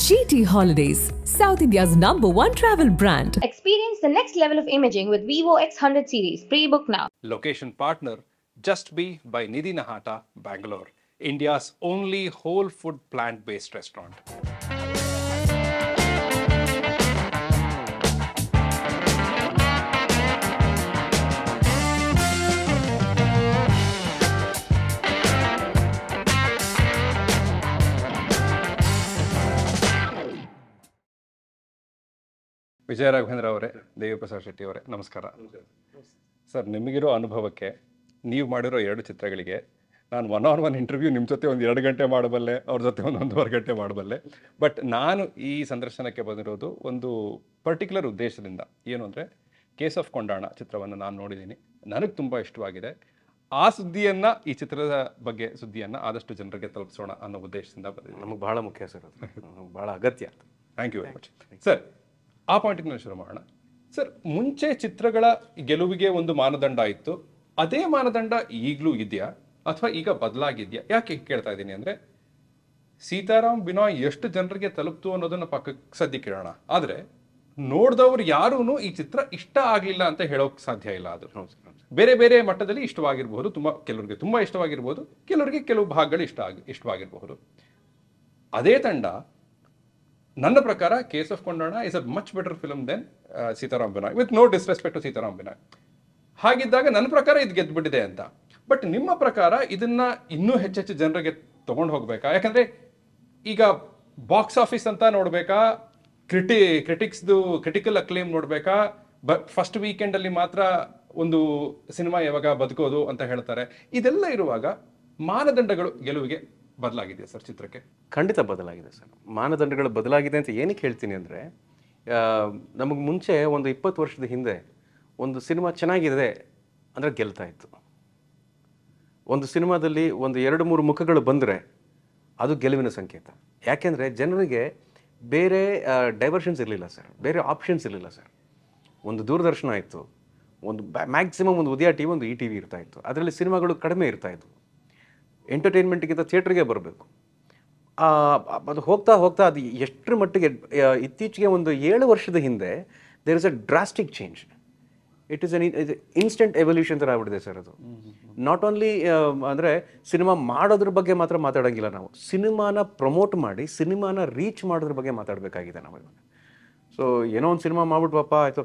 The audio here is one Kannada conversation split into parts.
GT Holidays, South India's #1 travel brand. Experience the next level of imaging with Vivo X100 series. Pre-book now. Location partner Just Be by Nidhi Nahata, Bangalore, India's only whole food plant-based restaurant. ವಿಜಯ ರಾಘವೇಂದ್ರ ಅವರೇ, ದೇವಿಪ್ರಸಾದ್ ಶೆಟ್ಟಿ ಅವರೇ, ನಮಸ್ಕಾರ. ಸರ್, ನಿಮಗಿರೋ ಅನುಭವಕ್ಕೆ, ನೀವು ಮಾಡಿರೋ 2 ಚಿತ್ರಗಳಿಗೆ ನಾನು ಒನ್ ಇಂಟರ್ವ್ಯೂ ನಿಮ್ಮ ಜೊತೆ ಒಂದು 2 ಗಂಟೆ ಮಾಡಬಲ್ಲೆ, ಅವ್ರ ಜೊತೆ ಒಂದು 1.5 ಗಂಟೆ ಮಾಡಬಲ್ಲೆ. ಬಟ್ ನಾನು ಈ ಸಂದರ್ಶನಕ್ಕೆ ಬಂದಿರೋದು ಒಂದು ಪರ್ಟಿಕ್ಯುಲರ್ ಉದ್ದೇಶದಿಂದ. ಏನು ಅಂದರೆ, ಕೇಸ್ ಆಫ್ ಕೊಂಡಾಣ ಚಿತ್ರವನ್ನು ನಾನು ನೋಡಿದ್ದೀನಿ, ನನಗೆ ತುಂಬ ಇಷ್ಟವಾಗಿದೆ. ಆ ಸುದ್ದಿಯನ್ನು, ಈ ಚಿತ್ರದ ಬಗ್ಗೆ ಸುದ್ದಿಯನ್ನು ಆದಷ್ಟು ಜನರಿಗೆ ತಲುಪಿಸೋಣ ಅನ್ನೋ ಉದ್ದೇಶದಿಂದ ಬಂದಿದ್ದೀನಿ. ನಮಗೆ ಭಾಳ ಮುಖ್ಯ ಸರ್, ಅದು ಭಾಳ ಅಗತ್ಯ. Thank you very much sir. ಆ ಪಾಯಿಂಟಿಂದ ಶುರು ಮಾಡೋಣ. ಸರ್, ಮುಂಚೆ ಚಿತ್ರಗಳ ಗೆಲುವಿಗೆ ಒಂದು ಮಾನದಂಡ ಇತ್ತು, ಅದೇ ಮಾನದಂಡ ಈಗಲೂ ಇದೆಯಾ ಅಥವಾ ಈಗ ಬದಲಾಗಿದೆಯಾ? ಯಾಕೆ ಕೇಳ್ತಾ ಇದ್ದೀನಿ ಅಂದರೆ, ಸೀತಾರಾಮ್ ಬಿನಾಯ್ ಎಷ್ಟು ಜನರಿಗೆ ತಲುಪ್ತು ಅನ್ನೋದನ್ನ ಪಕ್ಕಕ್ಕೆ ಸದ್ಯ ಕೇಳೋಣ. ಆದರೆ ನೋಡಿದವ್ರು ಯಾರೂ ಈ ಚಿತ್ರ ಇಷ್ಟ ಆಗಲಿಲ್ಲ ಅಂತ ಹೇಳೋಕೆ ಸಾಧ್ಯ ಇಲ್ಲ. ಅದು ಬೇರೆ ಬೇರೆ ಮಟ್ಟದಲ್ಲಿ ಇಷ್ಟವಾಗಿರ್ಬೋದು, ಕೆಲವರಿಗೆ ತುಂಬ ಇಷ್ಟವಾಗಿರ್ಬೋದು, ಕೆಲವರಿಗೆ ಕೆಲವು ಭಾಗಗಳು ಇಷ್ಟವಾಗಿರಬಹುದು. ಅದೇ ತಂಡ, ನನ್ನ ಪ್ರಕಾರ Case of Kondana is a much better film than Sitaram Binoy, with no disrespect to Sitaram Binoy. ಹಾಗಿದ್ದಾಗ ನನ್ನ ಪ್ರಕಾರ ಇದು ಗೆದ್ದುಬಿಟ್ಟಿದೆ ಅಂತ. ಬಟ್ ನಿಮ್ಮ ಪ್ರಕಾರ ಇದನ್ನ ಇನ್ನೂ ಹೆಚ್ಚೆಚ್ಚು ಜನರಿಗೆ ತಗೊಂಡು ಹೋಗ್ಬೇಕಾ? ಯಾಕಂದ್ರೆ ಈಗ ಬಾಕ್ಸ್ ಆಫೀಸ್ ಅಂತ ನೋಡ್ಬೇಕಾ, ಕ್ರಿಟಿಕಲ್ ಅಕ್ಲೇಮ್ ನೋಡ್ಬೇಕಾ, ಫಸ್ಟ್ ವೀಕೆಂಡಲ್ಲಿ ಮಾತ್ರ ಒಂದು ಸಿನಿಮಾ ಯಾವಾಗ ಬದುಕೋದು ಅಂತ ಹೇಳ್ತಾರೆ. ಇದೆಲ್ಲ ಇರುವಾಗ ಮಾನದಂಡಗಳು ಗೆಲುವಿಗೆ ಬದಲಾಗಿದೆ ಸರ್ ಚಿತ್ರಕ್ಕೆ? ಖಂಡಿತ ಬದಲಾಗಿದೆ ಸರ್. ಮಾನದಂಡಗಳು ಬದಲಾಗಿದೆ ಅಂತ ಏನಕ್ಕೆ ಹೇಳ್ತೀನಿ ಅಂದರೆ, ನಮಗೆ ಮುಂಚೆ ಒಂದು 20 ವರ್ಷದ ಹಿಂದೆ ಒಂದು ಸಿನಿಮಾ ಚೆನ್ನಾಗಿದೆ ಅಂದರೆ ಗೆಲ್ತಾ ಇತ್ತು. ಒಂದು ಸಿನಿಮಾದಲ್ಲಿ ಒಂದು 2-3 ಮುಖಗಳು ಬಂದರೆ ಅದು ಗೆಲುವಿನ ಸಂಕೇತ. ಯಾಕೆಂದರೆ ಜನರಿಗೆ ಬೇರೆ ಡೈವರ್ಷನ್ಸ್ ಇರಲಿಲ್ಲ ಸರ್, ಬೇರೆ ಆಪ್ಷನ್ಸ್ ಇರಲಿಲ್ಲ ಸರ್. ಒಂದು ದೂರದರ್ಶನ ಇತ್ತು, ಒಂದು ಮ್ಯಾಕ್ಸಿಮಮ್ ಒಂದು ಉದಯ ಟಿವಿ, ಒಂದು ಈ ಟಿ ವಿ ಇರ್ತಾ ಇತ್ತು. ಅದರಲ್ಲಿ ಸಿನಿಮಾಗಳು ಕಡಿಮೆ ಇರ್ತಾ ಇದ್ವು. ಎಂಟರ್ಟೈನ್ಮೆಂಟ್ಗಿಂತ ಥಿಯೇಟ್ರಿಗೆ ಬರಬೇಕು. ಅದು ಹೋಗ್ತಾ ಹೋಗ್ತಾ ಅದು ಎಷ್ಟರ ಮಟ್ಟಿಗೆ ಇತ್ತೀಚೆಗೆ ಒಂದು 7 ವರ್ಷದ ಹಿಂದೆ there is a drastic change. It is instant evolution ಥರ ಆಗ್ಬಿಟ್ಟಿದೆ ಸರ್ ಅದು. ನಾಟ್ ಓನ್ಲಿ ಅಂದರೆ ಸಿನಿಮಾ ಮಾಡೋದ್ರ ಬಗ್ಗೆ ಮಾತ್ರ ಮಾತಾಡೋಂಗಿಲ್ಲ ನಾವು, ಸಿನಿಮಾನ ಪ್ರಮೋಟ್ ಮಾಡಿ ಸಿನಿಮಾನ ರೀಚ್ ಮಾಡೋದ್ರ ಬಗ್ಗೆ ಮಾತಾಡಬೇಕಾಗಿದೆ ನಾವು ಇವಾಗ. ಸೊ ಏನೋ ಒಂದು ಸಿನಿಮಾ ಮಾಡ್ಬಿಟ್ಟು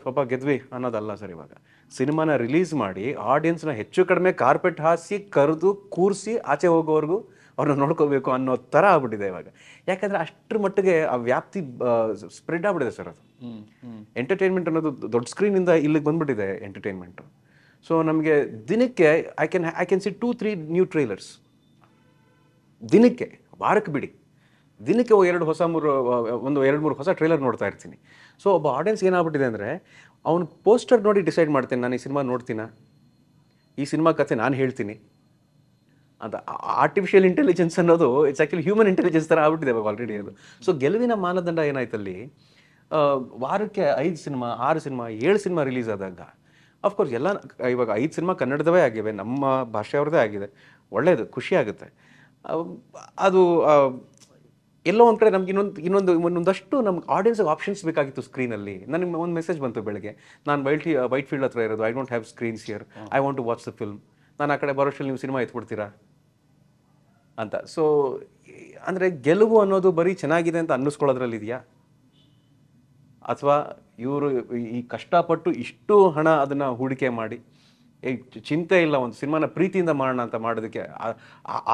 ಪಾಪ ಗೆದ್ವಿ ಅನ್ನೋದಲ್ಲ ಸರ್. ಇವಾಗ ಸಿನಿಮಾನ ರಿಲೀಸ್ ಮಾಡಿ ಆಡಿಯನ್ಸ್ನ ಹೆಚ್ಚು ಕಡಿಮೆ ಕಾರ್ಪೆಟ್ ಹಾಸಿ ಕರೆದು ಕೂರಿಸಿ ಆಚೆ ಹೋಗೋವರೆಗೂ ಅವ್ರನ್ನ ನೋಡ್ಕೋಬೇಕು ಅನ್ನೋ ಥರ ಆಗ್ಬಿಟ್ಟಿದೆ ಇವಾಗ. ಯಾಕಂದರೆ ಅಷ್ಟರ ಮಟ್ಟಿಗೆ ಆ ವ್ಯಾಪ್ತಿ ಸ್ಪ್ರೆಡ್ ಆಗ್ಬಿಟ್ಟಿದೆ ಸರ್ ಅದು. ಎಂಟರ್ಟೈನ್ಮೆಂಟ್ ಅನ್ನೋದು ದೊಡ್ಡ ಸ್ಕ್ರೀನಿಂದ ಇಲ್ಲಿಗೆ ಬಂದ್ಬಿಟ್ಟಿದೆ ಎಂಟರ್ಟೈನ್ಮೆಂಟು. ಸೊ ನಮಗೆ ದಿನಕ್ಕೆ I can see 2-3 new trailers ದಿನಕ್ಕೆ, ವಾರಕ್ಕೆ ಬಿಡಿ, ದಿನಕ್ಕೆ 2-3 ಹೊಸ ಟ್ರೈಲರ್ ನೋಡ್ತಾ ಇರ್ತೀನಿ. ಸೊ ಒಬ್ಬ ಆಡಿಯನ್ಸ್ ಏನಾಗ್ಬಿಟ್ಟಿದೆ ಅಂದರೆ, ಅವ್ನು ಪೋಸ್ಟರ್ ನೋಡಿ ಡಿಸೈಡ್ ಮಾಡ್ತೇನೆ, ನಾನು ಈ ಸಿನಿಮಾ ನೋಡ್ತೀನಾ, ಈ ಸಿನಿಮಾ ಕಥೆ ನಾನು ಹೇಳ್ತೀನಿ ಅಂತ. ಆರ್ಟಿಫಿಷಿಯಲ್ ಇಂಟೆಲಿಜೆನ್ಸ್ ಅನ್ನೋದು ಇಟ್ಸ್ ಆ್ಯಕ್ಚುಲಿ ಹ್ಯೂಮನ್ ಇಂಟೆಲಿಜೆನ್ಸ್ ಥರ ಆಗ್ಬಿಟ್ಟಿದೆ ಇವಾಗ ಆಲ್ರೆಡಿ ಅದು. ಸೊ ಗೆಲುವಿನ ಮಾನದಂಡ ಏನಾಯ್ತಲ್ಲಿ, ವಾರಕ್ಕೆ 5 ಸಿನಿಮಾ, 6 ಸಿನಿಮಾ, 7 ಸಿನಿಮಾ ರಿಲೀಸ್ ಆದಾಗ ಅಫ್ಕೋರ್ಸ್ ಎಲ್ಲ ಇವಾಗ 5 ಸಿನಿಮಾ ಕನ್ನಡದವೇ ಆಗಿವೆ, ನಮ್ಮ ಭಾಷೆಯವ್ರದ್ದೇ ಆಗಿದೆ, ಒಳ್ಳೆಯದು, ಖುಷಿ ಆಗುತ್ತೆ. ಅದು ಎಲ್ಲೋ ಒಂದು ಕಡೆ ನಮ್ಗೆ ಇನ್ನೊಂದಷ್ಟು ನಮ್ಗೆ ಆಡಿಯನ್ಸ್ಗೆ ಆಪ್ಷನ್ಸ್ ಬೇಕಾಗಿತ್ತು ಸ್ಕ್ರೀನಲ್ಲಿ. ನನಗೆ ಒಂದು ಮೆಸೇಜ್ ಬಂತು ಬೆಳಗ್ಗೆ, ನಾನು ವೈಟ್ ಫೀಲ್ಡ್ ಹತ್ರ ಇರೋದು, I don't have screens here, I want to watch the film, ನಾನು ಆ ಕಡೆ ಬರೋಷ್ಟರಲ್ಲಿ ನೀವು ಸಿನಿಮಾ ಎತ್ಬಿಡ್ತೀರಾ ಅಂತ. ಸೊ ಅಂದರೆ ಗೆಲುವು ಅನ್ನೋದು ಬರೀ ಚೆನ್ನಾಗಿದೆ ಅಂತ ಅನ್ನಿಸ್ಕೊಳ್ಳೋದ್ರಲ್ಲಿ ಇದೆಯಾ, ಅಥವಾ ಇವರು ಈ ಕಷ್ಟಪಟ್ಟು ಇಷ್ಟು ಹಣ ಅದನ್ನು ಹೂಡಿಕೆ ಮಾಡಿ ಚಿಂತೆ ಇಲ್ಲ ಒಂದು ಸಿನಿಮಾನ ಪ್ರೀತಿಯಿಂದ ಮಾಡೋಣ ಅಂತ ಮಾಡೋದಕ್ಕೆ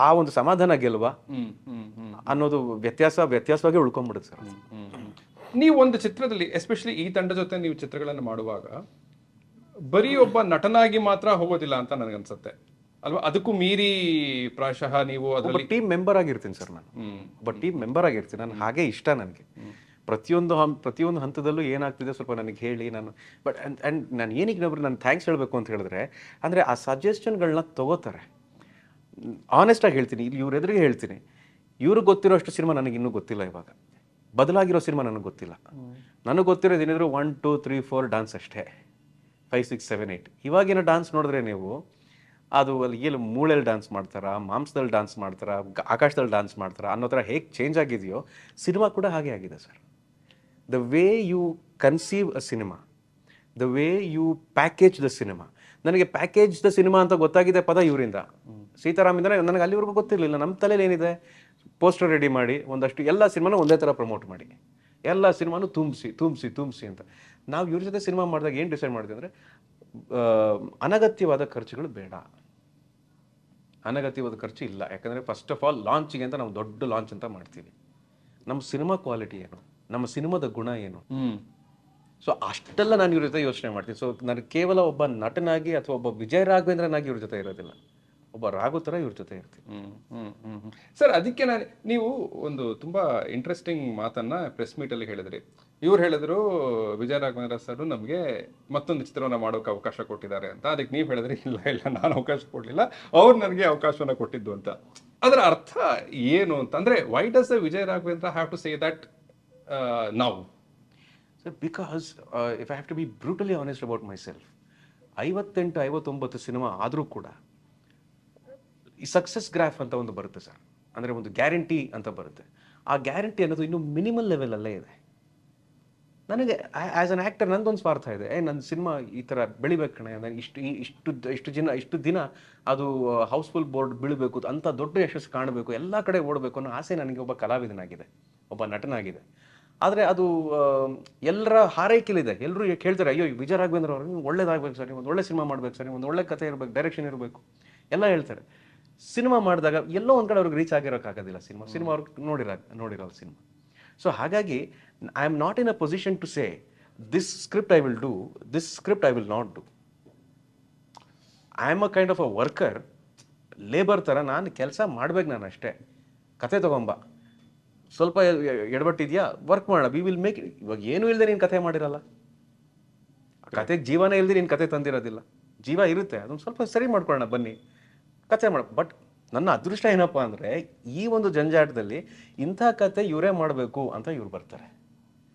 ಆ ಒಂದು ಸಮಾಧಾನ ಗೆಲುವ ಅನ್ನೋದು ವ್ಯತ್ಯಾಸವಾಗಿ ಉಳ್ಕೊಂಡ್ಬಿಡುತ್ತೆ ಸರ್. ನೀವು ಒಂದು ಚಿತ್ರದಲ್ಲಿ, ಎಸ್ಪೆಷಲಿ ಈ ತಂಡ ಜೊತೆ ನೀವು ಚಿತ್ರಗಳನ್ನು ಮಾಡುವಾಗ, ಬರೀ ಒಬ್ಬ ನಟನಾಗಿ ಮಾತ್ರ ಹೋಗೋದಿಲ್ಲ ಅಂತ ನನಗನ್ಸುತ್ತೆ ಅಲ್ವಾ? ಅದಕ್ಕೂ ಮೀರಿ ಪ್ರಾಯಶಃ ನೀವು ಅದರಲ್ಲಿ ಟೀಮ್ ಮೆಂಬರ್ ಆಗಿರ್ತೀನಿ ಸರ್. ನಾನು ಒಬ್ಬ ಟೀಮ್ ಮೆಂಬರ್ ಆಗಿರ್ತೀನಿ. ನಾನು ಹಾಗೆ ಇಷ್ಟ ನನಗೆ. ಪ್ರತಿಯೊಂದು ಹಂತದಲ್ಲೂ ಏನಾಗ್ತಿದೆ ಸ್ವಲ್ಪ ನನಗೆ ಹೇಳಿ, ನಾನು ಆ್ಯಂಡ್ ನಾನು ಏನಕ್ಕೆ ನಾನು ಥ್ಯಾಂಕ್ಸ್ ಹೇಳಬೇಕು ಅಂತ ಹೇಳಿದ್ರೆ, ಅಂದರೆ ಆ ಸಜೆಷನ್ಗಳನ್ನ ತಗೋತಾರೆ. ಆನೆಸ್ಟಾಗಿ ಹೇಳ್ತೀನಿ, ಇಲ್ಲಿ ಇವ್ರ ಎದುರಿಗೆ ಹೇಳ್ತೀನಿ, ಇವ್ರಿಗೆ ಗೊತ್ತಿರೋ ಅಷ್ಟು ಸಿನಿಮಾ ನನಗೆ ಇನ್ನೂ ಗೊತ್ತಿಲ್ಲ. ಇವಾಗ ಬದಲಾಗಿರೋ ಸಿನಿಮಾ ನನಗೆ ಗೊತ್ತಿಲ್ಲ. ನನಗೆ ಗೊತ್ತಿರೋದು ಏನಿದ್ರು 1, 2, 3, 4 ಡಾನ್ಸ್ ಅಷ್ಟೇ, 5, 6, 7, 8. ಇವಾಗಿನ ಡಾನ್ಸ್ ನೋಡಿದ್ರೆ ನೀವು ಅದು ಅಲ್ಲಿ ಏನು ಮೂಳೆಯಲ್ಲಿ ಡಾನ್ಸ್ ಮಾಡ್ತಾರಾ, ಮಾಂಸದಲ್ಲಿ ಡಾನ್ಸ್ ಮಾಡ್ತಾರಾ, ಆಕಾಶದಲ್ಲಿ ಡಾನ್ಸ್ ಮಾಡ್ತಾರಾ ಅನ್ನೋ ಥರ ಹೇಗೆ ಚೇಂಜ್ ಆಗಿದೆಯೋ ಸಿನಿಮಾ ಕೂಡ ಹಾಗೆ ಆಗಿದೆ sir. The way you conceive a cinema, the way you package the cinema. ನನಗೆ ಪ್ಯಾಕೇಜ್ ದ ಸಿನಿಮಾ ಅಂತ ಗೊತ್ತಾಗಿದೆ ಪದ ಇವರಿಂದ, ಸೀತಾರಾಮಿಂದ. ನನಗೆ ಅಲ್ಲಿವರೆಗೂ ಗೊತ್ತಿರಲಿಲ್ಲ. ನಮ್ಮ ತಲೆಯಲ್ಲಿ ಏನಿದೆ, ಪೋಸ್ಟರ್ ರೆಡಿ ಮಾಡಿ ಒಂದಷ್ಟು ಎಲ್ಲ ಸಿನಿಮಾನೂ ಒಂದೇ ಥರ ಪ್ರಮೋಟ್ ಮಾಡಿ, ಎಲ್ಲ ಸಿನಿಮಾನು ತುಂಬಿಸಿ ಅಂತ. ನಾವು ಇವ್ರ ಜೊತೆ ಸಿನಿಮಾ ಮಾಡಿದಾಗ ಏನು ಡಿಸೈಡ್ ಮಾಡಿದ್ವಿ ಅಂದರೆ, ಅನಗತ್ಯವಾದ ಖರ್ಚುಗಳು ಬೇಡ, ಅನಗತ್ಯವಾದ ಖರ್ಚು ಇಲ್ಲ. ಯಾಕಂದರೆ ಫಸ್ಟ್ ಆಫ್ ಆಲ್ ಲಾಂಚಿಗೆ ಅಂತ ನಾವು ದೊಡ್ಡ ಲಾಂಚ್ ಅಂತ ಮಾಡ್ತೀವಿ. ನಮ್ಮ ಸಿನಿಮಾ ಕ್ವಾಲಿಟಿ ಏನು, ನಮ್ಮ ಸಿನಿಮಾದ ಗುಣ ಏನು, ಸೊ ಅಷ್ಟೆಲ್ಲ ನಾನು ಇವ್ರ ಜೊತೆ ಯೋಚನೆ ಮಾಡ್ತೀನಿ. ಸೊ ನನಗೆ ಕೇವಲ ಒಬ್ಬ ನಟನಾಗಿ ಅಥವಾ ಒಬ್ಬ ವಿಜಯ ರಾಘವೇಂದ್ರನಾಗಿ ಇವ್ರ ಜೊತೆ ಇರೋದಿಲ್ಲ, ಒಬ್ಬ ರಾಘು ಥರ ಇವ್ರ ಜೊತೆ ಇರ್ತೀನಿ. ಸರ್, ಅದಕ್ಕೆ ನೀವು ಒಂದು ತುಂಬಾ ಇಂಟ್ರೆಸ್ಟಿಂಗ್ ಮಾತನ್ನ ಪ್ರೆಸ್ ಮೀಟಲ್ಲಿ ಹೇಳಿದ್ರಿ. ಇವ್ರು ಹೇಳಿದ್ರು ವಿಜಯ ರಾಘವೇಂದ್ರ ಸರ್ ನಮಗೆ ಮತ್ತೊಂದು ಚಿತ್ರವನ್ನ ಮಾಡೋಕೆ ಅವಕಾಶ ಕೊಟ್ಟಿದ್ದಾರೆ ಅಂತ. ಅದಕ್ಕೆ ನೀವು ಹೇಳಿದ್ರಿ ಇಲ್ಲ ನಾನು ಅವಕಾಶ ಕೊಡಲಿಲ್ಲ, ಅವ್ರು ನನಗೆ ಅವಕಾಶವನ್ನ ಕೊಟ್ಟಿದ್ದು ಅಂತ. ಅದರ ಅರ್ಥ ಏನು ಅಂತ ಅಂದ್ರೆ, why does Vijaya Raghavendra have to say that now? Sir, because if I have to be brutally honest about myself, 58-59 cinema ಆದರೂ ಕೂಡ ಈ ಸಕ್ಸಸ್ ಗ್ರಾಫ್ ಅಂತ ಒಂದು ಬರುತ್ತೆ ಸರ್, ಅಂದರೆ ಒಂದು ಗ್ಯಾರಂಟಿ ಅಂತ ಬರುತ್ತೆ. ಆ ಗ್ಯಾರಂಟಿ ಅನ್ನೋದು ಇನ್ನೂ ಮಿನಿಮಲ್ ಲೆವೆಲಲ್ಲೇ ಇದೆ. ನನಗೆ ಆ್ಯಸ್ ಅನ್ ಆ್ಯಕ್ಟರ್ ನಂದೊಂದು ಸ್ವಾರ್ಥ ಇದೆ. ನನ್ನ ಸಿನಿಮಾ ಈ ಥರ ಬೆಳಿಬೇಕು ಕಣೆ, ನನಗೆ ಇಷ್ಟು ದಿನ ಅದು ಹೌಸ್ಫುಲ್ ಬೋರ್ಡ್ ಬೀಳಬೇಕು, ಅಂಥ ದೊಡ್ಡ ಯಶಸ್ಸು ಕಾಣಬೇಕು, ಎಲ್ಲ ಕಡೆ ಓಡಬೇಕು ಅನ್ನೋ ಆಸೆ ನನಗೆ ಒಬ್ಬ ಕಲಾವಿದನಾಗಿದೆ, ಒಬ್ಬ ನಟನಾಗಿದೆ. ಆದರೆ ಅದು ಎಲ್ಲರ ಹಾರೈಕೆಲಿದೆ. ಎಲ್ಲರೂ ಕೇಳ್ತಾರೆ, ಅಯ್ಯೋ ವಿಜಯ ರಾಘವೇಂದ್ರ ಅವರು ಒಳ್ಳೇದಾಗಬೇಕು ಸರ್, ಒಂದು ಒಳ್ಳೆ ಸಿನಿಮಾ ಮಾಡ್ಬೇಕು ಸರ್, ಒಂದು ಒಳ್ಳೆ ಕಥೆ ಇರಬೇಕು, ಡೈರೆಕ್ಷನ್ ಇರಬೇಕು ಎಲ್ಲ ಹೇಳ್ತಾರೆ. ಸಿನಿಮಾ ಮಾಡಿದಾಗ ಎಲ್ಲೋ ಒಂದು ಕಡೆ ಅವ್ರಿಗೆ ರೀಚ್ ಆಗಿರೋಕ್ಕಾಗೋದಿಲ್ಲ. ಸಿನಿಮಾ ಅವ್ರಿಗೆ ನೋಡಿರೋ ಸಿನಿಮಾ. ಸೊ ಹಾಗಾಗಿ I am not in a position to say this script I will do, this script I will not do. I am a kind of a worker, labour ಥರ. ನಾನು ಕೆಲಸ ಮಾಡ್ಬೇಕು, ನಾನು ಅಷ್ಟೇ. ಕತೆ ತಗೊಂಬ, ಸ್ವಲ್ಪ ಎಡವಟ್ಟಿದ್ಯಾ, ವರ್ಕ್ ಮಾಡೋಣ, ವಿ ವಿಲ್ ಮೇಕ್ ಇಟ್. ಇವಾಗ ಏನೂ ಇಲ್ಲದೆ ನೀನು ಕತೆ ಮಾಡಿರಲ್ಲ, ಕತೆಗೆ ಜೀವನ ಇಲ್ಲದೆ ನೀನು ಕತೆ ತಂದಿರೋದಿಲ್ಲ. ಜೀವ ಇರುತ್ತೆ, ಅದೊಂದು ಸ್ವಲ್ಪ ಸರಿ ಮಾಡ್ಕೊಳ್ಳೋಣ ಬನ್ನಿ, ಕತೆ ಮಾಡ. ಬಟ್ ನನ್ನ ಅದೃಷ್ಟ ಏನಪ್ಪ ಅಂದರೆ, ಈ ಒಂದು ಜಂಜಾಟದಲ್ಲಿ ಇಂಥ ಕತೆ ಇವರೇ ಮಾಡಬೇಕು ಅಂತ ಇವ್ರು ಬರ್ತಾರೆ.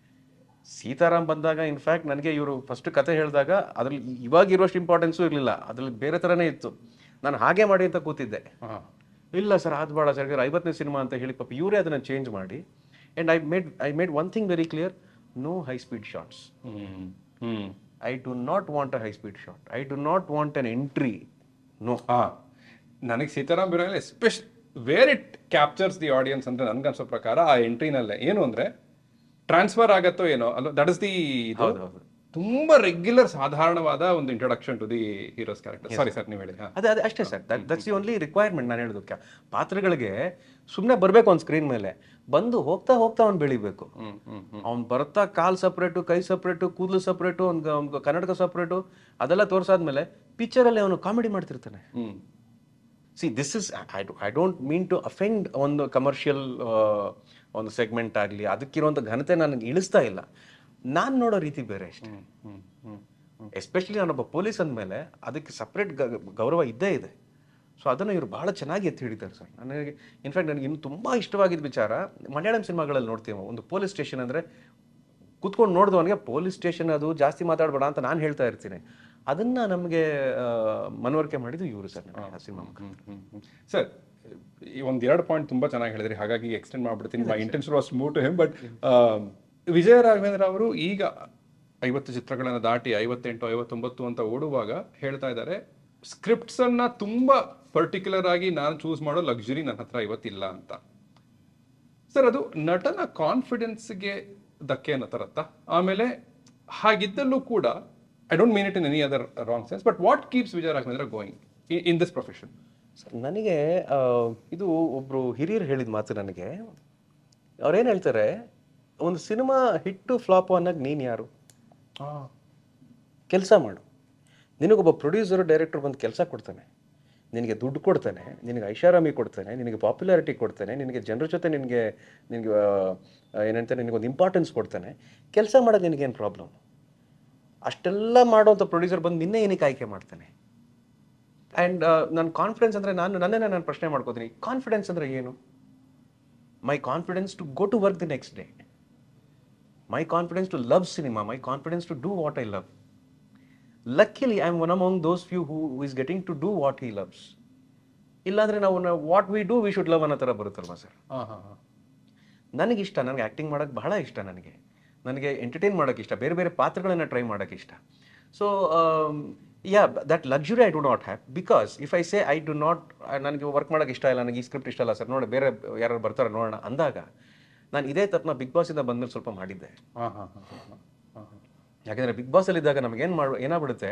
ಸೀತಾರಾಮ್ ಬಂದಾಗ ಇನ್ಫ್ಯಾಕ್ಟ್ ನನಗೆ ಇವರು ಫಸ್ಟ್ ಕತೆ ಹೇಳಿದಾಗ ಅದ್ರಲ್ಲಿ ಇವಾಗ ಇರುವಷ್ಟು ಇಂಪಾರ್ಟೆನ್ಸು ಇರಲಿಲ್ಲ, ಅದ್ರಲ್ಲಿ ಬೇರೆ ಥರನೇ ಇತ್ತು. ನಾನು ಹಾಗೆ ಮಾಡಿ ಅಂತ ಕೂತಿದ್ದೆ. ಇಲ್ಲ ಸರ್, ಅದು ಬೇಡ ಸರ್, 50ನೇ ಸಿನಿಮಾ ಅಂತ ಹೇಳಿ ಪಾಪ ಇವರೇ ಅದನ್ನು ಚೇಂಜ್ ಮಾಡಿ. And I made one thing very clear, no high speed shots. I do not want a high speed shot, I do not want an entry. No. ನನಗೆ ಸೀತಾರಾಮ್ ಬಿರೋಲ್ಲ especially where it captures the audience ಅಂದ್ರೆ ನನ್ಗನ್ಸೋ ಪ್ರಕಾರ ಆ ಎಂಟ್ರಿನಲ್ಲೇ ಏನು ಅಂದ್ರೆ ಟ್ರಾನ್ಸ್ಫರ್ ಆಗತ್ತೋ ಏನೋ ಅಲ್ಲ, ದಟ್ ಇಸ್ ದಿ ತುಂಬಾ ರೆಗ್ಯುಲರ್ ಸಾಧಾರಣವಾದ ಒಂದು introduction to the hero's character. Sorry sir, ನೀವು ಹೇಳಿ. ಅದೇ ಅಷ್ಟೇ sir, that's the only requirement. ನಾನು ಹೇಳೋದಕ್ಕೆ ಪಾತ್ರಗಳಿಗೆ ಸುಮ್ಮನೆ ಬರಬೇಕು ಒಂದು ಸ್ಕ್ರೀನ್ ಮೇಲೆ, ಬಂದು ಹೋಗ್ತಾ ಅವ್ನು ಬೆಳಿಬೇಕು. ಅವ್ನು ಬರ್ತಾ ಕಾಲ್ ಸಪ್ರೇಟು, ಕೈ ಸಪ್ರೇಟು, ಕೂದಲು ಸಪ್ರೇಟು, ಅವ್ನು ಕನ್ನಡಕ ಸಪ್ರೇಟು, ಅದೆಲ್ಲ ತೋರಿಸಾದ್ಮೇಲೆ ಪಿಕ್ಚರಲ್ಲಿ ಅವನು ಕಾಮಿಡಿ ಮಾಡ್ತಿರ್ತಾನೆ. See, this is I don't mean to offend ಒಂದು ಕಮರ್ಷಿಯಲ್ ಒಂದು ಸೆಗ್ಮೆಂಟ್ ಆಗಲಿ, ಅದಕ್ಕಿರುವಂಥ ಘನತೆ ನನಗೆ ಇಳಿಸ್ತಾ ಇಲ್ಲ. ನಾನು ನೋಡೋ ರೀತಿ ಬೇರೆ ಅಷ್ಟೇ. ಎಸ್ಪೆಷಲಿ ನಾನೊಬ್ಬ ಪೊಲೀಸ್ ಅಂದಮೇಲೆ ಅದಕ್ಕೆ ಸಪ್ರೇಟ್ ಗೌರವ ಇದ್ದೇ ಇದೆ. ಸೊ ಅದನ್ನು ಇವರು ಭಾಳ ಚೆನ್ನಾಗಿ ಎತ್ತಿ ಹಿಡಿತಾರೆ ಸರ್. ನನಗೆ ಇನ್ಫ್ಯಾಕ್ಟ್ ನನಗೆ ಇನ್ನೂ ತುಂಬ ಇಷ್ಟವಾಗಿದ್ದ ವಿಚಾರ, ಮಲಯಾಳಂ ಸಿನಿಮಾಗಳಲ್ಲಿ ನೋಡ್ತೀವಿ, ಒಂದು ಪೊಲೀಸ್ ಸ್ಟೇಷನ್ ಅಂದರೆ ಕೂತ್ಕೊಂಡು ನೋಡಿದವನಿಗೆ ಪೊಲೀಸ್ ಸ್ಟೇಷನ್ ಅದು ಜಾಸ್ತಿ ಮಾತಾಡಬೇಡ ಅಂತ ನಾನು ಹೇಳ್ತಾ ಇರ್ತೀನಿ. ಅದನ್ನು ನಮಗೆ ಮನವರಿಕೆ ಮಾಡಿದ್ದು ಇವರು ಸರ್, ಆ ಸಿನಿಮಾ. ಸರ್, ಈ ಒಂದೆರಡು ಪಾಯಿಂಟ್ ತುಂಬ ಚೆನ್ನಾಗಿ ಹೇಳಿದ್ರಿ, ಹಾಗಾಗಿ ಎಕ್ಸ್ಟೆಂಡ್ ಮಾಡ್ಬಿಡ್ತೀನಿ. My intention was to move to him. But Vijaya Raghavendra ಅವರು ಈಗ 50 ಚಿತ್ರಗಳನ್ನು ದಾಟಿ 58, 59 ಅಂತ ಓಡುವಾಗ ಹೇಳ್ತಾ ಇದ್ದಾರೆ, ಸ್ಕ್ರಿಪ್ಟ್ಸ್ ಅನ್ನ ತುಂಬಾ ಪರ್ಟಿಕ್ಯುಲರ್ ಆಗಿ ನಾನು ಚೂಸ್ ಮಾಡೋ ಲಕ್ಸುರಿ ನನ್ನ ಹತ್ರ ಇವತ್ತಿಲ್ಲ ಅಂತ. ಸರ್, ಅದು ನಟನ ಕಾನ್ಫಿಡೆನ್ಸ್ಗೆ ಧಕ್ಕೆ ಅನ್ನೋ ತರತ್ತ? ಆಮೇಲೆ ಹಾಗಿದ್ದಲ್ಲೂ ಕೂಡ, I don't mean it in any other wrong sense, but what keeps Vijaya Raghavendra going in this profession? ನನಗೆ ಇದು ಒಬ್ಬರು ಹಿರಿಯರು ಹೇಳಿದ ಮಾತು. ನನಗೆ ಅವ್ರೇನು ಹೇಳ್ತಾರೆ, ಒಂದು ಸಿನಿಮಾ ಹಿಟ್ಟು ಫ್ಲಾಪು ಅನ್ನೋಕೆ ನೀನು ಯಾರು? ಕೆಲಸ ಮಾಡು. ನಿನಗೊಬ್ಬ ಪ್ರೊಡ್ಯೂಸರು ಡೈರೆಕ್ಟರ್ ಬಂದು ಕೆಲಸ ಕೊಡ್ತಾನೆ, ನಿನಗೆ ದುಡ್ಡು ಕೊಡ್ತಾನೆ, ನಿನಗೆ ಐಷಾರಾಮಿ ಕೊಡ್ತಾನೆ, ನಿನಗೆ ಪಾಪ್ಯುಲಾರಿಟಿ ಕೊಡ್ತಾನೆ, ನಿನಗೆ ಜನರ ಜೊತೆ ನಿನಗೆ ಏನಂತಾರೆ ನಿನಗೊಂದು ಇಂಪಾರ್ಟೆನ್ಸ್ ಕೊಡ್ತಾನೆ. ಕೆಲಸ ಮಾಡೋದು ನಿನಗೇನು ಪ್ರಾಬ್ಲಮ್? ಅಷ್ಟೆಲ್ಲ ಮಾಡೋವಂಥ ಪ್ರೊಡ್ಯೂಸರ್ ಬಂದು ನಿನ್ನೆ ಏನಕ್ಕೆ ಆಯ್ಕೆ ಮಾಡ್ತಾನೆ? ಆ್ಯಂಡ್ ನನ್ನ ಕಾನ್ಫಿಡೆನ್ಸ್ ಅಂದರೆ ನನ್ನನ್ನೇ ನಾನು ಪ್ರಶ್ನೆ ಮಾಡ್ಕೋತೀನಿ, ಕಾನ್ಫಿಡೆನ್ಸ್ ಅಂದರೆ ಏನು? My confidence to go to work the next day, my confidence to love cinema, my confidence to do what I love. Luckily I am one among those few who is getting to do what he loves. ಇಲ್ಲಾಂದ್ರೆ ನಾವು what we do we should love ಅನ್ನೋ ಥರ ಬರುತ್ತಲ್ವಾ ಸರ್. ನನಗಿಷ್ಟ, ನನಗೆ ಆ್ಯಕ್ಟಿಂಗ್ ಮಾಡೋಕ್ಕೆ ಬಹಳ ಇಷ್ಟ, ನನಗೆ ಎಂಟರ್ಟೈನ್ ಮಾಡೋಕ್ಕೆ ಇಷ್ಟ, ಬೇರೆ ಬೇರೆ ಪಾತ್ರಗಳನ್ನು ಟ್ರೈ ಮಾಡೋಕ್ಕೆ ಇಷ್ಟ. So yeah, that luxury I do not have, because if I say I do not, ನನಗೆ ವರ್ಕ್ ಮಾಡೋಕ್ಕೆ ಇಷ್ಟ ಇಲ್ಲ, ನನಗೆ ಈ ಸ್ಕ್ರಿಪ್ಟ್ ಇಷ್ಟ ಇಲ್ಲ ಸರ್, ನೋಡಿ ಬೇರೆ ಯಾರು ಬರ್ತಾರೆ ನೋಡೋಣ ಅಂದಾಗ ನಾನು ಇದೇ ತಪ್ಪನ್ನ ಬಿಗ್ ಬಾಸಿಂದ ಬಂದ್ಮೇಲೆ ಸ್ವಲ್ಪ ಮಾಡಿದ್ದೆ. ಯಾಕೆಂದರೆ ಬಿಗ್ ಬಾಸಲ್ಲಿದ್ದಾಗ ನಮಗೇನು ಏನಾಗ್ಬಿಡುತ್ತೆ,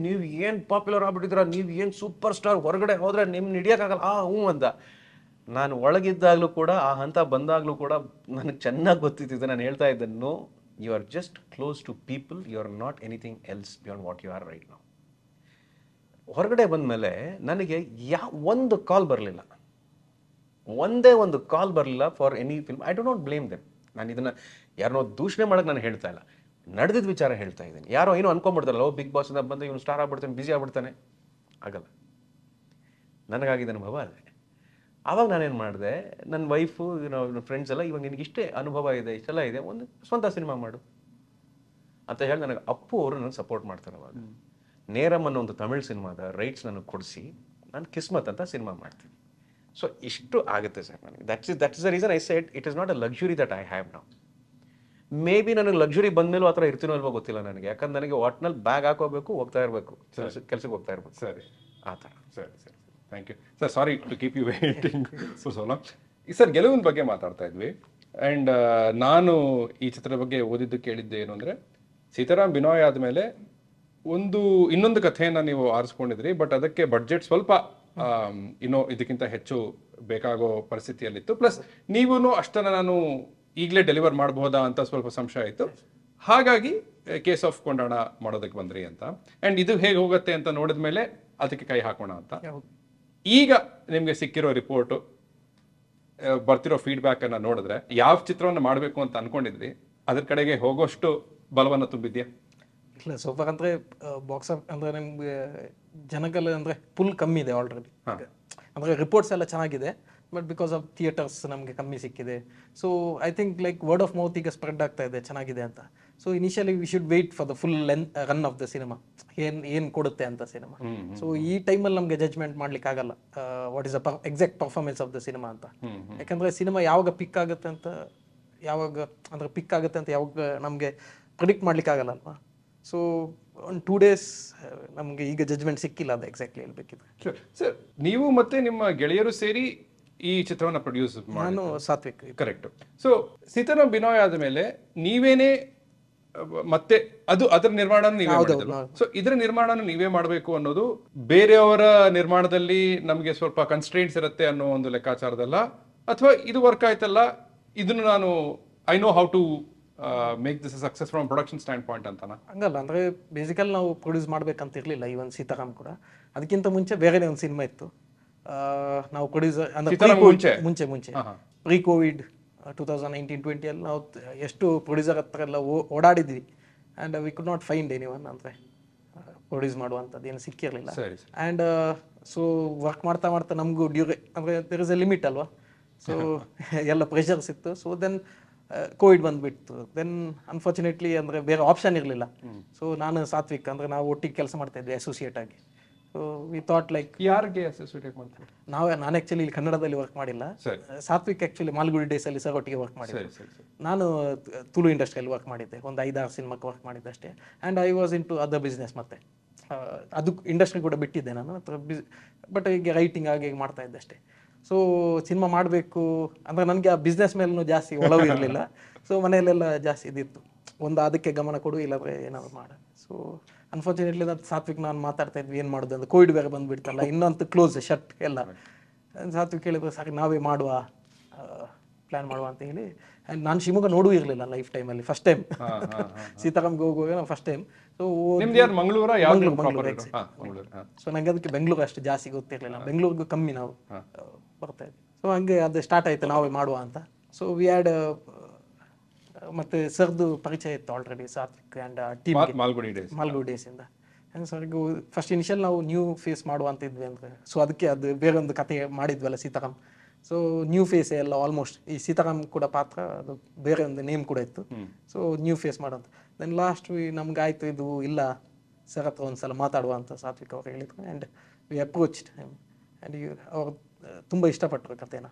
ನೀವು ಏನು ಪಾಪ್ಯುಲರ್ ಆಗ್ಬಿಟ್ಟಿದ್ರ, ನೀವು ಏನು ಸೂಪರ್ ಸ್ಟಾರ್, ಹೊರಗಡೆ ಹೋದರೆ ನಿಮ್ಗೆ ಹಿಡಿಯೋಕ್ಕಾಗಲ್ಲ ಹ್ಞೂ ಅಂತ. ನಾನು ಒಳಗಿದ್ದಾಗಲೂ ಕೂಡ ಆ ಹಂತ ಬಂದಾಗಲೂ ಕೂಡ ನನಗೆ ಚೆನ್ನಾಗಿ ಗೊತ್ತಿತ್ತು, ನಾನು ಹೇಳ್ತಾ ಇದ್ದೆ, no, you are just close to people, you are not anything else beyond what you are right now. ಹೊರಗಡೆ ಬಂದಮೇಲೆ ನನಗೆ ಒಂದು ಕಾಲ್ ಬರಲಿಲ್ಲ, ಒಂದೇ ಒಂದು ಕಾಲ್ ಬರಲಿಲ್ಲ for any film. I do not blame them. ನಾನು ಇದನ್ನು ಯಾರನ್ನೋ ದೂಷಣೆ ಮಾಡೋಕ್ಕೆ ನಾನು ಹೇಳ್ತಾ ಇಲ್ಲ, ನಡೆದಿದ್ದ ವಿಚಾರ ಹೇಳ್ತಾ ಇದ್ದೀನಿ. ಯಾರೋ ಏನೋ ಅನ್ಕೊಂಡ್ಬಿಡ್ತಾರಲ್ಲ, ಬಿಗ್ ಬಾಸಿಂದ ಬಂದು ಇವನು ಸ್ಟಾರ್ ಆಗ್ಬಿಡ್ತಾನೆ, ಬ್ಯುಸಿ ಆಗ್ಬಿಡ್ತಾನೆ, ಆಗಲ್ಲ. ನನಗಾಗಿದ್ದ ಅನುಭವ ಅದೇ. ಆವಾಗ ನಾನೇನು ಮಾಡಿದೆ, ನನ್ನ ವೈಫು, ನನ್ನ ಫ್ರೆಂಡ್ಸ್ ಎಲ್ಲ, ಇವಾಗ ನಿನಗೆ ಇಷ್ಟೇ ಅನುಭವ ಇದೆ, ಇಷ್ಟೆಲ್ಲ ಇದೆ, ಒಂದು ಸ್ವಂತ ಸಿನಿಮಾ ಮಾಡು ಅಂತ ಹೇಳಿ ನನಗೆ ಅಪ್ಪು ಅವರು ನನಗೆ ಸಪೋರ್ಟ್ ಮಾಡ್ತಾರೆ. ಅವಾಗ ನೇರಮ್ ಅನ್ನೋ ಒಂದು ತಮಿಳ್ ಸಿನಿಮಾದ ರೈಟ್ಸ್ ನನಗೆ ಕೊಡಿಸಿ ನಾನು ಕಿಸ್ಮತ್ ಅಂತ ಸಿನಿಮಾ ಮಾಡ್ತೀನಿ. ಸೊ ಇಷ್ಟು ಆಗುತ್ತೆ ಸರ್ ನನಗೆ. That's the reason I said it is not a luxury that I have now. May be ನನಗೆ ಲಕ್ಸುರಿ ಬಂದಮೇಲೂ ಆ ಥರ ಇರ್ತೀನೋ ಅಲ್ವೋ ಗೊತ್ತಿಲ್ಲ ನನಗೆ, ಯಾಕಂದ್ರೆ ನನಗೆ ಒಟ್ನಲ್ಲಿ ಬ್ಯಾಗ್ ಹಾಕೋಬೇಕು, ಹೋಗ್ತಾ ಇರಬೇಕು, ಕೆಲಸಕ್ಕೆ ಹೋಗ್ತಾ ಇರ್ಬೇಕು. ಸರಿ, ಆ ಥರ. ಸರಿ ಸರಿ, thank you sir. Sorry to keep you waiting so long. Sir, ಗೆಲುವಿನ ಬಗ್ಗೆ ಮಾತಾಡ್ತಾ ಇದ್ವಿ. ಆ್ಯಂಡ್ ನಾನು ಈ ಚಿತ್ರದ ಬಗ್ಗೆ ಓದಿದ್ದು ಕೇಳಿದ್ದೆ ಏನು ಅಂದರೆ, ಸೀತಾರಾಮ್ ಬಿನಾಯ್ ಆದಮೇಲೆ ಇನ್ನೊಂದು ಕಥೆಯನ್ನು ನೀವು ಆರಿಸ್ಕೊಂಡಿದ್ರಿ, ಬಟ್ ಅದಕ್ಕೆ ಬಡ್ಜೆಟ್ ಸ್ವಲ್ಪ ಇನ್ನೂ ಇದಕ್ಕಿಂತ ಹೆಚ್ಚು ಬೇಕಾಗೋ ಪರಿಸ್ಥಿತಿಯಲ್ಲಿತ್ತು. ಪ್ಲಸ್ ನೀವೂ ಅಷ್ಟನ್ನು ನಾನು ಈಗಲೇ ಡೆಲಿವರ್ ಮಾಡಬಹುದಾ ಅಂತ ಸ್ವಲ್ಪ ಸಂಶಯ ಆಯಿತು. ಹಾಗಾಗಿ ಕೇಸ್ ಆಫ್ ಕೊಂಡಾಣ ಮಾಡೋದಕ್ಕೆ ಬಂದ್ರಿ ಅಂತ. ಆ್ಯಂಡ್ ಇದು ಹೇಗೆ ಹೋಗುತ್ತೆ ಅಂತ ನೋಡಿದ ಮೇಲೆ ಅದಕ್ಕೆ ಕೈ ಹಾಕೋಣ ಅಂತ. ಈಗ ನಿಮಗೆ ಸಿಕ್ಕಿರೋ ರಿಪೋರ್ಟು, ಬರ್ತಿರೋ ಫೀಡ್ಬ್ಯಾಕನ್ನು ನೋಡಿದ್ರೆ ಯಾವ ಚಿತ್ರವನ್ನು ಮಾಡಬೇಕು ಅಂತ ಅನ್ಕೊಂಡಿದ್ರಿ, ಅದ್ರ ಕಡೆಗೆ ಹೋಗೋಷ್ಟು ಬಲವನ್ನು ತುಂಬಿದ್ಯಾ? ಇಲ್ಲ, ಸೂಪರ್ ಅಂದರೆ ಬಾಕ್ಸ್ ಅಂದರೆ ನಿಮ್ಗೆ ಜನಗಲ್ಲ ಅಂದರೆ ಫುಲ್ ಕಮ್ಮಿ ಇದೆ ಆಲ್ರೆಡಿ. ಅಂದರೆ ರಿಪೋರ್ಟ್ಸ್ ಎಲ್ಲ ಚೆನ್ನಾಗಿದೆ, ಬಟ್ ಬಿಕಾಸ್ ಆಫ್ ಥಿಯೇಟರ್ಸ್ ನಮಗೆ ಕಮ್ಮಿ ಸಿಕ್ಕಿದೆ. So I think like word of mouth ಈಗ ಸ್ಪ್ರೆಡ್ ಆಗ್ತಾ ಇದೆ ಚೆನ್ನಾಗಿದೆ ಅಂತ. So initially we should wait for the full run of the cinema, ಏನು ಕೊಡುತ್ತೆ ಅಂತ ಸಿನಿಮಾ. ಸೊ ಈ ಟೈಮಲ್ಲಿ ನಮಗೆ ಜಜ್ಮೆಂಟ್ ಮಾಡ್ಲಿಕ್ಕೆ ಆಗಲ್ಲ what is the exact performance of the cinema ಅಂತ. ಯಾಕಂದರೆ ಸಿನಿಮಾ ಯಾವಾಗ ಪಿಕ್ ಆಗುತ್ತೆ ಅಂತ ಯಾವಾಗ ನಮಗೆ ಪ್ರಿಡಿಕ್ಟ್ ಮಾಡ್ಲಿಕ್ಕೆ ಆಗಲ್ಲ ಅಲ್ವಾ. ಸೊ ಒಂದು 2 days ನಮಗೆ ಈಗ ಜಜ್ಮೆಂಟ್ ಸಿಕ್ಕಿಲ್ಲ, ಅದು ಎಕ್ಸಾಕ್ಟ್ಲಿ ಹೇಳ್ಬೇಕಿದ್ರೆ. ಸರ್, ನೀವು ಮತ್ತೆ ನಿಮ್ಮ ಗೆಳೆಯರು ಸೇರಿ ಈ ಚಿತ್ರವನ್ನು ಪ್ರೊಡ್ಯೂಸ್ ನಾನು ಸಾತ್ವಿಕ್. ಕರೆಕ್ಟ್. ಸೊ ಸೀತಾರಾಮ್ ಬಿನಾಯ್ ಆದ ಮೇಲೆ ನೀವೇನೇ ಮತ್ತೆ ಅದರ ನಿರ್ಮಾಣ ನೀವೇ ಮಾಡಿದ್ರು. ಸೊ ಇದರ ನಿರ್ಮಾಣ ನೀವೇ ಮಾಡಬೇಕು ಅನ್ನೋದು ಬೇರೆಯವರ ನಿರ್ಮಾಣದಲ್ಲಿ ನಮಗೆ ಸ್ವಲ್ಪ ಕನ್ಸ್ಟ್ರೇಂಟ್ಸ್ ಇರುತ್ತೆ ಅನ್ನೋ ಒಂದು ಲೆಕ್ಕಾಚಾರದಲ್ಲ, ಅಥವಾ ಇದು ವರ್ಕ್ ಆಯ್ತಲ್ಲ, ಇದನ್ನು ನಾನು I know how to make this success from production standpoint ಅಂತಾನ? ಹಂಗಲ್ಲ, ಅಂದರೆ ಬೇಸಿಕಲಿ ನಾವು ಪ್ರೊಡ್ಯೂಸ್ ಮಾಡ್ಬೇಕಂತ ಇರಲಿಲ್ಲ. ಈವನ್ ಸೀತಾರಾಮ್ ಕೂಡ ಅದಕ್ಕಿಂತ ಮುಂಚೆ ಬೇರೆನೇ ಒಂದು ಸಿನಿಮಾ ಇತ್ತು. ನಾವು ಪ್ರೊಡ್ಯೂಸರ್ ಅಂದರೆ ಮುಂಚೆ ಪ್ರೀ ಕೋವಿಡ್ 2019-20 ಅಲ್ಲಿ ನಾವು ಎಷ್ಟು ಪ್ರೊಡ್ಯೂಸರ್ ಹತ್ರ ಎಲ್ಲ ಓಡಾಡಿದ್ವಿ. And we could not find anyone ಅಂದರೆ ಪ್ರೊಡ್ಯೂಸ್ ಮಾಡುವಂಥದ್ದು ಏನು ಸಿಕ್ಕಿರಲಿಲ್ಲ. ಆ್ಯಂಡ್ ಸೊ ವರ್ಕ್ ಮಾಡ್ತಾ ನಮಗೂ ಅಂದರೆ ದೇರ್ ಇಸ್ ಎ ಲಿಮಿಟ್ ಅಲ್ವಾ. ಸೊ ಎಲ್ಲ ಪ್ರೆಷರ್ಸ್ ಇತ್ತು. ಸೊ ದೆನ್ ಕೋವಿಡ್ ಬಂದುಬಿಡ್ತು. ದೆನ್ ಅನ್ಫಾರ್ಚುನೇಟ್ಲಿ ಅಂದರೆ ಬೇರೆ ಆಪ್ಷನ್ ಇರಲಿಲ್ಲ. ಸೊ ನಾನು ಸಾತ್ವಿಕ್ ಅಂದರೆ ನಾವು ಒಟ್ಟಿಗೆ ಕೆಲಸ ಮಾಡ್ತಾ ಇದ್ವಿ ಅಸೋಸಿಯೇಟ್ ಆಗಿ. ಸೊ ವಿ ಥಾಟ್ ಲೈಕ್ ಯಾರಿಗೆ ಅಸೋಸಿಯೇಟ್ ಮಾಡ್ತೀವಿ ನಾನು ಆ್ಯಕ್ಚುಲಿ ಇಲ್ಲಿ ಕನ್ನಡದಲ್ಲಿ ವರ್ಕ್ ಮಾಡಿಲ್ಲ. ಸಾತ್ವಿಕ್ ಆ್ಯಕ್ಚುಲಿ ಮಾಲ್ಗುಡಿ ಡೇಸಲ್ಲಿ ಸರ್ ಒಟ್ಟಿಗೆ ವರ್ಕ್ ಮಾಡಿದ್ದೆ. ನಾನು ತುಳು ಇಂಡಸ್ಟ್ರಿಯಲ್ಲಿ ವರ್ಕ್ ಮಾಡಿದ್ದೆ, ಒಂದು 5-6 ಸಿನಿಮಾಕ್ಕೆ ವರ್ಕ್ ಮಾಡಿದ್ದೆ ಅಷ್ಟೇ. And I was into other business. ಮತ್ತೆ ಅದು ಇಂಡಸ್ಟ್ರಿ ಕೂಡ ಬಿಟ್ಟಿದ್ದೆ ನಾನು, ಬಟ್ ಈಗ ರೈಟಿಂಗ್ ಆಗಿ ಮಾಡ್ತಾ ಇದ್ದೆ ಅಷ್ಟೇ. ಸೊ ಸಿನಿಮಾ ಮಾಡಬೇಕು ಅಂದರೆ ನನಗೆ ಆ ಬಿಸ್ನೆಸ್ ಮೇಲೂ ಜಾಸ್ತಿ ಒಲವು ಇರಲಿಲ್ಲ. ಸೊ ಮನೆಯಲ್ಲೆಲ್ಲ ಜಾಸ್ತಿ ಇದಿತ್ತು, ಒಂದು ಅದಕ್ಕೆ ಗಮನ ಕೊಡು, ಇಲ್ಲಾಂದರೆ ಏನಾದ್ರು ಮಾಡ. ಸೊ ಅನ್ಫಾರ್ಚುನೇಟ್ಲಿ ಸಾತ್ವಿಕ್ ನಾನು ಮಾತಾಡ್ತಾ ಇದ್ವಿ ಏನು ಮಾಡೋದು ಅಂತ. ಕೋವಿಡ್ ಬೇರೆ ಬಂದುಬಿಡ್ತಲ್ಲ, ಇನ್ನೊಂದು ಕ್ಲೋಸ್ ಶಟ್ ಎಲ್ಲ. ಸಾತ್ವಿಕ್ ಹೇಳಿದ್ರೆ ಸಾಕು ನಾವೇ ಮಾಡುವ, ಪ್ಲ್ಯಾನ್ ಮಾಡುವ ಅಂತ ಹೇಳಿ. ಆ್ಯಂಡ್ ನಾನು ಶಿವಮೊಗ್ಗ ನೋಡೂ ಇರಲಿಲ್ಲ ಲೈಫ್ ಟೈಮಲ್ಲಿ, ಫಸ್ಟ್ ಟೈಮ್ ಸೀತಾರಾಮ್ಗೆ ಹೋಗುವಾಗ ನಾವು first time. So Mangaluru. So ನನಗೆ ಅದಕ್ಕೆ ಬೆಂಗಳೂರು ಅಷ್ಟು ಜಾಸ್ತಿ ಗೊತ್ತಿರಲಿಲ್ಲ, ಬೆಂಗಳೂರಿಗೂ ಕಮ್ಮಿ ನಾವು ಬರ್ತಾ ಇದ್ವಿ. ಸೊ ಹಂಗೆ ಅದು ಸ್ಟಾರ್ಟ್ ಆಯಿತು ನಾವೇ ಮಾಡುವ ಅಂತ. ಸೊ ವಿ ಹ್ಯಾಡ್ ಮತ್ತು ಸರ್ದು ಪರಿಚಯ ಇತ್ತು already Satvik and team Malgudi ಡೇಸಿಂದ. ಆ್ಯಂಡ್ ಸರ್ಗೂ ಫಸ್ಟ್ ಇನಿಷಿಯಲ್ ನಾವು ನ್ಯೂ ಫೇಸ್ ಮಾಡುವ ಅಂತ ಇದ್ವಿ ಅಂದರೆ. ಸೊ ಅದಕ್ಕೆ ಅದು ಬೇರೆ ಒಂದು ಕತೆ ಮಾಡಿದ್ವಲ್ಲ ಸೀತಾರಾಮ್. ಸೊ ನ್ಯೂ ಫೇಸ್ ಎಲ್ಲ ಆಲ್ಮೋಸ್ಟ್ ಈ ಸೀತಾರಾಮ್ ಕೂಡ ಪಾತ್ರ ಅದು ಬೇರೆ ಒಂದು ನೇಮ್ ಕೂಡ ಇತ್ತು. ಸೊ ನ್ಯೂ ಫೇಸ್ ಮಾಡೋಂಥ. ದೆನ್ ಲಾಸ್ಟ್ ನಮ್ಗೆ ಆಯಿತು ಇದು ಇಲ್ಲ, ಸರ್ ಹತ್ರ ಒಂದ್ಸಲ ಮಾತಾಡುವ ಅಂತ ಸಾತ್ವಿಕ್ ಅವ್ರು ಹೇಳಿದ್ರು. ಆ್ಯಂಡ್ ವಿ ಅಪ್ರೋಚ್ಡ್ ಆ್ಯಂಡ್ ಅವ್ರು ತುಂಬ ಇಷ್ಟಪಟ್ಟರು ಕಥೆನ.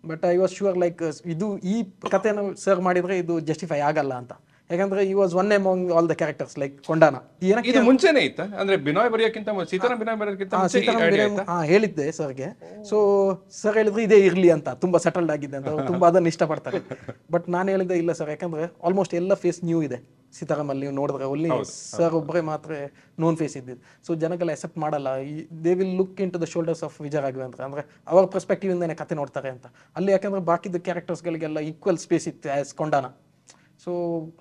But I was sure like ಇದು ಈ ಕಥೆನ ಸರ್ ಮಾಡಿದರೆ ಇದು ಜಸ್ಟಿಫೈ ಆಗಲ್ಲ ಅಂತ. ಯಾಕಂದ್ರೆ ಈ was one among all the characters like Kondana. ಇದು ಮುಂಚೆನೇ ಇತ್ತ ಅಂದ್ರೆ ಬಿನಾಯ್ ಬರೆಯೋಕ್ಕಿಂತ ಸೀತಾರಾಮ್ ಬಿನಾಯ್ ಬರೆಯೋಕ್ಕಿಂತ ಹೇಳಿದ್ದೆ ಸರ್ಗೆ. ಸೊ ಸರ್ ಹೇಳಿದ್ರೆ ಇದೇ ಇರ್ಲಿ ಅಂತ, ತುಂಬಾ ಸೆಟಲ್ಡ್ ಆಗಿದೆ ಅಂತ, ತುಂಬಾ ಅದನ್ನ ಇಷ್ಟಪಡ್ತಾರೆ. ಬಟ್ ನಾನು ಹೇಳಿದೆ ಇಲ್ಲ ಸರ್, ಯಾಕಂದ್ರೆ ಆಲ್ಮೋಸ್ಟ್ ಎಲ್ಲ ಫೇಸ್ ನ್ಯೂ ಇದೆ ಸೀತಾರಾಮಲ್ಲಿ. ನೀವು ನೋಡಿದ್ರೆ ಒಲ್ಲಿ ಸರ್ ಒಬ್ಬರೇ ಮಾತ್ರ ನೋನ್ ಫೇಸ್ ಇದ್ದಿದ್ದು. ಸೊ ಜನಗಳು ಅಕ್ಸೆಪ್ಟ್ ಮಾಡಲ್ಲ. They will look into the shoulders of Vijay Raghavendra, ಅಂದ್ರೆ ಅವರ ಪರ್ಸ್ಪೆಕ್ಟಿವ್ ಇಂದಾನೆ ಕತೆ ನೋಡ್ತಾರೆ ಅಂತ. ಅಲ್ಲಿ ಯಾಕಂದ್ರೆ ಬಾಕಿದ ಕ್ಯಾರೆಕ್ಟರ್ಸ್ಗಳಿಗೆಲ್ಲ ಈಕ್ವಲ್ ಸ್ಪೇಸ್ ಇತ್ತು ಆಸ್ ಕೊಂಡಾನ. ಸೊ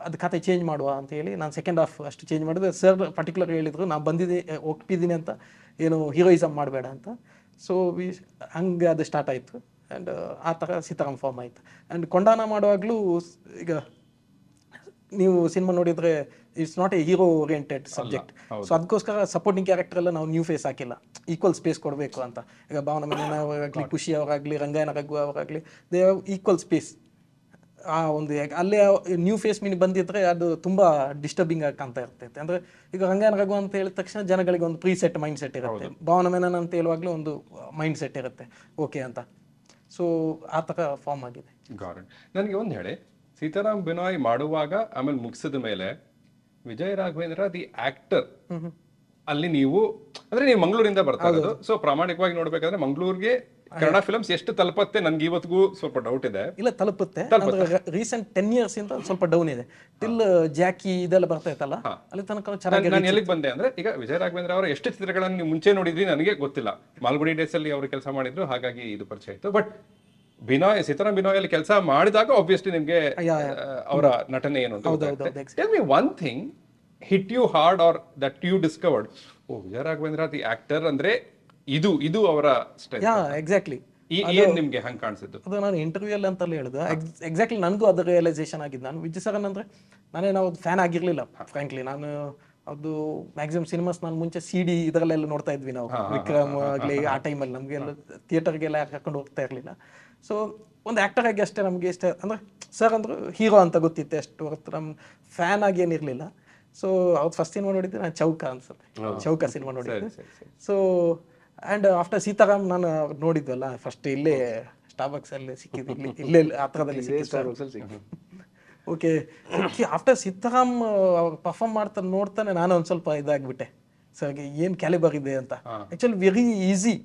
ಅದು ಕತೆ ಚೇಂಜ್ ಮಾಡುವ ಅಂತ ಹೇಳಿ ನಾನು ಸೆಕೆಂಡ್ ಹಾಫ್ ಅಷ್ಟು ಚೇಂಜ್ ಮಾಡಿದೆ. ಸರ್ ಪರ್ಟಿಕ್ಯುಲರ್ ಹೇಳಿದ್ರು ನಾನು ಒಪ್ಪಿದ್ದೀನಿ ಅಂತ, ಏನು ಹೀರೋಯಿಸಮ್ ಮಾಡಬೇಡ ಅಂತ. ಸೊ ಹಂಗೆ ಅದು ಸ್ಟಾರ್ಟ್ ಆಯಿತು. ಆ್ಯಂಡ್ ಆ ಥರ ಸೀತಾರಾಮ್ ಫಾರ್ಮ್ ಆಯಿತು. ಆ್ಯಂಡ್ ಕೊಂಡಾನ ಮಾಡುವಾಗಲೂ ಈಗ ನೀವು ಸಿನಿಮಾ ನೋಡಿದರೆ it's not a hero oriented subject. So ಅದಕ್ಕೋಸ್ಕರ ಸಪೋರ್ಟಿಂಗ್ ಕ್ಯಾರೆಕ್ಟರ್ ಎಲ್ಲ ನಾವು ನ್ಯೂ ಫೇಸ್ ಹಾಕಿಲ್ಲ, ಈಕ್ವಲ್ ಸ್ಪೇಸ್ ಕೊಡಬೇಕು ಅಂತ. ಈಗ ಭಾವನ ಮೇನನ್ ಅವರಾಗಲಿ, ಖುಷಿ ಅವರಾಗಲಿ, ರಂಗಾಯಣ ರಘು ಅವರಾಗಲಿ, ದೇ ಹ್ಯಾವ್ ಈಕ್ವಲ್ ಸ್ಪೇಸ್. ಆ ಒಂದು ಅಲ್ಲೇ ನ್ಯೂ ಫೇಸ್ ಮೀನ್ ಬಂದಿದ್ರೆ ಅದು ತುಂಬ ಡಿಸ್ಟರ್ಬಿಂಗ್ ಆಗಿ ಕಾಣ್ತಾ ಇರ್ತೈತೆ. ಅಂದರೆ ಈಗ ರಂಗಾಯಣ ರಘು ಅಂತ ಹೇಳಿದ ತಕ್ಷಣ ಜನಗಳಿಗೆ ಒಂದು ಪ್ರೀಸೆಟ್ ಮೈಂಡ್ ಸೆಟ್ ಇರುತ್ತೆ. ಭಾವನ ಮೇನನ್ ಅಂತ ಹೇಳುವಾಗಲೂ ಒಂದು ಮೈಂಡ್ ಸೆಟ್ ಇರುತ್ತೆ ಓಕೆ ಅಂತ. ಸೊ ಆ ಥರ ಫಾರ್ಮ್ ಆಗಿದೆ. ನನಗೆ ಒಂದು ಹೇಳಿ, ಸೀತಾರಾಮ್ ಬಿನಾಯ್ ಮಾಡುವಾಗ ಆಮೇಲೆ ಮುಗಿಸಿದ ಮೇಲೆ ವಿಜಯ್ ರಾಘವೇಂದ್ರ ದಿ ಆಕ್ಟರ್ ಅಲ್ಲಿ ನೀವು ಅಂದ್ರೆ ನೀವು ಮಂಗಳೂರಿಂದ ಬರ್ತಾ ಇರೋದು. ಸೊ ಪ್ರಾಮಾಣಿಕವಾಗಿ ನೋಡ್ಬೇಕಾದ್ರೆ ಮಂಗಳೂರಿಗೆ ಕನ್ನಡ ಫಿಲ್ಮ್ಸ್ ಎಷ್ಟು ತಲುಪತ್ತೆ ನನ್ಗೆ ಇವತ್ತಿಗೂ ಸ್ವಲ್ಪ ಡೌಟ್ ಇದೆ. ಇಲ್ಲ ತಲುಪುತ್ತೆ. ರೀಸೆಂಟ್ 10 years ಇಂದ ಸ್ವಲ್ಪ ಡೌನ್ ಇದೆ. ಟಿಲ್ ಜಾಕಿ ಇದೆಲ್ಲ ಬರ್ತಾ ಇತ್ತಲ್ಲ, ಅಲ್ಲಿ ತನಕ ಚೆನ್ನಾಗಿ. ನಾನು ಎಲ್ಲಿಗೆ ಬಂದೆ ಅಂದ್ರೆ, ಈಗ ವಿಜಯ್ ರಾಘವೇಂದ್ರ ಅವರ ಎಷ್ಟು ಚಿತ್ರಗಳನ್ನು ನೀವು ಮುಂಚೆ ನೋಡಿದ್ರಿ ನನಗೆ ಗೊತ್ತಿಲ್ಲ. ಮಾಲ್ಗುಡಿ ಡೇಸ್ ಅಲ್ಲಿ ಅವರು ಕೆಲಸ ಮಾಡಿದ್ರು, ಹಾಗಾಗಿ ಇದು ಪರಿಚಯ ಇತ್ತು. ಬಟ್ ಸೀತಾರಾಮ್ ಬಿನಾಯ್ ಅಲ್ಲಿ ಕೆಲಸ ಮಾಡಿದಾಗ ಆಬ್ವಿಯಸ್ಲಿ ನಿಮ್ಗೆ ಅವರ ನಟನೆ ಏನು ಅಂತ. Tell me one thing hit you hard or that you discovered, oh Vijay Raghavendra the actor ಅಂದ್ರೆ ಇದು ಅವರ ಸ್ಟೈಲ್. ಎಕ್ಸಾಕ್ಟ್ಲಿ. ಏನ್ ನಿಮ್ಗೆ ಹಂಗೆ ಕಾಣಿಸಿದ್ದು? ಅದು ನಾನು ಇಂಟರ್ವ್ಯೂ ಅಲ್ಲಿ ಅಂತಲೇ ಹೇಳಿದೆ. ಎಕ್ಸಾಕ್ಟ್ಲಿ ನನಗೂ ಅದು ರಿಯಲೈಸೇಷನ್ ಆಗಿದ್ದು. ನಾನು ವಿಜಯ್ ಸರ್ ಅಂದ್ರೆ ನಾನೇನು ಫ್ಯಾನ್ ಆಗಿರ್ಲಿಲ್ಲ ಫ್ರಾಂಕ್ಲಿ. ನಾನು ಅದು ಮ್ಯಾಕ್ಸಿಮಮ್ ಸಿನಿಮಾಸ್ ನಾನು ಮುಂಚೆ CD ಇದರಲ್ಲೆಲ್ಲ ನೋಡ್ತಾ ಇದ್ವಿ ನಾವು, ವಿಕ್ರಮ್ ಆಗಲಿ. ಆ ಟೈಮಲ್ಲಿ ನಮಗೆಲ್ಲ ಥಿಯೇಟರ್ಗೆಲ್ಲ ಕರ್ಕೊಂಡು ಹೋಗ್ತಾ ಇರಲಿಲ್ಲ. ಸೊ ಒಂದು ಆ್ಯಕ್ಟರ್ ಆಗಿ ಅಷ್ಟೇ ನಮಗೆ ಇಷ್ಟ, ಅಂದರೆ ಸರ್ ಅಂದರು ಹೀರೋ ಅಂತ ಗೊತ್ತಿತ್ತೆ ಅಷ್ಟು ಹೊರತು ನಮ್ಮ ಫ್ಯಾನ್ ಆಗಿ ಏನಿರಲಿಲ್ಲ. ಸೊ ಅವ್ರು ಫಸ್ಟ್ ಸಿನಿಮಾ ನೋಡಿದ್ದೆ ನಾನು ಚೌಕ ಅನ್ಸುತ್ತೆ, ಚೌಕ ಸಿನಿಮಾ ನೋಡಿದ್ದೆ. ಸೊ ಆ್ಯಂಡ್ ಆಫ್ಟರ್ ಸೀತಾರಾಮ್ ನಾನು ನೋಡಿದ್ವಲ್ಲ ಫಸ್ಟ್ ಇಲ್ಲೇ ಸ್ಟಾರ್ಬಕ್ಸ್ ಅಲ್ಲಿ ಸಿಕ್ಕಿದ್ದು, ಇಲ್ಲೇ ಆ ಥರದಲ್ಲಿ ಸಿಕ್ಕಿದ್ದು. ಓಕೆ, ಆಫ್ಟರ್ ಸೀತಾರಾಮ್ ಪರ್ಫಾರ್ಮ್ ಮಾಡ್ತಾನೆ ನೋಡ್ತಾನೆ ನಾನು ಒಂದು ಸ್ವಲ್ಪ ಇದಾಗ್ಬಿಟ್ಟೆ ಸರ್ಗೆ ಏನು ಕ್ಯಾಲಿಬರ್ ಇದೆ ಅಂತ. ಆ್ಯಕ್ಚುಲಿ ವೆರಿ ಈಸಿ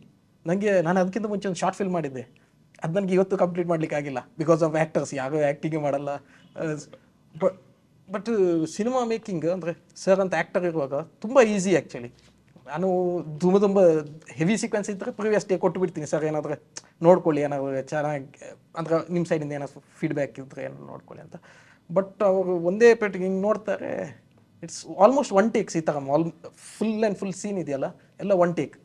ನನಗೆ. ನಾನು ಅದಕ್ಕಿಂತ ಮುಂಚೆ ಒಂದು ಶಾರ್ಟ್ ಫಿಲ್ಮ್ ಮಾಡಿದ್ದೆ, ಅದು ನನಗೆ ಇವತ್ತು ಕಂಪ್ಲೀಟ್ ಮಾಡ್ಲಿಕ್ಕೆ ಆಗಿಲ್ಲ ಬಿಕಾಸ್ ಆಫ್ ಆ್ಯಕ್ಟರ್ಸ್, ಯಾರೋ ಆ್ಯಕ್ಟಿಂಗೇ ಮಾಡಲ್ಲ. ಬಟ್ ಸಿನಿಮಾ ಮೇಕಿಂಗ್ ಅಂದರೆ ಸರ್ ಅಂತ ಆ್ಯಕ್ಟರ್ ಇರುವಾಗ ತುಂಬ ಈಸಿ ಆ್ಯಕ್ಚುಲಿ. ನಾನು ತುಂಬ ಹೆವಿ ಸೀಕ್ವೆನ್ಸ್ ಇದ್ದರೆ ಪ್ರಿವಿಯಸ್ ಡೇ ಕೊಟ್ಟು ಬಿಡ್ತೀನಿ, ಸರ್ ಏನಾದರೂ ನೋಡ್ಕೊಳ್ಳಿ, ಏನಾದ್ರು ಚೆನ್ನಾಗಿ ಅಂದ್ರೆ ನಿಮ್ಮ ಸೈಡಿಂದ ಏನಾದ್ರು ಫೀಡ್ಬ್ಯಾಕ್ ಇದ್ದರೆ ಏನೋ ನೋಡ್ಕೊಳ್ಳಿ ಅಂತ. ಬಟ್ ಅವರು ಒಂದೇ ಪೇಟಿಗೆ ಹಿಂಗೆ ನೋಡ್ತಾರೆ. It's almost one take. Sitaram full and full scene ಇದೆಯಲ್ಲ ಎಲ್ಲ ಒನ್ ಟೇಕ್.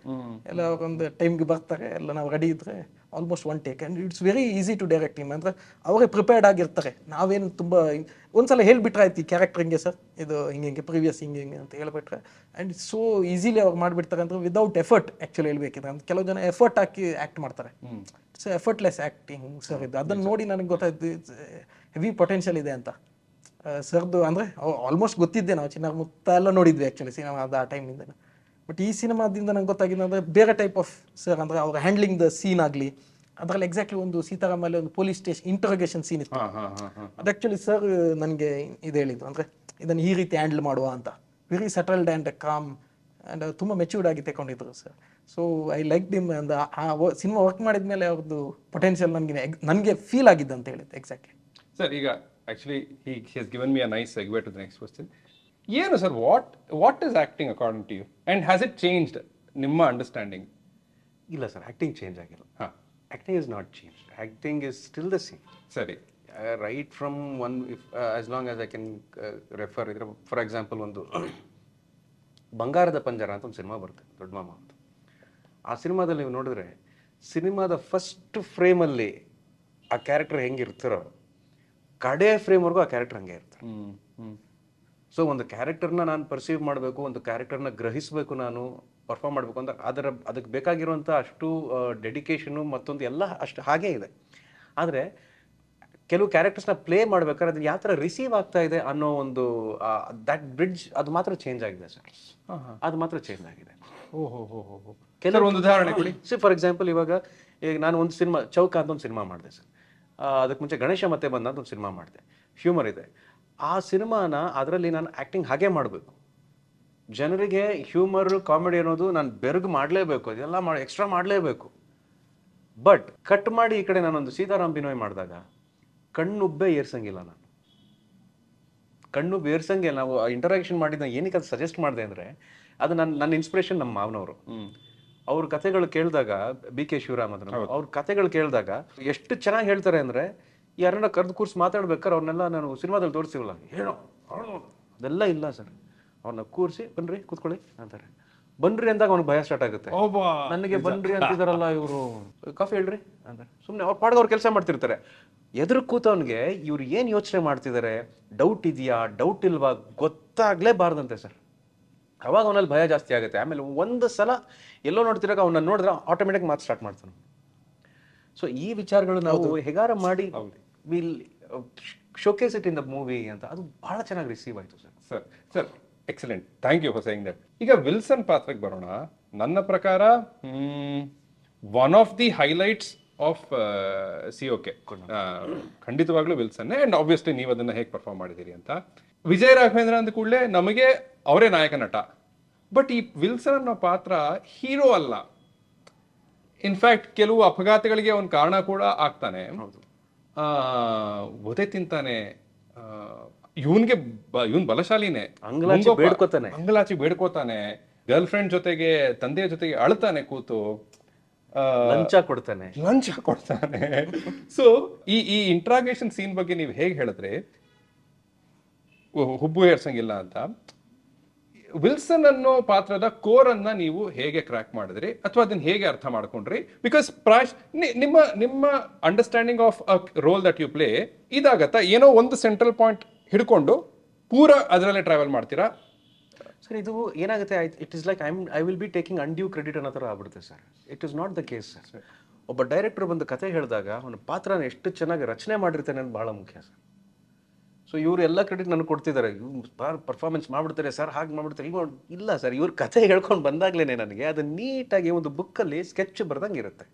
ಎಲ್ಲ ಒಂದು ಟೈಮ್ಗೆ ಬರ್ತಾರೆ, ಎಲ್ಲ ನಾವು ರೆಡಿ ಇದ್ದರೆ almost one take. And it's very easy to direct him. ಅಂದರೆ ಅವರೇ ಪ್ರಿಪೇರ್ಡ್ ಆಗಿರ್ತಾರೆ. ನಾವೇನು ತುಂಬ ಒಂದ್ಸಲ ಹೇಳಿಬಿಟ್ರೆ ಆಯ್ತು, ಈ ಕ್ಯಾರೆಕ್ಟರ್ ಹಿಂಗೆ ಸರ್, ಇದು ಹಿಂಗೆ ಪ್ರೀವಿಯಸ್ ಹಿಂಗೆ ಅಂತ ಹೇಳಿಬಿಟ್ರೆ ಆ್ಯಂಡ್ ಸೋ ಈಸಿಲಿ ಅವ್ರು ಮಾಡಿಬಿಡ್ತಾರೆ. ಅಂದರೆ ವಿದೌಟ್ ಎಫರ್ಟ್ ಆ್ಯಕ್ಚುಲಿ ಹೇಳ್ಬೇಕಿದ್ರೆ. ಅಂತ ಕೆಲವು ಜನ ಎಫರ್ಟ್ ಹಾಕಿ ಆ್ಯಕ್ಟ್ ಮಾಡ್ತಾರೆ. ಸೊ ಎಫರ್ಟ್ಲೆಸ್ ಆ್ಯಕ್ಟಿಂಗ್ ಸರ್ ಇದು. ಅದನ್ನು ನೋಡಿ ನನಗೆ ಗೊತ್ತಾಯ್ತು ಹೆವಿ ಪೊಟೆನ್ಷಿಯಲ್ ಇದೆ ಅಂತ ಸರ್ದು. ಅಂದರೆ ಆಲ್ಮೋಸ್ಟ್ ಗೊತ್ತಿದ್ದೆ, ನಾವು ಚಿನ್ನ ಮುತ್ತ ಎಲ್ಲ ನೋಡಿದ್ವಿ ಆ್ಯಕ್ಚುಲಿ ಸಿನಿಮಾ ಆ ಟೈಮಿಂದ. ಬಟ್ ಈ ಸಿನಿಮಾದಿಂದ ನಂಗೆ ಗೊತ್ತಾಗಿದೆ ಅಂದರೆ ಬೇರೆ ಟೈಪ್ ಆಫ್ ಸರ್. ಅಂದರೆ ಅವ್ರ ಹ್ಯಾಂಡ್ಲಿಂಗ್ ದ ಸೀನ್ ಆಗಲಿ, ಅದರಲ್ಲಿ ಎಕ್ಸಾಕ್ಟ್ಲಿ ಒಂದು ಸೀತಾರಾಮಲ್ಲಿ ಒಂದು ಪೊಲೀಸ್ ಸ್ಟೇಷನ್ ಇಂಟರೋಗೇಷನ್ ಸೀನ್ ಇತ್ತು. ಅದು ಆ್ಯಕ್ಚುಲಿ ಸರ್ ನನಗೆ ಇದು ಹೇಳಿದ್ದು, ಅಂದರೆ ಇದನ್ನು ಈ ರೀತಿ ಹ್ಯಾಂಡಲ್ ಮಾಡುವ ಅಂತ. Very settled and calm and ತುಂಬ ಮೆಚ್ಯೂರ್ಡ್ ಆಗಿ ತಗೊಂಡಿದ್ರು sir. So I like them. ಅಂದ ಆ ಸಿನಿಮಾ ವರ್ಕ್ ಮಾಡಿದ ಮೇಲೆ ಅವ್ರದ್ದು ಪೊಟೆನ್ಷಿಯಲ್ ನನಗೆ ಫೀಲ್ ಆಗಿದ್ದು ಅಂತ ಹೇಳಿದ್ದು ಎಕ್ಸಾಕ್ಟ್ಲಿ. ಸರ್ ಈಗ actually he has given me a nice segue to the next question. ಏನು sir, what is acting according to you and has it changed ನಿಮ್ಮ ಅಂಡರ್ಸ್ಟ್ಯಾಂಡಿಂಗ್? ಇಲ್ಲ ಸರ್, ಆ್ಯಕ್ಟಿಂಗ್ ಚೇಂಜ್ ಆಗಿಲ್ಲ. Acting is not change. Acting is still the same. ಸರಿ, right from one if as long as I can refer ಇದ್ರೆ, ಫಾರ್ ಎಕ್ಸಾಂಪಲ್ ಒಂದು ಬಂಗಾರದ ಪಂಜರ ಅಂತ ಒಂದು ಸಿನಿಮಾ ಬರುತ್ತೆ, ದೊಡ್ಡ ಮಾಮ ಅಂತ. ಆ ಸಿನಿಮಾದಲ್ಲಿ ನೀವು ನೋಡಿದ್ರೆ ಸಿನಿಮಾದ ಫಸ್ಟ್ ಫ್ರೇಮಲ್ಲಿ ಆ ಕ್ಯಾರೆಕ್ಟರ್ ಹೆಂಗಿರ್ತಾರೋ ಕಡೆ ಫ್ರೇಮ್ವರೆಗೂ ಆ ಕ್ಯಾರೆಕ್ಟರ್ ಹಂಗೆ ಇರ್ತಾರೆ. ಸೊ ಒಂದು ಕ್ಯಾರೆಕ್ಟರ್ನ ನಾನು ಪರ್ಸೀವ್ ಮಾಡಬೇಕು, ಒಂದು ಕ್ಯಾರೆಕ್ಟರ್ನ ಗ್ರಹಿಸಬೇಕು, ನಾನು ಪರ್ಫಾರ್ಮ್ ಮಾಡಬೇಕು ಅಂತ ಅದಕ್ಕೆ ಬೇಕಾಗಿರುವಂಥ ಅಷ್ಟು ಡೆಡಿಕೇಶನು ಮತ್ತೊಂದು ಎಲ್ಲ ಅಷ್ಟು ಹಾಗೇ ಇದೆ. ಆದರೆ ಕೆಲವು ಕ್ಯಾರೆಕ್ಟರ್ಸ್ನ ಪ್ಲೇ ಮಾಡ್ಬೇಕಾದ್ರೆ ಅದು ಯಾವ ಥರ ರಿಸೀವ್ ಆಗ್ತಾ ಇದೆ ಅನ್ನೋ ಒಂದು ದಟ್ ಬ್ರಿಡ್ಜ್ ಅದು ಮಾತ್ರ ಚೇಂಜ್ ಆಗಿದೆ ಸರ್. ಅದು ಮಾತ್ರ ಚೇಂಜ್ ಆಗಿದೆ. ಕೆಲವರು ಒಂದು ಉದಾಹರಣೆ ಕೊಡಿ. ಫಾರ್ ಎಕ್ಸಾಂಪಲ್ ಇವಾಗ ಈಗ ನಾನು ಒಂದು ಸಿನಿಮಾ ಚೌಕ ಅಂತ ಒಂದು ಸಿನಿಮಾ ಮಾಡಿದೆ ಸರ್. ಅದಕ್ಕೆ ಮುಂಚೆ ಗಣೇಶ ಮತ್ತೆ ಬಂದ ಅಂತ ಒಂದು ಸಿನಿಮಾ ಮಾಡಿದೆ. ಹ್ಯೂಮರ್ ಇದೆ ಆ ಸಿನಿಮಾನ. ಅದರಲ್ಲಿ ನಾನು ಆ್ಯಕ್ಟಿಂಗ್ ಹಾಗೆ ಮಾಡಬೇಕು. ಜನರಿಗೆ ಹ್ಯೂಮರ್ ಕಾಮಿಡಿ ಅನ್ನೋದು ನಾನು ಬೆರಗು ಮಾಡಲೇಬೇಕು, ಅದೆಲ್ಲ ಎಕ್ಸ್ಟ್ರಾ ಮಾಡಲೇಬೇಕು. ಬಟ್ ಕಟ್ ಮಾಡಿ ಈ ಕಡೆ ನಾನೊಂದು ಸೀತಾರಾಮ್ ಬಿನೋಯ್ ಮಾಡಿದಾಗ ಕಣ್ಣುಬ್ಬೆ ಏರ್ಸಂಗಿಲ್ಲ. ನಾನು ಕಣ್ಣುಬ್ಬೆ ಏರ್ಸಂಗೆ ನಾವು ಇಂಟರಾಕ್ಷನ್ ಮಾಡಿದ ಏನಕ್ಕೆ ಅದು ಸಜೆಸ್ಟ್ ಮಾಡಿದೆ ಅಂದರೆ ಅದು ನನ್ನ ಇನ್ಸ್ಪಿರೇಷನ್ ನಮ್ಮ ಮಾವನವರು. ಅವ್ರ ಕಥೆಗಳು ಕೇಳಿದಾಗ BK ಶಿವರಾಮ್ ಅದನ್ನು ಅವ್ರ ಕಥೆಗಳು ಕೇಳಿದಾಗ ಎಷ್ಟು ಚೆನ್ನಾಗಿ ಹೇಳ್ತಾರೆ ಅಂದರೆ ಯಾರನ್ನ ಕರೆದು ಕೂರ್ಸಿ ಮಾತಾಡ್ಬೇಕಾದ್ರೆ ಅವ್ರನ್ನೆಲ್ಲ ನಾನು ಸಿನಿಮಾದಲ್ಲಿ ತೋರಿಸ್ತೀವಲ್ಲ ಏನೋ ಅದೆಲ್ಲ ಇಲ್ಲ ಸರ್. ಅವ್ರನ್ನ ಕೂರಿಸಿ ಬನ್ರಿ ಕೂತ್ಕೊಳ್ಳಿ ಅಂತಾರೆ. ಬನ್ರಿ ಅಂದಾಗ ಅವ್ನಿಗೆ ಭಯ ಸ್ಟಾರ್ಟ್ ಆಗುತ್ತೆ. ನನಗೆ ಬನ್ರಿ ಅಂತಿದಾರಲ್ಲ ಇವರು, ಕಾಫಿ ಹೇಳ್ರಿ ಅಂತಾರೆ. ಸುಮ್ಮನೆ ಅವ್ರ ಪಾಡ್ಗೆ ಅವ್ರು ಕೆಲಸ ಮಾಡ್ತಿರ್ತಾರೆ. ಎದುರು ಕೂತವನಿಗೆ ಇವ್ರು ಏನು ಯೋಚನೆ ಮಾಡ್ತಿದ್ದಾರೆ, ಡೌಟ್ ಇದೆಯಾ ಡೌಟ್ ಇಲ್ವಾ ಗೊತ್ತಾಗ್ಲೇಬಾರ್ದಂತೆ ಸರ್. ಅವಾಗ ಅವನಲ್ಲಿ ಭಯ ಜಾಸ್ತಿ ಆಗುತ್ತೆ. ಆಮೇಲೆ ಒಂದು ಸಲ ಎಲ್ಲೋ ನೋಡ್ತಿರಾಗ ಅವನ್ನ ನೋಡಿದ್ರೆ ಆಟೋಮೆಟಿಕ್ ಮಾತು ಸ್ಟಾರ್ಟ್ ಮಾಡ್ತಾನೆ. ಸೊ ಈ ವಿಚಾರಗಳು ನಾವು ಹೇಗಾರ ಮಾಡಿ will showcase it in the movie ಅಂತ ಅದು ಬಹಳ ಚೆನ್ನಾಗಿ ರಿಸೀವ್ ಆಯಿತು sir. Sir excellent, thank you for saying that. ಈಗ ವಿಲ್ಸನ್ ಪಾತ್ರಕ್ಕೆ ಬರೋಣ. ನನ್ನ ಪ್ರಕಾರ one of the highlights of COK ಖಂಡಿತವಾಗ್ಲೂ ವಿಲ್ಸನ್ನೇ. ಅಂಡ್ ಆಬ್ವಿಯಸ್ಲಿ ನೀವು ಅದನ್ನ ಹೇಗೆ ಪರ್ಫಾರ್ಮ್ ಮಾಡಿದ್ದೀರಿ ಅಂತ. ವಿಜಯ್ ರಾಘವೇಂದ್ರ ಅಂದ ಕೂಡಲೇ ನಮಗೆ ಅವರೇ ನಾಯಕ ನಟ. ಬಟ್ ಈ ವಿಲ್ಸನ್ ಅನ್ನೋ ಪಾತ್ರ ಹೀರೋ ಅಲ್ಲ. ಇನ್ಫ್ಯಾಕ್ಟ್ ಕೆಲವು ಅಪಘಾತಗಳಿಗೆ ಅವನ ಕಾರಣ ಕೂಡ ಆಗ್ತಾನೆ, ಒದೆ ತಿಂತಾನೆ. ಇವನ್ ಬಲಶಾಲಿನೇ, ಅಂಗಲಾಚಿ ಬೇಡ್ಕೋತಾನೆ, ಗರ್ಲ್ ಫ್ರೆಂಡ್ ಜೊತೆಗೆ ತಂದೆಯ ಜೊತೆಗೆ ಅಳ್ತಾನೆ ಕೂತು, ಲಂಚ ಕೊಡ್ತಾನೆ. ಸೊ ಈ ಇಂಟ್ರಾಗೇಷನ್ ಸೀನ್ ಬಗ್ಗೆ ನೀವು ಹೇಗೆ ಹೇಳಿದ್ರೆ ಹುಬ್ಬು ಏರ್ಸಂಗಿಲ್ಲ ಅಂತ, ವಿಲ್ಸನ್ ಅನ್ನೋ ಪಾತ್ರದ ಕೋರ್ ಅನ್ನ ನೀವು ಹೇಗೆ ಕ್ರ್ಯಾಕ್ ಮಾಡಿದ್ರಿ ಅಥವಾ ಅದನ್ನ ಹೇಗೆ ಅರ್ಥ ಮಾಡ್ಕೊಂಡ್ರಿ? ಬಿಕಾಸ್ ನಿಮ್ಮ understanding of a role that you play ಇದಾಗತ್ತಾ ಏನೋ ಒಂದು ಸೆಂಟ್ರಲ್ ಪಾಯಿಂಟ್ ಹಿಡ್ಕೊಂಡು ಪೂರ ಅದರಲ್ಲೇ ಟ್ರಾವೆಲ್ ಮಾಡ್ತೀರಾ? ಸರ್ ಇದು ಏನಾಗುತ್ತೆ, it is like I will be taking undue credit ಅನ್ನೋ ಥರ ಆಗ್ಬಿಡುತ್ತೆ sir. It is not the case sir. ಒಬ್ಬ ಡೈರೆಕ್ಟರ್ ಬಂದು ಕತೆ ಹೇಳಿದಾಗ ಅವನ ಪಾತ್ರನ ಎಷ್ಟು ಚೆನ್ನಾಗಿ ರಚನೆ ಮಾಡಿರ್ತಾನೆ ಅನ್ನೋದು ಭಾಳ ಮುಖ್ಯ ಸರ್. ಸೊ ಇವರು ಎಲ್ಲ ಕ್ರೆಡಿಟ್ ನನಗೆ ಕೊಡ್ತಿದ್ದಾರೆ, ಪರ್ಫಾರ್ಮೆನ್ಸ್ ಮಾಡ್ಬಿಡ್ತಾರೆ ಸರ್, ಹಾಗೆ ಮಾಡ್ಬಿಡ್ತಾರೆ. ಈಗ ಇಲ್ಲ ಸರ್, ಇವ್ರ ಕತೆ ಹೇಳ್ಕೊಂಡು ಬಂದಾಗ್ಲೇ ನನಗೆ ಅದು ನೀಟಾಗಿ ಒಂದು ಬುಕ್ಕಲ್ಲಿ ಸ್ಕೆಚ್ ಬರ್ದಂಗೆ ಇರುತ್ತೆ.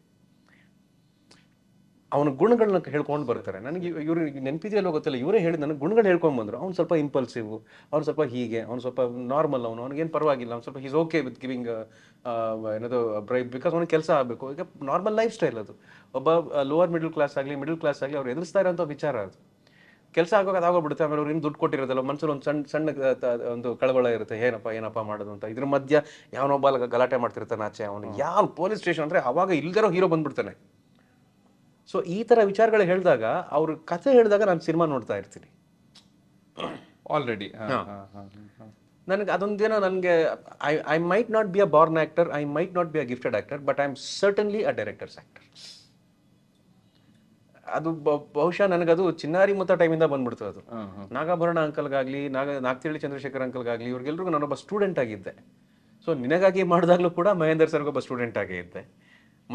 ಅವನ ಗುಣಗಳನ್ನ ಹೇಳ್ಕೊಂಡು ಬರ್ತಾರೆ. ನನಗೆ ಇವ್ರಿಗೆ ನೆನಪಿದೆಯಲ್ಲೋ ಗೊತ್ತಿಲ್ಲ, ಇವರೇ ಹೇಳಿ ನನಗೆ ಗುಣಗಳು ಹೇಳ್ಕೊಂಡು ಬಂದರು. ಅವ್ನು ಸ್ವಲ್ಪ ಇಂಪಲ್ಸಿವ್, ಅವ್ನು ಸ್ವಲ್ಪ ಹೀಗೆ, ಅವ್ನು ಸ್ವಲ್ಪ ನಾರ್ಮಲ್, ಅವ್ನಿಗೇನು ಪರವಾಗಿಲ್ಲ, ಅವ್ನು ಸ್ವಲ್ಪ ಈಸ್ ಓಕೆ ವಿತ್ ಗಿವಿಂಗ್ ಏನದು ಬ್ರೈಬ್, ಬಿಕಾಸ್ ಅವ್ನಿಗೆ ಕೆಲಸ ಆಗಬೇಕು. ಈಗ ನಾರ್ಮಲ್ ಲೈಫ್ ಸ್ಟೈಲ್ ಅದು. ಒಬ್ಬ ಲೋವರ್ ಮಿಡಲ್ ಕ್ಲಾಸ್ ಆಗಲಿ ಮಿಡಲ್ ಕ್ಲಾಸ್ ಆಗಲಿ ಅವ್ರು ಎದುರಿಸ್ತಾ ಇರೋಂಥ ವಿಚಾರ ಅದು. ಕೆಲಸ ಆಗೋಗ್ಬಿಡುತ್ತೆ. ಆಮೇಲೆ ಅವ್ರು ಇನ್ನು ದುಡ್ಡು ಕೊಟ್ಟಿರೋದಲ್ಲ, ಮನಸ್ಸಲ್ಲಿ ಒಂದು ಸಣ್ಣ ಒಂದು ಕಳವಳ ಇರುತ್ತೆ, ಏನಪ್ಪ ಮಾಡೋದು ಅಂತ. ಇದ್ರ ಮಧ್ಯ ಯಾವನೊಬ್ಬ ಗಲಾಟೆ ಮಾಡ್ತಿರ್ತಾನೆ ಆಚೆ. ಅವನು ಯಾವ ಪೊಲೀಸ್ ಸ್ಟೇಷನ್ ಅಂದರೆ ಅವಾಗ ಇಲ್ದಿರೋ ಹೀರೋ ಬಂದ್ಬಿಡ್ತಾನೆ. ಸೊ ಈ ಥರ ವಿಚಾರಗಳು ಹೇಳಿದಾಗ, ಅವ್ರ ಕಥೆ ಹೇಳಿದಾಗ ನಾನು ಸಿನಿಮಾ ನೋಡ್ತಾ ಇರ್ತೀನಿ ಆಲ್ರೆಡಿ. ನನಗೆ ಅದೊಂದೇನೋ ನನಗೆ I might not be a Born actor, I might not be a gifted actor, but I am certainly a directors actor. ಅದು ಬಹುಶಃ ನನಗದು ಚಿನ್ನಾರಿ ಮುತ್ತ ಟೈಮಿಂದ ಬಂದ್ಬಿಡ್ತು. ಅದು ನಾಗಾಭರಣ ಅಂಕಲ್ಗಾಗ್ಲಿ, ನಾಗತಿಹಳ್ಳಿ ಚಂದ್ರಶೇಖರ್ ಅಂಕಲ್ಗಾಗ್ಲಿ, ಇವ್ರಿಗೆಲ್ರಿಗೂ ನಾನೊಬ್ಬ ಸ್ಟೂಡೆಂಟ್ ಆಗಿದ್ದೆ. ಸೊ ನಿನಗಾಗಿ ಮಾಡಿದಾಗಲೂ ಕೂಡ ಮಹೇಂದರ್ ಸರ್ಗೊಬ್ಬ ಸ್ಟೂಡೆಂಟ್ ಆಗೇ ಇದ್ದೆ.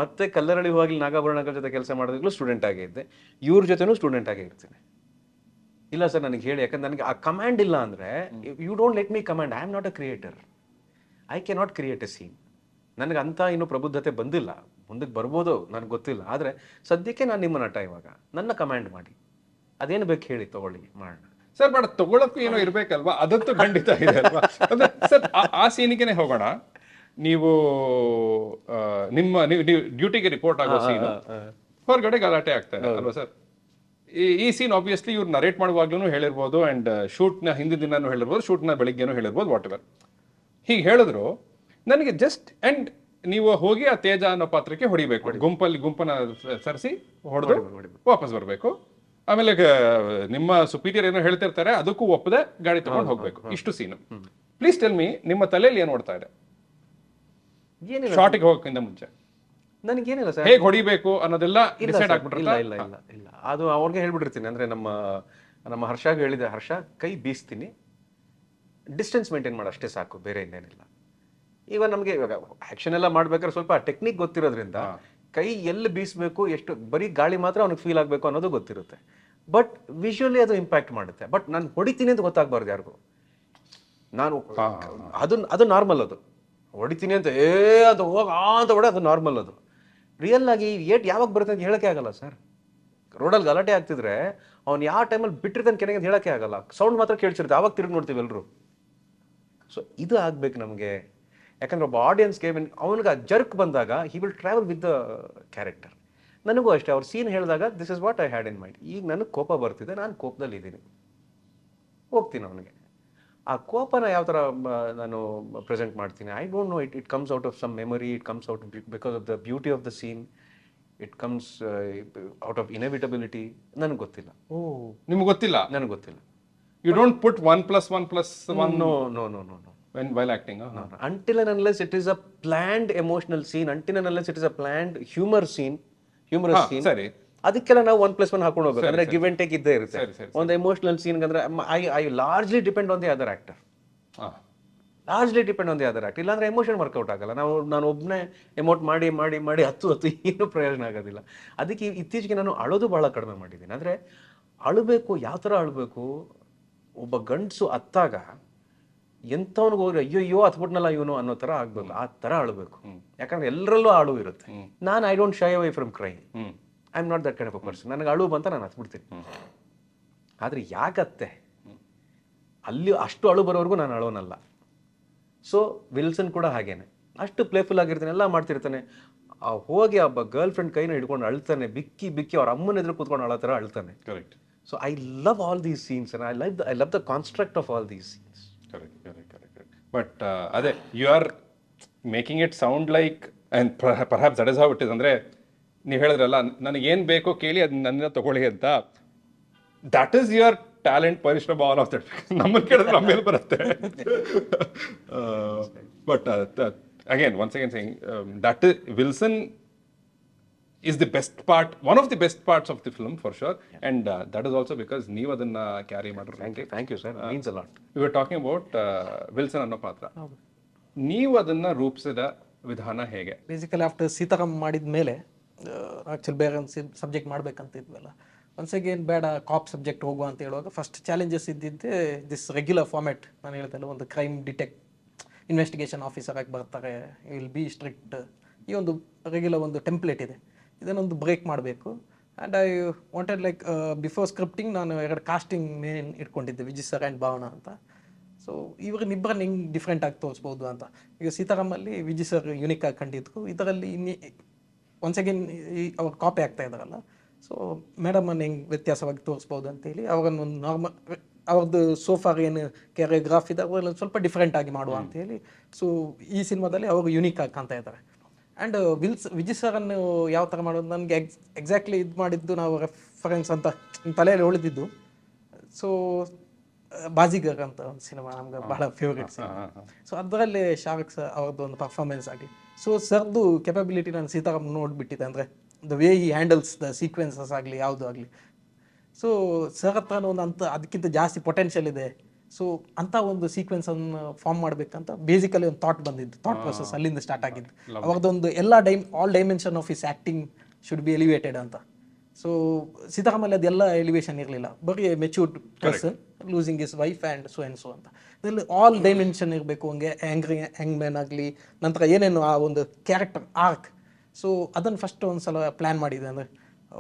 ಮತ್ತೆ ಕಲ್ಲರಳಿ ಹೋಗಿ ನಾಗಾಭರಣ ಅಂಕಲ್ ಜೊತೆ ಕೆಲಸ ಮಾಡಿದಾಗಲೂ ಸ್ಟೂಡೆಂಟ್ ಆಗೇ ಇದ್ದೆ. ಇವ್ರ ಜೊತೆನೂ ಸ್ಟೂಡೆಂಟ್ ಆಗೇ ಇರ್ತೀನಿ. ಇಲ್ಲ ಸರ್ ನನಗೆ ಹೇಳಿ, ಯಾಕಂದ್ರೆ ನನಗೆ ಆ ಕಮಾಂಡ್ ಇಲ್ಲ ಅಂದರೆ, you don't let me command, I am not a creator, I can not create a scene. ನನಗೆ ಅಂತ ಇನ್ನೂ ಪ್ರಬುದ್ಧತೆ ಬಂದಿಲ್ಲ, ಮುಂದಕ್ಕೆ ಬರ್ಬೋದು ನನಗೆ ಗೊತ್ತಿಲ್ಲ. ಆದರೆ ಸದ್ಯಕ್ಕೆ ನಾನು ನಿಮ್ಮ ನಟ, ಇವಾಗ ನನ್ನ ಕಮಾಂಡ್ ಮಾಡಿ, ಅದೇನು ಬೇಕು ಹೇಳಿ ತಗೊಳ್ಳಿ ಮಾಡೋಣ. ಸರ್ ಬಟ್ ತಗೊಳಕ್ಕೂ ಏನೋ ಇರ್ಬೇಕಲ್ವಾ? ಅದಂತೂ ಖಂಡಿತ ಇದೆ ಅಲ್ವಾ? ಅಂದ್ರೆ ಸರ್ ಆ ಸೀನಿಗೆ ಹೋಗೋಣ. ನೀವು ಡ್ಯೂಟಿಗೆ ರಿಪೋರ್ಟ್ ಆಗೋ ಸೀನ್, ಹೊರಗಡೆ ಗಲಾಟೆ ಆಗ್ತಾರೆ ಅಲ್ವಾ ಸರ್? ಈ ಸೀನ್ ಆಬ್ವಿಯಸ್ಲಿ ಇವ್ರು ನರೇಟ್ ಮಾಡುವಾಗ್ಲೂ ಹೇಳಿರ್ಬೋದು, ಅಂಡ್ ಶೂಟ್ನ ಹಿಂದಿನ ದಿನನೂ ಹೇಳಿರ್ಬೋದು, ಶೂಟ್ನ ಬೆಳಿಗ್ಗೆನೂ ಹೇಳಿರ್ಬೋದು, ವಾಟ್ ಎವರ್. ಹೀಗೆ ಹೇಳಿದ್ರು ನನಗೆ ಜಸ್ಟ್ ಅಂಡ್ ನೀವು ಹೋಗಿ ಆ ತೇಜ ಅನ್ನೋ ಪಾತ್ರಕ್ಕೆ ಹೊಡಿಬೇಕು, ಗುಂಪನ್ನ ಸರಿಸಿ ಹೊಡೆದು ವಾಪಸ್ ಬರಬೇಕು. ಆಮೇಲೆ ನಿಮ್ಮ ಸುಪೀರಿಯರ್ ಏನೋ ಹೇಳ್ತಿರ್ತಾರೆ, ಅದಕ್ಕೂ ಒಪ್ಪದೆ ಗಾಡಿ ತಗೊಂಡು ಹೋಗ್ಬೇಕು. ಇಷ್ಟು ಸೀನು. ಪ್ಲೀಸ್ ಟೆಲ್ ಮಿ, ನಿಮ್ಮ ತಲೆಯಲ್ಲಿ ಏನು ಓಡ್ತಾ ಇದೆ ಶಾರ್ಟಿಗೆ ಹೋಗಕ್ಕಿಂತ ಮುಂಚೆ? ನನಗೇನಿಲ್ಲ ಸರ್, ಹೇಗೆ ಹೊಡಿಬೇಕು ಅನ್ನೋದೆಲ್ಲ ಡಿಸೈಡ್ ಆಗ್ಬಿಟ್ರೆ? ಇಲ್ಲ ಅದು ಅವ್ರಿಗೆ ಹೇಳ್ಬಿಟ್ಟಿರ್ತೀನಿ. ಅಂದ್ರೆ ನಮ್ಮ ಹರ್ಷಾಗ ಹೇಳಿದೆ, ಹರ್ಷ ಕೈ ಬೀಸ್ತೀನಿ, ಡಿಸ್ಟೆನ್ಸ್ ಮೇಂಟೈನ್ ಮಾಡಿ ಅಷ್ಟೇ ಸಾಕು, ಬೇರೆ ಇನ್ನೇನಿಲ್ಲ. ಈಗ ನಮಗೆ ಇವಾಗ ಆಕ್ಷನ್ ಎಲ್ಲ ಮಾಡ್ಬೇಕಾದ್ರೆ ಸ್ವಲ್ಪ ಟೆಕ್ನಿಕ್ ಗೊತ್ತಿರೋದ್ರಿಂದ ಕೈ ಎಲ್ಲಿ ಬೀಸ್ಬೇಕು, ಎಷ್ಟು ಬರೀ ಗಾಳಿ ಮಾತ್ರ ಅವ್ನಿಗೆ ಫೀಲ್ ಆಗಬೇಕು ಅನ್ನೋದು ಗೊತ್ತಿರುತ್ತೆ. ಬಟ್ ವಿಜುವಲಿ ಅದು ಇಂಪ್ಯಾಕ್ಟ್ ಮಾಡುತ್ತೆ. ಬಟ್ ನಾನು ಹೊಡಿತೀನಿ ಅಂತ ಗೊತ್ತಾಗಬಾರ್ದು ಯಾರಿಗೂ. ನಾನು ಅದು ನಾರ್ಮಲ್, ಅದು ಹೊಡಿತೀನಿ ಅಂತ ಅದು ಹೋಗ ಅಂತ ಹೊಡೆ, ಅದು ನಾರ್ಮಲ್. ಅದು ರಿಯಲ್ ಆಗಿ ಏಟ್ ಯಾವಾಗ ಬರುತ್ತೆ ಅಂತ ಹೇಳೋಕ್ಕೆ ಆಗಲ್ಲ ಸರ್. ರೋಡಲ್ಲಿ ಗಲಾಟೆ ಆಗ್ತಿದ್ರೆ ಅವ್ನು ಯಾವ ಟೈಮಲ್ಲಿ ಬಿಟ್ಟಿರ್ತಾನೆ ಕೆಳಗೆ ಅಂತ ಹೇಳೋಕ್ಕೆ ಆಗಲ್ಲ. ಸೌಂಡ್ ಮಾತ್ರ ಕೇಳಿಸಿರುತ್ತೆ, ಆವಾಗ ತಿರುಗಿ ನೋಡ್ತೀವಿ ಎಲ್ಲರೂ. ಸೊ ಇದು ಆಗ್ಬೇಕು ನಮಗೆ. ಯಾಕಂದ್ರೆ ಒಬ್ಬ ಆಡಿಯನ್ಸ್ಗೆ ಅವನಿಗೆ ಆ ಜರ್ಕ್ ಬಂದಾಗ he will travel with the character. ನನಗೂ ಅಷ್ಟೇ, ಅವ್ರು ಸೀನ್ ಹೇಳಿದಾಗ this is what I had in mind. ಈಗ ನನಗೆ ಕೋಪ ಬರ್ತಿದೆ, ನಾನು ಕೋಪದಲ್ಲಿ ಇದ್ದೀನಿ, ಹೋಗ್ತೀನಿ ಅವನಿಗೆ. ಆ ಕೋಪನ ಯಾವ ಥರ ನಾನು ಪ್ರೆಸೆಂಟ್ ಮಾಡ್ತೀನಿ, I don't know. It comes out of some memory, it comes out because of the beauty of the scene, it comes out of inevitability. ನನಗೆ ಗೊತ್ತಿಲ್ಲ. ನಿಮ್ಗೆ ಗೊತ್ತಿಲ್ಲ? ನನಗೆ ಗೊತ್ತಿಲ್ಲ. You don't put 1+1+1 no no no no when while acting? Until and unless it is a planned emotional scene, until and unless it is a planned humorous scene, ಸರಿ, ಅದಕ್ಕೆಲ್ಲ ನಾವು 1+1 ಹಾಕೊಂಡು ಹೋಗ್ಬೇಕು. ಅಂದ್ರೆ ಗಿವ್ ಅಂಡ್ ಟೇಕ್ ಇದ್ದೇ ಇರುತ್ತೆ. ಒಂದು ಎಮೋಷನಲ್ ಸೀನ್ ಅಂದ್ರೆ I largely depend on the other actor. Largely depend on the other actor. ಇಲ್ಲಾಂದ್ರೆ ಎಮೋಷನ್ ವರ್ಕೌಟ್ ಆಗಲ್ಲ. ನಾನು ಒಬ್ಬನೇ ಎಮೋಟ್ ಮಾಡಿ ಮಾಡಿ ಮಾಡಿ ಹತ್ತು ಏನು ಪ್ರಯೋಜನ ಆಗೋದಿಲ್ಲ. ಅದಕ್ಕೆ ಇತ್ತೀಚೆಗೆ ನಾನು ಅಳೋದು ಬಹಳ ಕಡಿಮೆ ಮಾಡಿದ್ದೀನಿ. ಅಂದ್ರೆ ಅಳಬೇಕು, ಯಾವ ಥರ ಅಳಬೇಕು, ಒಬ್ಬ ಗಂಡಸು ಅತ್ತಾಗ ಎಂಥವನಿಗೆ ಹೋಗ್ರಿ ಅಯ್ಯೋ ಹತ್ಬಿಟ್ನಲ್ಲ ಇವನು ಅನ್ನೋ ಥರ ಆಗ್ಬೇಕು, ಆ ಥರ ಅಳಬೇಕು. ಯಾಕಂದ್ರೆ ಎಲ್ಲರಲ್ಲೂ ಅಳು ಇರುತ್ತೆ. ನಾನು I don't shy away from cry, I am not that kind of a person. ನನಗೆ ಅಳು ಬಂತ ನಾನು ಹತ್ಬಿಡ್ತೀನಿ. ಆದರೆ ಯಾಕತ್ತೆ ಅಲ್ಲಿ ಅಷ್ಟು ಅಳು ಬರೋವರೆಗೂ ನಾನು ಅಳೋನಲ್ಲ. ಸೊ ವಿಲ್ಸನ್ ಕೂಡ ಹಾಗೇನೆ, ಅಷ್ಟು ಪ್ಲೇಫುಲ್ ಆಗಿರ್ತಾನೆ, ಎಲ್ಲ ಮಾಡ್ತಿರ್ತಾನೆ. ಹೋಗಿ ಒಬ್ಬ ಗರ್ಲ್ ಫ್ರೆಂಡ್ ಕೈನ ಹಿಡ್ಕೊಂಡು ಅಳ್ತಾನೆ, ಬಿಕ್ಕಿ ಬಿಕ್ಕಿ ಅವ್ರ ಅಮ್ಮನ ಎದುರು ಕೂತ್ಕೊಂಡು ಅಳೋ ಥರ ಅಳ್ತಾನೆ. Correct. So I love all these scenes and I love the construct of all these scenes. But ಅದೇ you are making it sound like and perhaps that is how it is. ಅಂದರೆ ನೀವು ಹೇಳಿದ್ರಲ್ಲ, ನನಗೇನು ಬೇಕೋ ಕೇಳಿ ಅದನ್ನ ನನ್ನಿಂದ ತಗೊಳ್ಳಿ ಅಂತ. ದಟ್ ಈಸ್ ಯುವರ್ ಟ್ಯಾಲೆಂಟ್, ಪರಿಶ್ರಮ, ಆಲ್ ಆಫ್ ದಟ್. ನಮ್ಮನ್ನು ಕೇಳಿದ್ರೆ ನಮ್ಮ ಮೇಲೆ ಬರುತ್ತೆ. But again once again saying that Wilson is the best part, one of the best parts of the film for sure, and that is also because ನೀವು ಅದನ್ನ ಕ್ಯಾರಿ ಮಾಡಿರೋ. Thank you sir, means a lot. We were talking about Wilson ಅನ್ನೋ ಪಾತ್ರ. ನೀವು ಅದನ್ನ ರೂಪಿಸಿದ ವಿಧಾನ ಹೇಗೆ? ಬೇಸಿಕಲಿ ಆಫ್ಟರ್ ಸೀತಾರಾಮ್ ಮಾಡಿದ ಮೇಲೆ ಆ್ಯಕ್ಚುಲಿ ಬೇರೆ ಒಂದು ಸಬ್ಜೆಕ್ಟ್ ಮಾಡ್ಬೇಕಂತ ಇದ್ವಲ್ಲ, ಒನ್ಸ್ ಅಗೇನ್ ಬೇಡ ಕಾಪ್ ಸಬ್ಜೆಕ್ಟ್ ಹೋಗುವ ಅಂತ ಹೇಳುವಾಗ ಫಸ್ಟ್ ಚಾಲೆಂಜಸ್ ಇದ್ದಿದ್ದೆ ದಿಸ್ ರೆಗ್ಯುಲರ್ ಫಾರ್ಮ್ಯಾಟ್. ನಾನು ಹೇಳ್ತಲ್ಲ, ಒಂದು ಕ್ರೈಮ್ ಇನ್ವೆಸ್ಟಿಗೇಷನ್ ಆಫೀಸರ್ ಆಗಿ ಬರ್ತಾರೆ, ವಿಲ್ ಬಿ ಸ್ಟ್ರಿಕ್ಟ್, ಈ ಒಂದು ರೆಗ್ಯುಲರ್ ಒಂದು ಟೆಂಪ್ಲೇಟ್ ಇದೆ, ಇದನ್ನೊಂದು ಬ್ರೇಕ್ ಮಾಡಬೇಕು. And I wanted like before scripting ನಾನು 2 ಕಾಸ್ಟಿಂಗ್ ಮೇನ್ ಇಟ್ಕೊಂಡಿದ್ದೆ, ವಿಜಯ್ ಸರ್ ಆ್ಯಂಡ್ ಭಾವನಾ ಅಂತ. ಸೊ ಇಬ್ಬರನ್ನ ಹಿಂಗೆ ಡಿಫ್ರೆಂಟ್ ಆಗಿ ತೋರಿಸ್ಬೋದು ಅಂತ. ಈಗ ಸೀತಾರಾಮಲ್ಲಿ ವಿಜಯ್ ಸರ್ ಯುನಿಕ್ ಆಗಿ ಕಂಡಿದ್ರು, ಇದರಲ್ಲಿ ಒನ್ಸ್ ಅಗೇನ್ ಅವ್ರು ಕಾಪಿ ಆಗ್ತಾ ಇದ್ದಾರಲ್ಲ, ಸೊ ಮೇಡಮನ್ನು ಹೆಂಗೆ ವ್ಯತ್ಯಾಸವಾಗಿ ತೋರಿಸ್ಬೋದು ಅಂತೇಳಿ ಅವ್ರನ್ನ ಒಂದು ನಾರ್ಮಲ್ ಅವ್ರದ್ದು ಸೋಫಾರ್ ಏನು ಕ್ಯಾರಿಯೋಗ್ರಾಫ್ ಇದೆ ಅವರೆಲ್ಲ ಸ್ವಲ್ಪ ಡಿಫ್ರೆಂಟ್ ಆಗಿ ಮಾಡುವ ಅಂತೇಳಿ. ಸೊ ಈ ಸಿನಿಮಾದಲ್ಲಿ ಅವರು ಯುನಿಕ್ ಆಗಿ ಕಾಣ್ತಾ ಇದ್ದಾರೆ. ಆ್ಯಂಡ್ ವಿಜಯ್ ಸರನ್ನು ಯಾವ ಥರ ಮಾಡೋದು ನನಗೆ ಎಕ್ಸಾಕ್ಟ್ಲಿ ಇದು ಮಾಡಿದ್ದು ನಾವು ರೆಫರೆನ್ಸ್ ಅಂತ ತಲೆಯಲ್ಲಿ ಉಳಿದಿದ್ದು. ಸೊ ಬಾಜಿಗರ್ ಅಂತ ಒಂದು ಸಿನಿಮಾ ನಮ್ಗೆ ಬಹಳ ಫೇವ್ರೇಟ್ ಸಿನಿಮಾ. ಸೊ ಅದರಲ್ಲಿ ಶಾರುಖ್ ಸರ್ ಅವ್ರದ್ದು ಒಂದು ಪರ್ಫಾರ್ಮೆನ್ಸ್ ಆಗಲಿ, ಸೊ ಸರ್ದು ಕೆಪಬಿಲಿಟಿ ನಾನು ಸೀತಾರಾಮ್ ನೋಡಿಬಿಟ್ಟಿದ್ದೆ. ಅಂದರೆ the way he handles the sequences ಆಗಲಿ ಯಾವುದು ಆಗಲಿ, ಸೊ ಸರ್ ಹತ್ರ ಒಂದು ಅದಕ್ಕಿಂತ ಜಾಸ್ತಿ ಪೊಟೆನ್ಷಿಯಲ್ ಇದೆ. ಸೊ ಅಂಥ ಒಂದು ಸೀಕ್ವೆನ್ಸನ್ನು ಫಾರ್ಮ್ ಮಾಡಬೇಕಂತ ಬೇಸಿಕಲಿ ಒಂದು ಥಾಟ್ ಪ್ರೊಸೆಸ್ ಅಲ್ಲಿಂದ ಸ್ಟಾರ್ಟ್ ಆಗಿದ್ದು. ಅವ್ರದ್ದೊಂದು all dimension of his acting should be elevated ಅಂತ. ಸೊ ಸೀತಾರಾಮಲ್ಲಿ ಅದೆಲ್ಲ ಎಲಿವೇಶನ್ ಇರಲಿಲ್ಲ, ಬರೀ matured person losing his wife and so ಅಂತ. ಇದರಲ್ಲಿ ಆಲ್ ಡೈಮೆನ್ಷನ್ ಇರಬೇಕು, ಹಂಗೆ ಹ್ಯಾಂಗ್ ಮ್ಯಾನ್ ಆಗಲಿ, ನಂತರ ಏನೇನು ಆ ಒಂದು ಕ್ಯಾರೆಕ್ಟರ್ ಆರ್ಕ್. ಸೊ ಅದನ್ನು ಫಸ್ಟ್ ಒಂದು ಸಲ ಪ್ಲ್ಯಾನ್ ಮಾಡಿದೆ. ಅಂದರೆ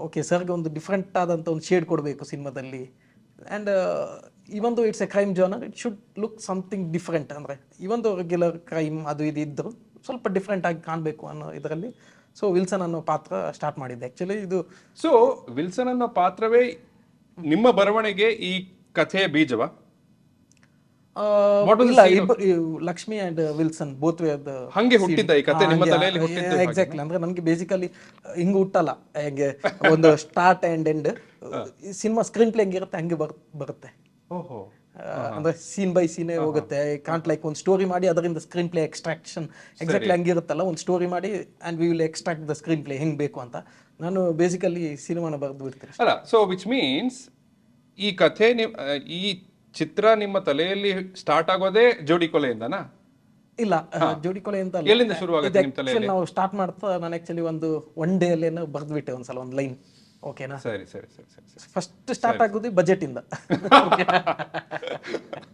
ಓಕೆ ಸರ್ಗೆ ಒಂದು ಡಿಫ್ರೆಂಟ್ ಆದಂಥ ಒಂದು ಶೇಡ್ ಕೊಡಬೇಕು ಸಿನಿಮಾದಲ್ಲಿ. ಆ್ಯಂಡ್ ಇವನ್ ದೋ it's A crime genre, it should look something different. ಅಂದರೆ ಇವನ್ ದೋ ರೆಗ್ಯುಲರ್ ಕ್ರೈಮ್ ಅದು ಇದು ಇದ್ದರೂ ಸ್ವಲ್ಪ ಡಿಫ್ರೆಂಟ್ ಆಗಿ ಕಾಣಬೇಕು ಅನ್ನೋ ಇದರಲ್ಲಿ ಸೊ ವಿಲ್ಸನ್ ಅನ್ನೋ ಪಾತ್ರ ಸ್ಟಾರ್ಟ್ ಮಾಡಿದ್ದೆ ಆ್ಯಕ್ಚುಲಿ. ಇದು ಸೊ ವಿಲ್ಸನ್ ಅನ್ನೋ ಪಾತ್ರವೇ ನಿಮ್ಮ ಬರವಣಿಗೆ ಈ ಕಥೆಯ ಬೀಜವಾ? ಇಲ್ಲ, Lakshmi and Wilson both way ಹಂಗೆ ಹುಟ್ಟಿದ್ದ ಈ ಕಥೆ ನಿಮ್ಮ ತಲೆಯಲ್ಲಿ ಹುಟ್ಟಿದ್ದು? ಎಕ್ಸಾಕ್ಟ್ಲಿ. ಅಂದ್ರೆ ನನಗೆ ಬೇಸಿಕಲಿ ಹಿಂಗೆ ಹುಟ್ಟಲ್ಲ, ಹೆಂಗೆ ಒಂದು start and end cinema screen play ಹೆಂಗಿರುತ್ತೆ ಹಂಗೆ ಬರುತ್ತೆ. ಅಂದ್ರೆ ಸೀನ್ ಬೈ ಸೀನೇ ಹೋಗುತ್ತೆ. ಕಾಂಟ್ ಲೈಕ್ ಒಂದು ಸ್ಟೋರಿ ಮಾಡಿ ಅದರಿಂದ ಸ್ಕ್ರೀನ್ ಪ್ಲೇ ಎಕ್ಸ್ಟ್ರಾಕ್ಷನ್ ಎಕ್ಸಾಕ್ಟ್ಲಿ ಹಂಗಿರುತ್ತಲ್ಲ, ಒಂದು ಸ್ಟೋರಿ ಮಾಡಿ and we will extract the screen play ಹೆಂಗೆ ಬೇಕು ಅಂತ ನಾನು ಬೇಸಿಕಲಿ ಸಿನಿಮಾನ ಬರೆದು ಬಿಡ್ತೀನಿ ಅಲ್ಲ. ಸೊ ವಿಚ್ ಮೀನ್ಸ್ ಈ ಕಥೆ ಈ ಚಿತ್ರ ನಿಮ್ಮ ತಲೆಯಲ್ಲಿ ಸ್ಟಾರ್ಟ್ ಆಗೋದೇ ಜೋಡಿ ಕೊಲೆಯಿಂದನಾ? ಇಲ್ಲ, ಜೋಡಿ ಕೊಲೆ ಅಂತ ಎಲ್ಲಿಂದ ಶುರು ಆಗುತ್ತೆ ನಿಮ್ಮ ತಲೆಯಲ್ಲಿ? ನಾವು ಸ್ಟಾರ್ಟ್ ಮಾಡ್ತಾ ನಾನು ಆಕ್ಚುಲಿ ಒನ್ ಡೇ ಅಲ್ಲೇನೋ ಬರೆದ್ಬಿಟ್ಟೆ ಒಂದ್ಸಲ ಒಂದು ಲೈನ್. ಓಕೆನಾ. ಸರಿ ಸರಿ ಸರಿ ಸರಿ ಸರಿ. ಫಸ್ಟ್ ಸ್ಟಾರ್ಟ್ ಆಗೋದು ಬಜೆಟ್ ಇಂದ.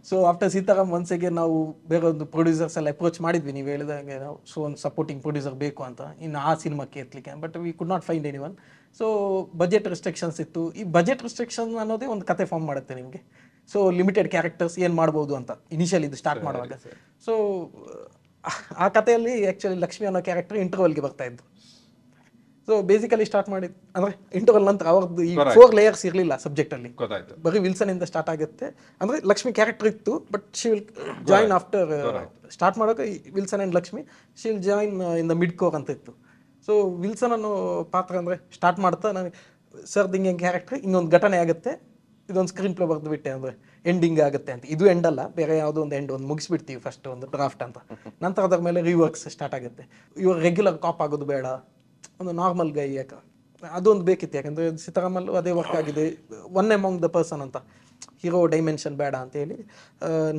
ಸೊ ಆಫ್ಟರ್ ಸೀತಾರಾಮ್ ಒನ್ಸೆಗೆ ನಾವು ಬೇರೆ ಒಂದು ಪ್ರೊಡ್ಯೂಸರ್ಸ್ ಎಲ್ಲ ಅಪ್ರೋಚ್ ಮಾಡಿದ್ವಿ, ನೀವು ಹೇಳಿದಂಗೆ ನಾವು. ಸೊ ಒಂದು ಸಪೋರ್ಟಿಂಗ್ ಪ್ರೊಡ್ಯೂಸರ್ ಬೇಕು ಅಂತ ಇನ್ನು ಆ ಸಿನಿಮಾಕ್ಕೆ ಎತ್ತಲಿಕ್ಕೆ, but we could not find any one. So budget restrictions ಇತ್ತು. ಈ ಬಜೆಟ್ ರಿಸ್ಟ್ರಿಕ್ಷನ್ ಅನ್ನೋದೇ ಒಂದು ಕತೆ ಫಾರ್ಮ್ ಮಾಡುತ್ತೆ ನಿಮಗೆ. ಸೊ ಲಿಮಿಟೆಡ್ ಕ್ಯಾರೆಕ್ಟರ್ಸ್ ಏನು ಮಾಡ್ಬೋದು ಅಂತ ಇನಿಷಿಯಲ್ ಇದು ಸ್ಟಾರ್ಟ್ ಮಾಡುವಾಗ. ಸೊ ಆ ಕಥೆಯಲ್ಲಿ ಆ್ಯಕ್ಚುಲಿ ಲಕ್ಷ್ಮಿ ಅನ್ನೋ ಕ್ಯಾರೆಕ್ಟರ್ ಇಂಟರ್ವಲ್ಗೆ ಬರ್ತಾ ಇದ್ದು. ಸೊ ಬೇಸಿಕಲಿ ಸ್ಟಾರ್ಟ್ ಮಾಡಿದ್ದು ಅಂದರೆ ಇಂಟರ್ವಲ್ ನಂತರ ಅವ್ರದ್ದು ಈ 4 ಲೇಯರ್ಸ್ ಇರಲಿಲ್ಲ ಸಬ್ಜೆಕ್ಟಲ್ಲಿ, ಬರೀ ವಿಲ್ಸನ್ ಇಂದ ಸ್ಟಾರ್ಟ್ ಆಗುತ್ತೆ. ಅಂದರೆ ಲಕ್ಷ್ಮಿ ಕ್ಯಾರೆಕ್ಟರ್ ಇತ್ತು, but she will join after start ಮಾಡೋಕೆ Wilson and Lakshmi she will join in the mid core ಅಂತ ಇತ್ತು. ಸೊ ವಿಲ್ಸನ್ ಅನ್ನೋ ಪಾತ್ರ ಅಂದರೆ ಸ್ಟಾರ್ಟ್ ಮಾಡ್ತಾ ನನಗೆ ಸರ್ದು ಹಿಂಗೆ ಕ್ಯಾರೆಕ್ಟರ್ ಇನ್ನೊಂದು ಘಟನೆ ಆಗುತ್ತೆ, ಇದೊಂದು ಸ್ಕ್ರೀನ್ ಪ್ಲೇ ಬರೆದು ಬಿಟ್ಟೆ ಅಂದರೆ ಎಂಡಿಂಗ್ ಆಗುತ್ತೆ ಅಂತ. ಇದು ಎಂಡ್ ಅಲ್ಲ, ಬೇರೆ ಯಾವುದೋ ಒಂದು ಎಂಡ್ ಒಂದು ಮುಗಿಸ್ಬಿಡ್ತೀವಿ ಫಸ್ಟ್ ಒಂದು ಡ್ರಾಫ್ಟ್ ಅಂತ. ನಂತರ ಅದರ ಮೇಲೆ ರಿವರ್ಕ್ಸ್ ಸ್ಟಾರ್ಟ್ ಆಗುತ್ತೆ. ಇವಾಗ ರೆಗ್ಯುಲರ್ ಕಾಪ್ ಆಗೋದು ಬೇಡ, ಒಂದು ನಾರ್ಮಲ್ ಗೈ ಯಾಕೆ ಅದೊಂದು ಬೇಕಿತ್ತು. ಯಾಕಂದರೆ ಸೀತಾರಾಮಲ್ಲೂ ಅದೇ ವರ್ಕ್ ಆಗಿದೆ, ಒನ್ ಅಮಾಂಗ್ ದ ಪರ್ಸನ್ ಅಂತ, ಹೀರೋ ಡೈಮೆನ್ಷನ್ ಬೇಡ ಅಂತೇಳಿ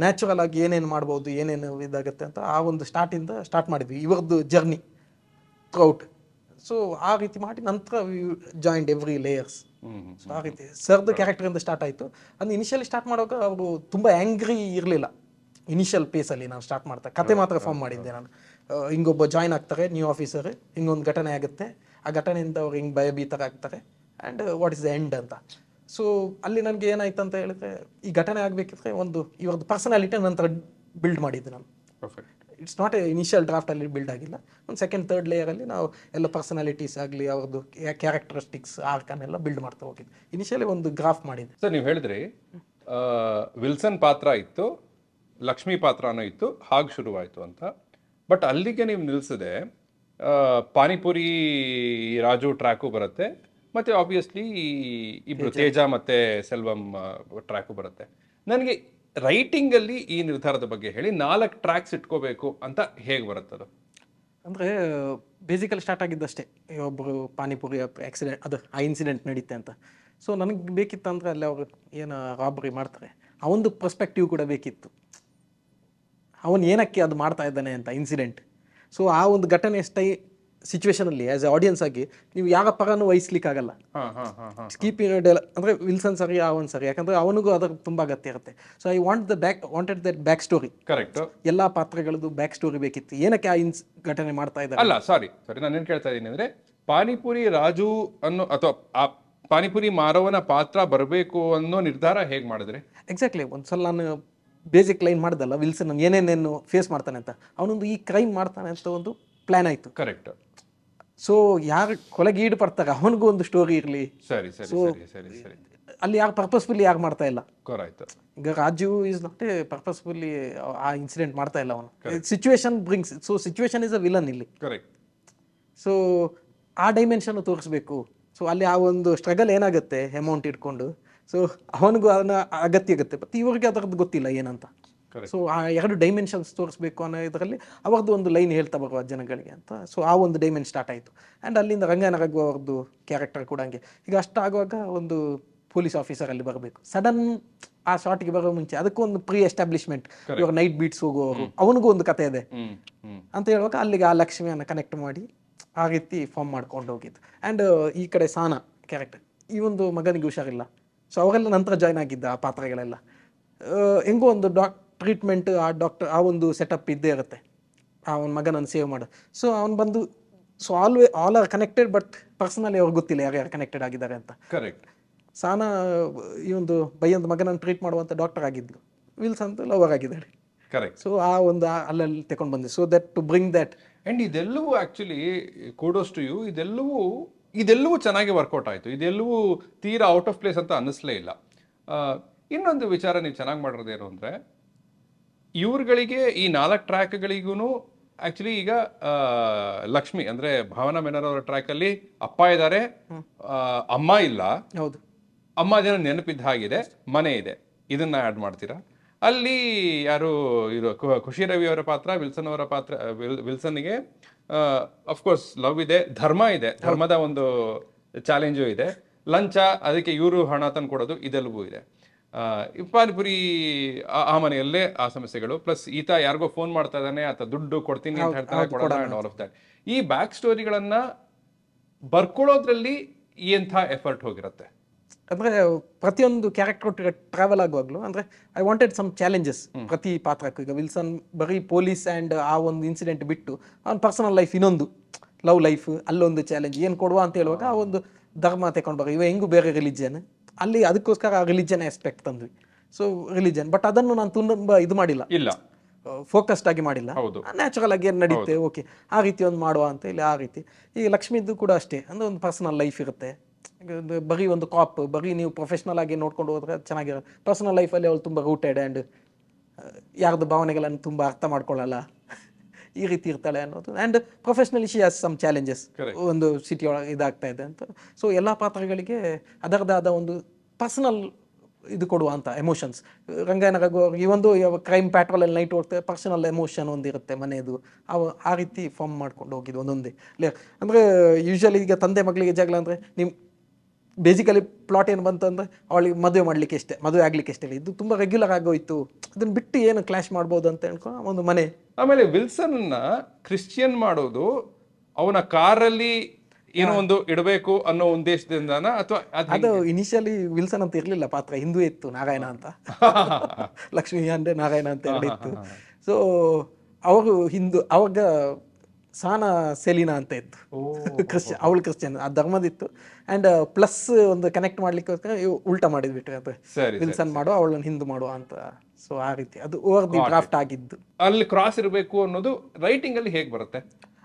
ನ್ಯಾಚುರಲ್ ಆಗಿ ಏನೇನು ಮಾಡ್ಬೋದು, ಏನೇನು ಇದಾಗುತ್ತೆ ಅಂತ ಆ ಒಂದು ಸ್ಟಾರ್ಟ್ ಮಾಡಿದ್ವಿ ಇವ್ರದ್ದು ಜರ್ನಿ ಥ್ರೌಟ್. ಸೊ ಆ ರೀತಿ ಮಾಡಿ ನಂತರ ಜಾಯಿಂಟ್ ಎವ್ರಿ ಲೇಯರ್ಸ್. ಸೊ ಆ ರೀತಿ ಸರ್ದು ಕ್ಯಾರೆಕ್ಟರಿಂದ ಸ್ಟಾರ್ಟ್ ಆಯಿತು. ಅದು ಇನಿಷಿಯಲಿ ಸ್ಟಾರ್ಟ್ ಮಾಡುವಾಗ ಅವರು ತುಂಬ ಆ್ಯಂಗ್ರಿ ಇರಲಿಲ್ಲ ಇನಿಷಿಯಲ್ ಪೇಸಲ್ಲಿ. ನಾನು ಸ್ಟಾರ್ಟ್ ಮಾಡ್ತಾ ಕತೆ ಮಾತ್ರ ಫಾರ್ಮ್ ಮಾಡಿದ್ದೆ ನಾನು. ಹಿಂಗೊಬ್ಬ ಜಾಯ್ನ್ ಆಗ್ತಾರೆ ನ್ಯೂ ಆಫೀಸರ್, ಹಿಂಗೊಂದು ಘಟನೆ ಆಗುತ್ತೆ, ಆ ಘಟನೆಯಿಂದ ಅವ್ರು ಹಿಂಗೆ ಭಯಭೀತರ ಆಗ್ತಾರೆ and what is the end ಅಂತ. ಸೊ ಅಲ್ಲಿ ನನಗೆ ಏನಾಯ್ತು ಅಂತ ಹೇಳಿದ್ರೆ, ಈ ಘಟನೆ ಆಗಬೇಕಿದ್ರೆ ಒಂದು ಇವ್ರದ್ದು ಪರ್ಸನಾಲಿಟಿ ನಂತರ ಬಿಲ್ಡ್ ಮಾಡಿದ್ದೆ ನಾನು. ಇಟ್ಸ್ ನಾಟ್ ಎ ಇನಿಷಿಯಲ್ ಡ್ರಾಫ್ಟಲ್ಲಿ ಬಿಲ್ಡ್ ಆಗಿಲ್ಲ, ಒಂದು ಸೆಕೆಂಡ್ ಥರ್ಡ್ ಲೇಯರಲ್ಲಿ ನಾವು ಎಲ್ಲ ಪರ್ಸನಾಲಿಟೀಸ್ ಆಗಲಿ ಅವ್ರದ್ದು ಕ್ಯಾರೆಕ್ಟರಿಸ್ಟಿಕ್ಸ್ ಆರ್ಕನ್ನೆಲ್ಲ ಬಿಲ್ಡ್ ಮಾಡ್ತಾ ಹೋಗಿದ್ದು. ಇನಿಷಿಯಲಿ ಒಂದು ಗ್ರಾಫ್ ಮಾಡಿದ್ದೆ. ಸರ್ ನೀವು ಹೇಳಿದ್ರಿ ವಿಲ್ಸನ್ ಪಾತ್ರ ಇತ್ತು, ಲಕ್ಷ್ಮಿ ಪಾತ್ರನೂ ಇತ್ತು, ಹಾಗೆ ಶುರುವಾಯಿತು ಅಂತ. ಬಟ್ ಅಲ್ಲಿಗೆ ನೀವು ನಿಲ್ಲಿಸದೆ ಪಾನಿಪುರಿ ರಾಜು ಟ್ರ್ಯಾಕು ಬರುತ್ತೆ, ಮತ್ತು ಆಬ್ವಿಯಸ್ಲಿ ಇಬ್ಬರು ತೇಜ ಮತ್ತು ಸೆಲ್ವಂ ಟ್ರ್ಯಾಕು ಬರುತ್ತೆ. ನನಗೆ ರೈಟಿಂಗಲ್ಲಿ ಈ ನಿರ್ಧಾರದ ಬಗ್ಗೆ ಹೇಳಿ, 4 ಟ್ರ್ಯಾಕ್ಸ್ ಇಟ್ಕೋಬೇಕು ಅಂತ ಹೇಗೆ ಬರುತ್ತದು? ಅಂದರೆ ಬೇಸಿಕಲಿ ಸ್ಟಾರ್ಟ್ ಆಗಿದ್ದಷ್ಟೇ, ಒಬ್ಬರು ಪಾನಿಪುರಿ ಆಕ್ಸಿಡೆಂಟ್ ಅದು ಆ ಇನ್ಸಿಡೆಂಟ್ ನಡೀತೆ ಅಂತ. ಸೊ ನನಗೆ ಬೇಕಿತ್ತು ಅಂದರೆ ಅಲ್ಲಿ ಅವರು ಏನು ರಾಬರಿ ಮಾಡ್ತಾರೆ ಆ ಒಂದು ಪರ್ಸ್ಪೆಕ್ಟಿವ್ ಕೂಡ ಬೇಕಿತ್ತು, ಅವನು ಏನಕ್ಕೆ ಅದು ಮಾಡ್ತಾ ಇದ್ದಾನೆ ಅಂತ ಇನ್ಸಿಡೆಂಟ್. ಸೊ ಆ ಒಂದು ಘಟನೆ ಸಿಚುವೇಶನಲ್ಲಿ ಆ್ಯಸ್ ಎ ಆಡಿಯನ್ಸ್ ಆಗಿ ನೀವು ಯಾರ ಪರನೂ ವಹಿಸ್ಲಿಕ್ಕಾಗಲ್ಲ. ಸ್ಕೀಪ್ ಅಂದರೆ ವಿಲ್ಸನ್ ಸರಿ ಅವನು ಸರಿ, ಯಾಕಂದರೆ ಅವನಿಗೂ ಅದರ ತುಂಬ ಅಗತ್ಯ ಇರುತ್ತೆ. So I wanted that back story. Correct. ಎಲ್ಲ ಪಾತ್ರಗಳದ್ದು ಬ್ಯಾಕ್ ಸ್ಟೋರಿ ಬೇಕಿತ್ತು, ಏನಕ್ಕೆ ಆ ಘಟನೆ ಮಾಡ್ತಾ ಇದ್ದಾರೆ. ಅಲ್ಲ ಸಾರಿ ನಾನು ಏನು ಕೇಳ್ತಾ ಇದ್ದೀನಿ ಅಂದರೆ, ಪಾನಿಪುರಿ ರಾಜು ಅನ್ನೋ ಅಥವಾ ಆ ಪಾನಿಪುರಿ ಮಾರವನ ಪಾತ್ರ ಬರಬೇಕು ಅನ್ನೋ ನಿರ್ಧಾರ ಹೇಗೆ ಮಾಡಿದ್ರೆ? ಎಕ್ಸಾಕ್ಟ್ಲಿ. ಒಂದ್ಸಲ ನಾನು ಬೇಸಿಕ್ ಲೈನ್ ಮಾಡ್ದಲ್ಲ, ವಿಲ್ಸನ್ ಏನೇನೇನು ಫೇಸ್ ಮಾಡ್ತಾನೆ ಅಂತ, ಅವನೊಂದು ಈ ಕ್ರೈಮ್ ಮಾಡ್ತಾನೆ ಅಂತ ಒಂದು ಪ್ಲಾನ್ ಆಯಿತು. ಕರೆಕ್ಟ್. ಸೊ ಯಾರು ಕೊಲೆಗೆ ಈಡು ಪಡ್ತಾರೆ ಅವನಿಗೂ ಒಂದು ಸ್ಟೋರಿ ಇರಲಿ. ಸರಿ ಸರಿ ಸರಿ ಸರಿ. ಅಲ್ಲಿ ಯಾರು ಪರ್ಪಸ್ಫುಲ್ಲಿ ಯಾರು ಮಾಡ್ತಾ ಇಲ್ಲ. ಕರೆಕ್ಟ್. ಈಗ ರಾಜು ಈಸ್ ನಾಟ್ ಎ ಪರ್ಪಸ್ಫುಲ್ಲಿ ಆ ಇನ್ಸಿಡೆಂಟ್ ಮಾಡ್ತಾ ಇಲ್ಲ, ಅವನು situation brings. So situation is a villain ಇಲ್ಲಿ. ಕರೆಕ್ಟ್. ಸೊ ಆ ಡೈಮೆನ್ಷನ್ ತೋರಿಸ್ಬೇಕು. ಸೊ ಅಲ್ಲಿ ಆ ಒಂದು ಸ್ಟ್ರಗಲ್ ಏನಾಗುತ್ತೆ ಅಮೌಂಟ್ ಇಟ್ಕೊಂಡು, ಸೊ ಅವನಿಗೂ ಅದನ್ನ ಅಗತ್ಯ ಆಗುತ್ತೆ, ಬಟ್ ಇವ್ರಿಗೆ ಅದರದ್ದು ಗೊತ್ತಿಲ್ಲ ಏನಂತ. ಸೊ ಆ 2 ಡೈಮೆನ್ಷನ್ಸ್ ತೋರಿಸ್ಬೇಕು ಅನ್ನೋ ಇದರಲ್ಲಿ ಅವ್ರದ್ದು ಒಂದು ಲೈನ್ ಹೇಳ್ತಾ ಬರುವ ಜನಗಳಿಗೆ ಅಂತ. ಸೊ ಆ ಒಂದು ಡೈಮೆನ್ಷನ್ ಸ್ಟಾರ್ಟ್ ಆಯಿತು. ಆ್ಯಂಡ್ ಅಲ್ಲಿಂದ ರಂಗನ ರಘು ಅವ್ರದ್ದು ಕ್ಯಾರೆಕ್ಟರ್ ಕೂಡ ಹಂಗೆ. ಈಗ ಅಷ್ಟಾಗುವಾಗ ಒಂದು ಪೊಲೀಸ್ ಆಫೀಸರ್ ಅಲ್ಲಿ ಬರಬೇಕು, ಸಡನ್ ಆ ಶಾರ್ಟ್ಗೆ ಬರೋ ಮುಂಚೆ ಅದಕ್ಕೂ ಒಂದು ಪ್ರೀ ಎಸ್ಟಾಬ್ಲಿಷ್ಮೆಂಟ್. ಇವಾಗ ನೈಟ್ ಬೀಟ್ಸ್ ಹೋಗುವವರು ಅವನಿಗೂ ಒಂದು ಕತೆ ಇದೆ ಅಂತ ಹೇಳುವಾಗ ಅಲ್ಲಿಗೆ ಆ ಲಕ್ಷ್ಮಿಯನ್ನು ಕನೆಕ್ಟ್ ಮಾಡಿ ಆ ರೀತಿ ಫಾರ್ಮ್ ಮಾಡ್ಕೊಂಡು ಹೋಗಿದ್ದು. ಆ್ಯಂಡ್ ಈ ಕಡೆ ಸಾನಾ ಕ್ಯಾರೆಕ್ಟರ್, ಈ ಒಂದು ಮಗನಿಗೆ ಹುಷಾರಿಲ್ಲ. ಸೊ ಅವರೆಲ್ಲ ನಂತರ ಜಾಯ್ನ್ ಆಗಿದ್ದ ಆ ಪಾತ್ರಗಳೆಲ್ಲ. ಹೆಂಗೋ ಒಂದು ಟ್ರೀಟ್ಮೆಂಟ್ ಆ ಡಾಕ್ಟರ್ ಆ ಒಂದು ಸೆಟಪ್ ಇದ್ದೇ ಇರುತ್ತೆ, ಅವನ ಮಗನನ್ನು ಸೇವ್ ಮಾಡು. ಸೊ ಅವ್ನು ಬಂದು so all are connected, but personally ಅವ್ರಿಗೆ ಗೊತ್ತಿಲ್ಲ ಯಾರ್ಯಾರು ಕನೆಕ್ಟೆಡ್ ಆಗಿದ್ದಾರೆ ಅಂತ. ಕರೆಕ್ಟ್. ಸಾನಾ ಈ ಒಂದು ಬೈಯೊಂದು ಮಗನನ್ನು ಟ್ರೀಟ್ ಮಾಡುವಂಥ ಡಾಕ್ಟರ್ ಆಗಿದ್ಲು, ವಿಲ್ಸನ್ ಅಂತ ಲವರ್ ಆಗಿದ್ದಾಳೆ. ಕರೆಕ್ಟ್. ಸೊ ಆ ಒಂದು ಅಲ್ಲಲ್ಲಿ ತಗೊಂಡು ಬಂದೆ. So that to bring that. And ಇದೆಲ್ಲವೂ ಆ್ಯಕ್ಚುಲಿ ಕೂಡೋಸ್ ಟು ಯು, ಇದೆಲ್ಲವೂ ಚೆನ್ನಾಗಿ ವರ್ಕೌಟ್ ಆಯಿತು. ಇದೆಲ್ಲವೂ ತೀರಾ ಔಟ್ ಆಫ್ ಪ್ಲೇಸ್ ಅಂತ ಅನ್ನಿಸ್ಲೇ ಇಲ್ಲ. ಇನ್ನೊಂದು ವಿಚಾರ ನೀವು ಚೆನ್ನಾಗಿ ಮಾಡಿರೋದೇನು ಅಂದರೆ, ಇವ್ರುಗಳಿಗೆ ಈ 4 ಟ್ರ್ಯಾಕ್ಗಳಿಗೂ ಆ್ಯಕ್ಚುಲಿ ಈಗ ಲಕ್ಷ್ಮಿ ಅಂದರೆ ಭಾವನಾ ಮೆನನ್ ಅವರ ಟ್ರ್ಯಾಕಲ್ಲಿ ಅಪ್ಪ ಇದ್ದಾರೆ, ಅಮ್ಮ ಇಲ್ಲ. ಹೌದು. ಅಮ್ಮ ಜನ ನೆನಪಿದ್ದ ಹಾಗಿದೆ, ಮನೆ ಇದೆ, ಇದನ್ನ ಆ್ಯಡ್ ಮಾಡ್ತೀರಾ? ಅಲ್ಲಿ ಯಾರು ಇರೋ ಖುಷಿ ರವಿ ಅವರ ಪಾತ್ರ, ವಿಲ್ಸನ್ ಅವರ ಪಾತ್ರ, ವಿಲ್ಸನ್ಗೆ ಅಫ್ಕೋರ್ಸ್ ಲವ್ ಇದೆ, ಧರ್ಮ ಇದೆ, ಧರ್ಮದ ಒಂದು ಚಾಲೆಂಜು ಇದೆ, ಲಂಚ ಅದಕ್ಕೆ ಇವರು ಹಣ ತಂದು ಕೊಡೋದು, ಇದೆಲ್ಲವೂ ಇದೆ. ಪಾನಿಪುರಿ ಆ ಮನೆಯಲ್ಲೇ ಆ ಸಮಸ್ಯೆಗಳು, ಪ್ಲಸ್ ಈತ ಯಾರಿಗೋ ಫೋನ್ ಮಾಡ್ತಾ ಇದ್ದಾನೆ, ಆತ ದುಡ್ಡು ಕೊಡ್ತೀನಿ ಅಂತ ಹೇಳ್ತಾನೆ, ಕೊಡೋಣ, ಆಲ್ ಆಫ್ ದಟ್. ಈ ಬ್ಯಾಕ್ ಸ್ಟೋರಿಗಳನ್ನ ಬರ್ಕೊಳ್ಳೋದ್ರಲ್ಲಿ ಎಂಥ ಎಫರ್ಟ್ ಹೋಗಿರುತ್ತೆ? ಅಂದರೆ ಪ್ರತಿಯೊಂದು ಕ್ಯಾರೆಕ್ಟರ್ ಟ್ರಾವೆಲ್ ಆಗುವಾಗಲೂ ಅಂದರೆ ಐ ವಾಂಟೆಡ್ ಸಮ್ ಚಾಲೆಂಜಸ್ ಪ್ರತಿ ಪಾತ್ರಕ್ಕೂ. ಈಗ ವಿಲ್ಸನ್ ಬರೀ ಪೊಲೀಸ್ ಆ್ಯಂಡ್ ಆ ಒಂದು ಇನ್ಸಿಡೆಂಟ್ ಬಿಟ್ಟು ಅವ್ನ ಪರ್ಸನಲ್ ಲೈಫ್ ಇನ್ನೊಂದು ಲವ್ ಲೈಫ್, ಅಲ್ಲೊಂದು ಚಾಲೆಂಜ್ ಏನು ಕೊಡುವ ಅಂತ ಹೇಳುವಾಗ ಆ ಒಂದು ಧರ್ಮ ತಗೊಂಡು ಬರೋ ಇವ ಹೆಂಗೂ ಬೇರೆ ರಿಲಿಜನ್, ಅಲ್ಲಿ ಅದಕ್ಕೋಸ್ಕರ ಆ ರಿಲಿಜನ್ ಆಸ್ಪೆಕ್ಟ್ ತಂದ್ವಿ. ಸೊ ರಿಲಿಜನ್, ಬಟ್ ಅದನ್ನು ನಾನು ತುಂಬ ಇದು ಮಾಡಿಲ್ಲ, ಇಲ್ಲ ಫೋಕಸ್ಡ್ ಆಗಿ ಮಾಡಿಲ್ಲ, ನ್ಯಾಚುರಲ್ ಆಗಿ ಏನು ನಡೀತೆ ಓಕೆ ಆ ರೀತಿ ಒಂದು ಮಾಡುವ ಅಂತ ಇಲ್ಲಿ ಆ ರೀತಿ. ಈಗ ಲಕ್ಷ್ಮಿದ್ದು ಕೂಡ ಅಷ್ಟೇ, ಅಂದರೆ ಒಂದು ಪರ್ಸನಲ್ ಲೈಫ್ ಇರುತ್ತೆ. ಬರೀ ಒಂದು ಕಾಪ್, ಬರೀ ನೀವು ಪ್ರೊಫೆಷ್ನಲ್ ಆಗಿ ನೋಡ್ಕೊಂಡು ಹೋದ್ರೆ ಚೆನ್ನಾಗಿರುತ್ತೆ. ಪರ್ಸನಲ್ ಲೈಫಲ್ಲಿ ಅವಳು ತುಂಬ ರೂಟೆಡ್ ಆ್ಯಂಡ್ ಯಾರ್ದು ಭಾವನೆಗಳನ್ನು ತುಂಬ ಅರ್ಥ ಮಾಡ್ಕೊಳ್ಳಲ್ಲ, ಈ ರೀತಿ ಇರ್ತಾಳೆ ಅನ್ನೋದು. And professionally she has some challenges, ಒಂದು ಸಿಟಿ ಒಳಗೆ ಇದಾಗ್ತಾ ಇದೆ ಅಂತ. ಸೊ ಎಲ್ಲ ಪಾತ್ರಗಳಿಗೆ ಅದರದಾದ ಒಂದು ಪರ್ಸನಲ್ ಇದು ಕೊಡುವ ಅಂತ ಎಮೋಷನ್ಸ್. ರಂಗಾಯಣ ರಘು ಈ ಒಂದು ಕ್ರೈಮ್ ಪ್ಯಾಟ್ರೋಲಲ್ಲಿ ನೈಟ್ ಹೋಗ್ತೇವೆ, ಪರ್ಸನಲ್ ಎಮೋಷನ್ ಒಂದಿರುತ್ತೆ ಮನೆಯದು, ಆ ರೀತಿ ಫಾರ್ಮ್ ಮಾಡ್ಕೊಂಡು ಹೋಗಿದ್ದು ಒಂದೊಂದೇ. ಅಂದರೆ ಯೂಶ್ವಲಿ ಈಗ ತಂದೆ ಮಗಳಿಗೆ ಜಗಳ ಅಂದರೆ ನೀವು ಬೇಸಿಕಲಿ ಪ್ಲಾಟ್ ಏನು ಬಂತು ಅಂದರೆ ಅವಳಿಗೆ ಮದುವೆ ಮಾಡಲಿಕ್ಕೆ ಇಷ್ಟೇ, ಮದುವೆ ಆಗಲಿಕ್ಕೆ ಇಷ್ಟೇ. ಇದು ತುಂಬ ರೆಗ್ಯುಲರ್ ಆಗೋಯ್ತು, ಅದನ್ನು ಬಿಟ್ಟು ಏನು ಕ್ಲಾಶ್ ಮಾಡ್ಬೋದು ಅಂತ ಹೇಳ್ಕೊಂಡು ಒಂದು ಮನೆ. ಆಮೇಲೆ ವಿಲ್ಸನ್ನ ಕ್ರಿಶ್ಚಿಯನ್ ಮಾಡೋದು ಅವನ ಕಾರಲ್ಲಿ ಏನೋ ಒಂದು ಇಡಬೇಕು ಅನ್ನೋ ಉದ್ದೇಶದಿಂದಾನ, ಅಥವಾ ಅದು ಇನಿಷಿಯಲಿ ವಿಲ್ಸನ್ ಅಂತ ಇರಲಿಲ್ಲ, ಪಾತ್ರ ಹಿಂದೂ ಇತ್ತು, ನಾರಾಯಣ ಅಂತ. ಲಕ್ಷ್ಮೀ ಅಂದ್ರೆ ನಾರಾಯಣ ಅಂತ ಹೇಳಿತ್ತು. ಸೊ ಅವರು ಹಿಂದೂ, ಅವಾಗ ಸಾನಾ ಸೆಲಿನಾ ಅಂತ ಇತ್ತು, ಕ್ರಿಶ್ಚಿಯನ್, ಅವಳು ಕ್ರಿಶ್ಚಿಯನ್, ಆ ಧರ್ಮದಿತ್ತು. ಆ್ಯಂಡ್ ಪ್ಲಸ್ ಒಂದು ಕನೆಕ್ಟ್ ಮಾಡ್ಲಿಕ್ಕೋಸ್ಕರ ಉಲ್ಟಾ ಮಾಡಿದ್ಬಿಟ್ರು, ಅದು ವಿಲ್ಸನ್ ಮಾಡೋ ಅವಳನ್ನು ಹಿಂದೂ ಮಾಡುವ ಅಂತ. ಸೊ ಆ ರೀತಿ ಅದು ಓವರ್ ದಿ ಡ್ರಾಫ್ಟ್ ಆಗಿದ್ದು. ಅಲ್ಲಿ ಕ್ರಾಸ್ ಇರಬೇಕು ಅನ್ನೋದು ರೈಟಿಂಗ್ ಅಲ್ಲಿ ಹೇಗೆ ಬರುತ್ತೆ?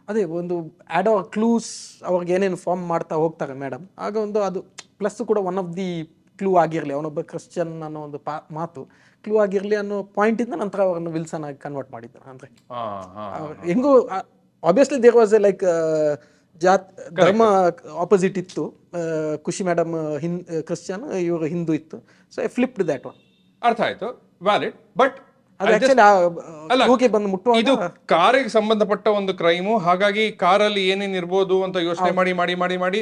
ಅದೇ ಒಂದು ಆ್ಯಡ್ ಅವರ್ ಕ್ಲೂಸ್ ಅವ್ರಿಗೆ ಏನೇನು ಫಾರ್ಮ್ ಮಾಡ್ತಾ ಹೋಗ್ತಾರೆ ಮೇಡಮ್, ಆಗ ಒಂದು ಅದು ಪ್ಲಸ್ ಕೂಡ ಒನ್ ಆಫ್ ದಿ ಕ್ಲೂ ಆಗಿರಲಿ, ಅವನೊಬ್ಬ ಕ್ರಿಶ್ಚಿಯನ್ ಅನ್ನೋ ಒಂದು ಮಾತು ಕ್ಲೂ ಆಗಿರಲಿ ಅನ್ನೋ ಪಾಯಿಂಟಿಂದ ನಂತರ ಅವ್ರನ್ನ ವಿಲ್ಸನ್ ಆಗಿ ಕನ್ವರ್ಟ್ ಮಾಡಿದ್ದಾರೆ. ಅಂದರೆ ಹೆಂಗೂ obviously there was a like ಧರ್ಮ ಆಪೋಸಿಟ್ ಇತ್ತು, ಖುಷಿ ಮೇಡಮ್ ಕ್ರಿಶ್ಚಿಯನ್, ಇವರು ಹಿಂದೂ ಇತ್ತು. So I flipped that one. ಅರ್ಥ ಆಯ್ತು, ವ್ಯಾಲಿಡ್. ಬಟ್ ಇದು ಕಾರಿಗೆ ಸಂಬಂಧಪಟ್ಟ ಒಂದು ಕ್ರೈಮು, ಹಾಗಾಗಿ ಕಾರಲ್ಲಿ ಏನೇನ್ ಇರ್ಬೋದು ಅಂತ ಯೋಚನೆ ಮಾಡಿ ಮಾಡಿ ಮಾಡಿ ಮಾಡಿ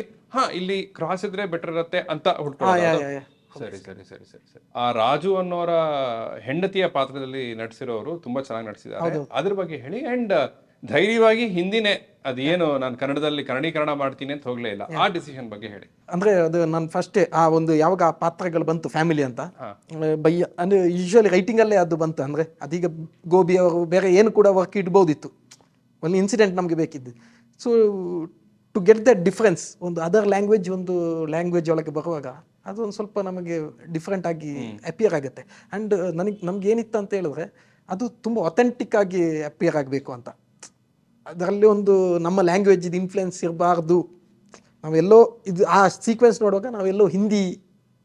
ಇಲ್ಲಿ ಕ್ರಾಸ್ ಇದ್ರೆ ಬೆಟರ್ ಇರುತ್ತೆ ಅಂತ ಹುಡ್ಕೊಳ್ಳೋದು. ಸರಿ ಸರಿ ಸರಿ ಸರಿ ಸರಿ. ಆ ರಾಜು ಅನ್ನೋರ ಹೆಂಡತಿಯ ಪಾತ್ರದಲ್ಲಿ ನಟಿಸಿರೋರು ತುಂಬಾ ಚೆನ್ನಾಗಿ ನಟಿಸಿದ್ದಾರೆ, ಅದ್ರ ಬಗ್ಗೆ ಹೇಳಿ. ಅಂಡ್ ಧೈರ್ಯವಾಗಿ ಹಿಂದಿನೇ ಅದೇನು ನಾನು ಕನ್ನಡದಲ್ಲಿ ಕನ್ನಡೀಕರಣ ಮಾಡ್ತೀನಿ ಅಂತ ಹೋಗ್ಲೇ ಇಲ್ಲ, ಆ ಡಿಸಿಷನ್ ಬಗ್ಗೆ ಹೇಳಿ. ಅಂದ್ರೆ ಅದು ನಾನು ಫಸ್ಟ್ ಆ ಒಂದು ಯಾವಾಗ ಆ ಪಾತ್ರಗಳು ಬಂತು ಫ್ಯಾಮಿಲಿ ಅಂತ ಬಯ್ಯ ಅಂದ್ರೆ ಯೂಶುವಲಿ ರೈಟಿಂಗ್ ಅಲ್ಲೇ ಅದು ಬಂತು. ಅಂದ್ರೆ ಅದೀಗ ಗೋಬಿ ಅವರು ಬೇರೆ ಏನು ಕೂಡ ವರ್ಕ್ ಇಡ್ಬೋದಿತ್ತು, ಒಂದು ಇನ್ಸಿಡೆಂಟ್ ನಮಗೆ ಬೇಕಿದ್ದು. So to get that difference, ಒಂದು ಅದರ್ ಲ್ಯಾಂಗ್ವೇಜ್ ಒಂದು ಲ್ಯಾಂಗ್ವೇಜ್ ಒಳಗೆ ಬರುವಾಗ ಅದೊಂದು ಸ್ವಲ್ಪ ನಮಗೆ ಡಿಫ್ರೆಂಟ್ ಆಗಿ ಅಪಿಯರ್ ಆಗುತ್ತೆ. ಆ್ಯಂಡ್ ನಮ್ಗೆ ಏನಿತ್ತು ಅಂತ ಹೇಳಿದ್ರೆ ಅದು ತುಂಬ ಅಥೆಂಟಿಕ್ ಆಗಿ ಅಪಿಯರ್ ಆಗಬೇಕು ಅಂತ. ಅದರಲ್ಲಿ ಒಂದು ನಮ್ಮ ಲ್ಯಾಂಗ್ವೇಜ್ ಇದು ಇನ್ಫ್ಲುಯೆನ್ಸ್ ಇರಬಾರ್ದು. ನಾವೆಲ್ಲೋ ಇದು ಆ ಸೀಕ್ವೆನ್ಸ್ ನೋಡುವಾಗ ನಾವೆಲ್ಲೋ ಹಿಂದಿ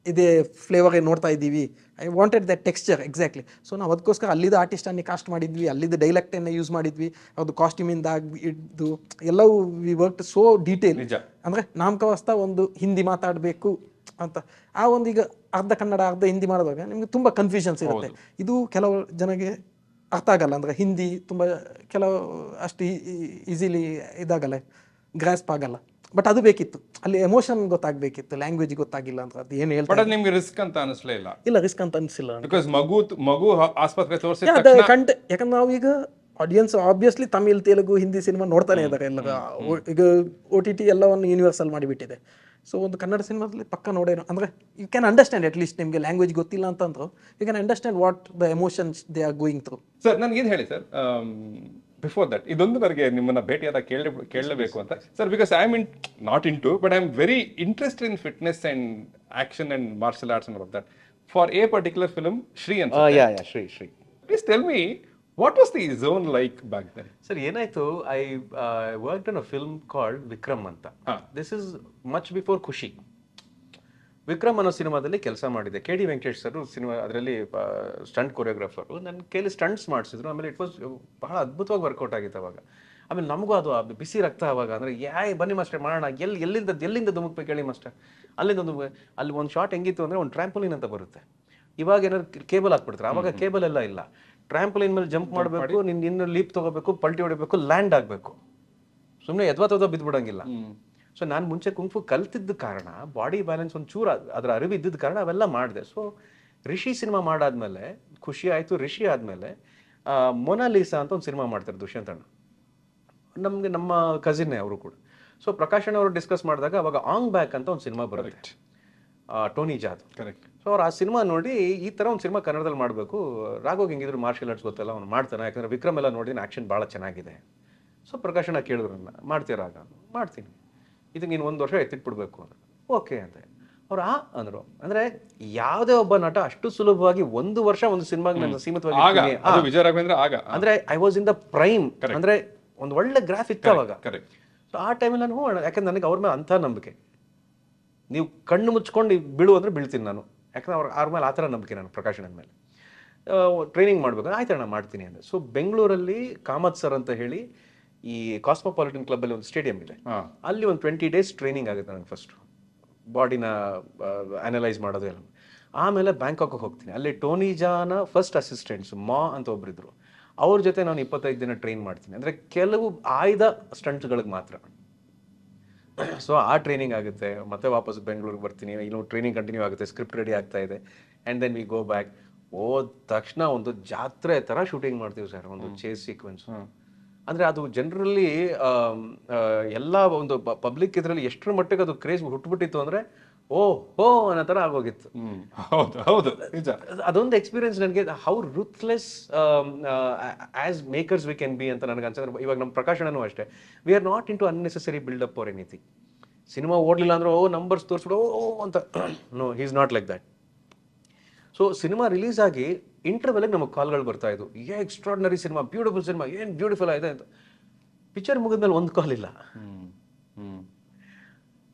ಇದೇ ಫ್ಲೇವರ್ ನೋಡ್ತಾ ಇದ್ದೀವಿ. I wanted that texture exactly. So ನಾವು ಅದಕ್ಕೋಸ್ಕರ ಅಲ್ಲಿದ್ದ ಆರ್ಟಿಸ್ಟನ್ನೇ ಕಾಸ್ಟ್ ಮಾಡಿದ್ವಿ, ಅಲ್ಲಿದ್ದ ಡೈಲೆಕ್ಟನ್ನು ಯೂಸ್ ಮಾಡಿದ್ವಿ, ಅವ್ರದ್ದು ಕಾಸ್ಟ್ಯೂಮಿಂದ ಇದ್ದು ಎಲ್ಲವೂ ವಿ ವರ್ಕ್ ಸೋ ಡೀಟೇಲ್. ಅಂದರೆ ನಾಮಕವಾಸ್ತ ಒಂದು ಹಿಂದಿ ಮಾತಾಡಬೇಕು ಅಂತ, ಆ ಒಂದು ಈಗ ಅರ್ಧ ಕನ್ನಡ ಅರ್ಧ ಹಿಂದಿ ಮಾಡಿದಾಗ ನಿಮಗೆ ತುಂಬ ಕನ್ಫ್ಯೂಷನ್ಸ್ ಇರುತ್ತೆ. ಇದು ಕೆಲವು ಜನಗೆ ಅರ್ಥ ಆಗಲ್ಲ, ಅಂದರೆ ಹಿಂದಿ ತುಂಬ ಕೆಲವು ಅಷ್ಟು ಈಸಿಲಿ ಇದಾಗಲ್ಲ, ಗ್ರಾಸ್ಪ್ ಆಗಲ್ಲ. ಬಟ್ ಅದು ಬೇಕಿತ್ತು, ಅಲ್ಲಿ ಎಮೋಷನ್ ಗೊತ್ತಾಗಬೇಕಿತ್ತು, ಲ್ಯಾಂಗ್ವೇಜ್ ಗೊತ್ತಾಗಿಲ್ಲ ಅಂತ ಅದು ಏನು ಹೇಳ್ತಾರೆ. ನಿಮ್ಗೆ ರಿಸ್ಕ್ ಅಂತ ಅನಿಸ್ಲೇ ಇಲ್ಲ? ಇಲ್ಲ, ರಿಸ್ಕ್ ಅಂತ ಅನಿಸಿಲ್ಲ. ಬಿಕಾಸ್ ಮಗು ಆಸ್ಪತ್ರೆ ತೋರಿಸಿದ ಯಾಕಂದ್ರೆ ನಾವೀಗ audience obviously Tamil, Telugu, Hindi cinema ನೋಡ್ತಾನೆ ಇದ್ದಾರೆ ಎಲ್ಲರ. ಈಗ OTT ಎಲ್ಲವನ್ನು ಯೂನಿವರ್ಸಲ್ ಮಾಡಿಬಿಟ್ಟಿದೆ. ಸೊ ಒಂದು ಕನ್ನಡ ಸಿನಿಮಾದಲ್ಲಿ ಪಕ್ಕ ನೋಡೇನು ಅಂದರೆ you can understand, at least ನಿಮಗೆ ಲ್ಯಾಂಗ್ವೇಜ್ ಗೊತ್ತಿಲ್ಲ ಅಂತಂದ್ರು you can understand what the emotions they are going through. Sir ನನಗೇನು ಹೇಳಿ ಸರ್, ಬಿಫೋರ್ ದಟ್ ಇದೊಂದು ನನಗೆ ನಿಮ್ಮನ್ನ ಭೇಟಿಯಾದ ಕೇಳಲೇಬೇಕು ಅಂತ sir. Because I am not into, but I am very interested in fitness and action and martial arts and all that. For a particular film Sri ಅಂತ, Sri, please tell me what was the zone like back then? Sir, ಏನಾಯ್ತು, I worked on a film called Vikram ಅಂತ. This is much before ಖುಷಿ. ವಿಕ್ರಮ್ ಅನ್ನೋ ಸಿನಿಮಾದಲ್ಲಿ ಕೆಲಸ ಮಾಡಿದೆ. KD ವೆಂಕಟೇಶ್ ಸರ್ ಸಿನಿಮಾ, ಅದರಲ್ಲಿ ಸ್ಟಂಟ್ ಕೊರಿಯೋಗ್ರಾಫರು. ನನ್ನ ಕೈಲಿ ಸ್ಟಂಟ್ಸ್ ಮಾಡಿಸಿದ್ರು. ಆಮೇಲೆ ಇಟ್ ವಾಸ್ ಬಹಳ ಅದ್ಭುತವಾಗಿ ವರ್ಕೌಟ್ ಆಗಿತ್ತು ಅವಾಗ. ಆಮೇಲೆ ನಮಗೂ ಅದು ಬಿಸಿ ರಕ್ತ ಅವಾಗ. ಅಂದರೆ ಬನ್ನಿ ಮಾಸ್ಟರ್ ಮಾಡೋಣ, ಎಲ್ಲಿಂದ ಧುಮುಕ್ಬೇಕು ಹೇಳಿ ಮಾಸ್ಟರ್. ಅಲ್ಲಿ ಒಂದು ಶಾಟ್ ಹೆಂಗಿತ್ತು ಅಂದರೆ ಒಂದು ಟ್ರ್ಯಾಂಪೋಲಿನ್ ಅಂತ ಬರುತ್ತೆ. ಇವಾಗ ಏನಾದ್ರು ಕೇಬಲ್ ಹಾಕ್ಬಿಡ್ತಾರೆ, ಅವಾಗ ಕೇಬಲ್ ಎಲ್ಲ ಇಲ್ಲ. ಟ್ರ್ಯಾಂಪೋಲಿನ್ ಮೇಲೆ ಜಂಪ್ ಮಾಡಬೇಕು, ಇನ್ನು ಲೀಪ್ ತಗೋಬೇಕು, ಪಲ್ಟಿ ಹೊಡಿಬೇಕು, ಲ್ಯಾಂಡ್ ಆಗಬೇಕು, ಸುಮ್ಮನೆ ಎದ್ವಾ ಬಿದ್ದುಬಿಡಂಗಿಲ್ಲ. ಸೊ ನಾನು ಮುಂಚೆ ಕುಂಫು ಕಲ್ತಿದ್ದ ಕಾರಣ ಬಾಡಿ ಬ್ಯಾಲೆನ್ಸ್ ಒಂಚೂರು ಅದರ ಅರಿವು ಇದ್ದಿದ್ದ ಕಾರಣ ಅವೆಲ್ಲ ಮಾಡಿದೆ. ಸೊ ರಿಷಿ ಸಿನಿಮಾ ಮಾಡಾದ್ಮೇಲೆ ಖುಷಿ ಆಯಿತು. ರಿಷಿ ಆದಮೇಲೆ ಮೊನಾಲಿಸಾ ಅಂತ ಒಂದು ಸಿನಿಮಾ ಮಾಡ್ತಾರೆ ದುಷ್ಯಂತ್ ಅಣ್ಣ, ನಮ್ಮ ಕಸಿನ್ನೇ ಅವರು ಕೂಡ. ಸೊ ಪ್ರಕಾಶ್ ಅಣ್ಣ ಅವರು ಡಿಸ್ಕಸ್ ಮಾಡಿದಾಗ ಅವಾಗ ಆಂಗ್ ಬ್ಯಾಕ್ ಅಂತ ಒಂದು ಸಿನಿಮಾ ಬರುತ್ತೆ, ಟೋನಿ ಜಾದ್. ಕರೆಕ್ಟ್. ಸೊ ಅವ್ರು ಆ ಸಿನಿಮಾ ನೋಡಿ ಈ ಥರ ಒಂದು ಸಿನಿಮಾ ಕನ್ನಡದಲ್ಲಿ ಮಾಡಬೇಕು, ರಾಘವ್ ಹೆಂಗಿದ್ರು ಮಾರ್ಷಲ್ ಆರ್ಟ್ಸ್ ಗೊತ್ತಲ್ಲ, ಅವ್ನು ಮಾಡ್ತಾನೆ, ಯಾಕಂದರೆ ವಿಕ್ರಮ್ ಎಲ್ಲ ನೋಡಿದ್ರೆ ಆ್ಯಕ್ಷನ್ ಭಾಳ ಚೆನ್ನಾಗಿದೆ. ಸೊ ಪ್ರಕಾಶ್ ಅಣ್ಣ ಕೇಳಿದ್ರು ನನ್ನ, ಮಾಡ್ತೀರಾ ರಾಘ? ಮಾಡ್ತೀನಿ, ಇದಕ್ಕೆ ನೀನು 1 ವರ್ಷ ಎತ್ತಿಟ್ಬಿಡ್ಬೇಕು ಅಂದ್ರೆ. ಓಕೆ ಅಂತ ಅವ್ರು ಅಂದರು. ಅಂದರೆ ಯಾವುದೇ ಒಬ್ಬ ನಟ ಅಷ್ಟು ಸುಲಭವಾಗಿ 1 ವರ್ಷ ಒಂದು ಸಿನಿಮಾಗೆ ನಾನು ಸೀಮಿತವಾಗಿ ವಿಜಯ ರಾಘವೇಂದ್ರ ಆಗ ಅಂದರೆ I was in the prime, ಅಂದರೆ ಒಂದು ಒಳ್ಳೆ ಗ್ರಾಫ್ ಇತ್ತು ಅವಾಗ. ಕರೆಕ್ಟ್. ಸೊ ಆ ಟೈಮಲ್ಲಿ ನಾನು ಯಾಕಂದ್ರೆ ನನಗೆ ಅವ್ರ ಮೇಲೆ ಅಂಥ ನಂಬಿಕೆ, ನೀವು ಕಣ್ಣು ಮುಚ್ಕೊಂಡು ಬೀಳು ಅಂದರೆ ಬೀಳ್ತೀನಿ ನಾನು, ಯಾಕಂದ್ರೆ ಅವ್ರ ಮೇಲೆ ಆ ಥರ ನಂಬಿಕೆ ನಾನು ಪ್ರಕಾಶ್ ಅಣ್ಣನ ಮೇಲೆ. ಟ್ರೈನಿಂಗ್ ಮಾಡಬೇಕು, ಆಯ್ತು ನಾನು ಮಾಡ್ತೀನಿ ಅಂದರೆ. ಸೊ ಬೆಂಗಳೂರಲ್ಲಿ ಕಾಮತ್ ಸರ್ ಅಂತ ಹೇಳಿ ಈ ಕಾಸ್ಮೋಪಾಲಿಟನ್ ಕ್ಲಬ್ಬಲ್ಲಿ ಒಂದು ಸ್ಟೇಡಿಯಂ ಇದೆ, ಅಲ್ಲಿ ಒಂದು 20 days ಟ್ರೈನಿಂಗ್ ಆಗುತ್ತೆ ನನಗೆ. ಫಸ್ಟು ಬಾಡಿನ ಅನಲೈಸ್ ಮಾಡೋದು ಎಲ್ಲ. ಆಮೇಲೆ ಬ್ಯಾಂಕಾಕ್ಗೆ ಹೋಗ್ತೀನಿ, ಅಲ್ಲಿ ಟೋನಿ ಜಾನ ಫಸ್ಟ್ ಅಸಿಸ್ಟೆಂಟ್ಸ್ ಮಾ ಅಂತ ಒಬ್ಬರಿದ್ರು, ಅವ್ರ ಜೊತೆ ನಾನು 25 ದಿನ ಟ್ರೈನ್ ಮಾಡ್ತೀನಿ. ಅಂದರೆ ಕೆಲವು ಆಯ್ದ ಸ್ಟಂಟ್ಸ್ಗಳಿಗೆ ಮಾತ್ರ. ಸೊ ಆ ಟ್ರೈನಿಂಗ್ ಆಗುತ್ತೆ, ಮತ್ತೆ ವಾಪಸ್ ಬೆಂಗಳೂರಿಗೆ ಬರ್ತೀನಿ, ಇನ್ನು ಟ್ರೈನಿಂಗ್ ಕಂಟಿನ್ಯೂ ಆಗುತ್ತೆ, ಸ್ಕ್ರಿಪ್ಟ್ ರೆಡಿ ಆಗ್ತಾ ಇದೆ, and then we go back. ಹೋದ ತಕ್ಷಣ ಒಂದು ಜಾತ್ರೆ ಥರ ಶೂಟಿಂಗ್ ಮಾಡ್ತೀವಿ ಸರ್, ಒಂದು ಚೇಸ್ ಸೀಕ್ವೆನ್ಸ್. ಅಂದರೆ ಅದು ಜನರಲ್ಲಿ ಎಲ್ಲ ಒಂದು ಪಬ್ಲಿಕ್ ಇದರಲ್ಲಿ ಎಷ್ಟರ ಮಟ್ಟಿಗೆ ಅದು ಕ್ರೇಜ್ ಹುಟ್ಟುಬಿಟ್ಟಿತ್ತು ಅಂದರೆ ಓ ಅನ್ನೋ ಥರ ಆಗೋಗಿತ್ತು. ಹೌದು ನಿಜ. ಅದೊಂದು ಎಕ್ಸ್ಪೀರಿಯನ್ಸ್ ನನಗೆ, how ruthless as makers we can be ಅಂತ ನನಗೆ ಅನ್ಸಿದ್ರೆ. ಇವಾಗ ನಮ್ಮ ಪ್ರಕಾಶ್ ಅಣ್ಣನೂ ಅಷ್ಟೇ, we are not into unnecessary buildup or anything. Cinema ಓಡಲಿಲ್ಲ ಅಂದ್ರೆ ನಂಬರ್ಸ್ ತೋರಿಸ್ಬಿಡು ಅಂತ, no, he is not like that. So cinema release ಆಗಿ ಇಂಟರ್ವೆಲ್ಗೆ ನಮಗೆ ಕಾಲ್ಗಳು ಬರ್ತಾ ಇದ್ವು, ಎಕ್ಸ್ಟ್ರಾರ್ಡಿನರಿ ಸಿನಿಮಾ, ಬ್ಯೂಟಿಫುಲ್ ಸಿನಿಮಾ, ಏನು ಬ್ಯೂಟಿಫುಲ್ ಆಗಿದೆ ಅಂತ. ಪಿಕ್ಚರ್ ಮುಗಿದ್ಮೇಲೆ ಒಂದು ಕಾಲ್ ಇಲ್ಲ.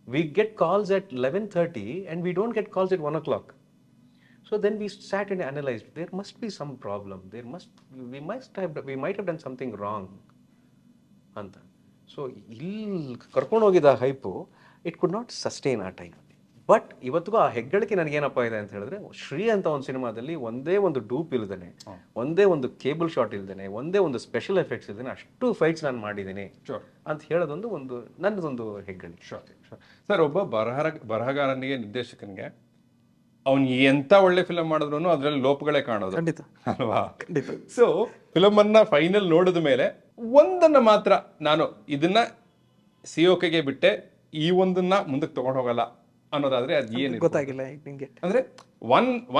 We get calls at 11:30 and we don't get calls at 1 o'clock. So then we sat and analyzed, there must be some problem, we might have done something wrong anta. So ಇಲ್ಲಿ ಕರ್ಕೊಂಡು ಹೋಗಿದ್ದ ಹೈಪು ಇಟ್ ಕುಡ್ ನಾಟ್ ಸಸ್ಟೈನ್ ಆ ಟೈಮ್. ಬಟ್ ಇವತ್ತಿಗೂ ಆ ಹೆಗ್ಗಳಿಕೆ ನನಗೇನಪ್ಪ ಇದೆ ಅಂತ ಹೇಳಿದ್ರೆ, ಶ್ರೀ ಅಂತ ಒಂದು ಸಿನಿಮಾದಲ್ಲಿ ಒಂದೇ ಒಂದು ಡೂಪ್ ಇಲ್ದೇನೆ, ಒಂದೇ ಒಂದು ಕೇಬಲ್ ಶಾಟ್ ಇಲ್ದೇನೆ, ಒಂದೇ ಒಂದು ಸ್ಪೆಷಲ್ ಎಫೆಕ್ಟ್ಸ್ ಇಲ್ದೇನೆ ಅಷ್ಟು ಫೈಟ್ಸ್ ನಾನು ಮಾಡಿದ್ದೀನಿ ಅಂತ ಹೇಳೋದೊಂದು ನನ್ನದೊಂದು ಹೆಗ್ಗಳಿಕೆ. ಸರ್, ಒಬ್ಬ ಬರಹಗಾರನಿಗೆ, ನಿರ್ದೇಶಕನಿಗೆ ಅವ್ನು ಎಂತ ಒಳ್ಳೆ ಫಿಲಮ್ ಮಾಡಿದ್ರು ಅದ್ರಲ್ಲಿ ಲೋಪಗಳೇ ಕಾಣೋದು ಅಲ್ವಾ? ಸೊ ಫಿಲಮ್ ಅನ್ನ ಫೈನಲ್ ನೋಡಿದ ಮೇಲೆ ಒಂದನ್ನ ಮಾತ್ರ ನಾನು ಇದನ್ನ ಸಿಒಕೆಗೆ ಬಿಟ್ಟೆ, ಈ ಒಂದನ್ನ ಮುಂದಕ್ಕೆ ತಗೊಂಡು ಹೋಗಲ್ಲ ಅನ್ನೋದಾದ್ರೆ ಅದು ಏನು ಗೊತ್ತಾಗಿಲ್ಲ ನಿಮಗೆ? ಅಂದ್ರೆ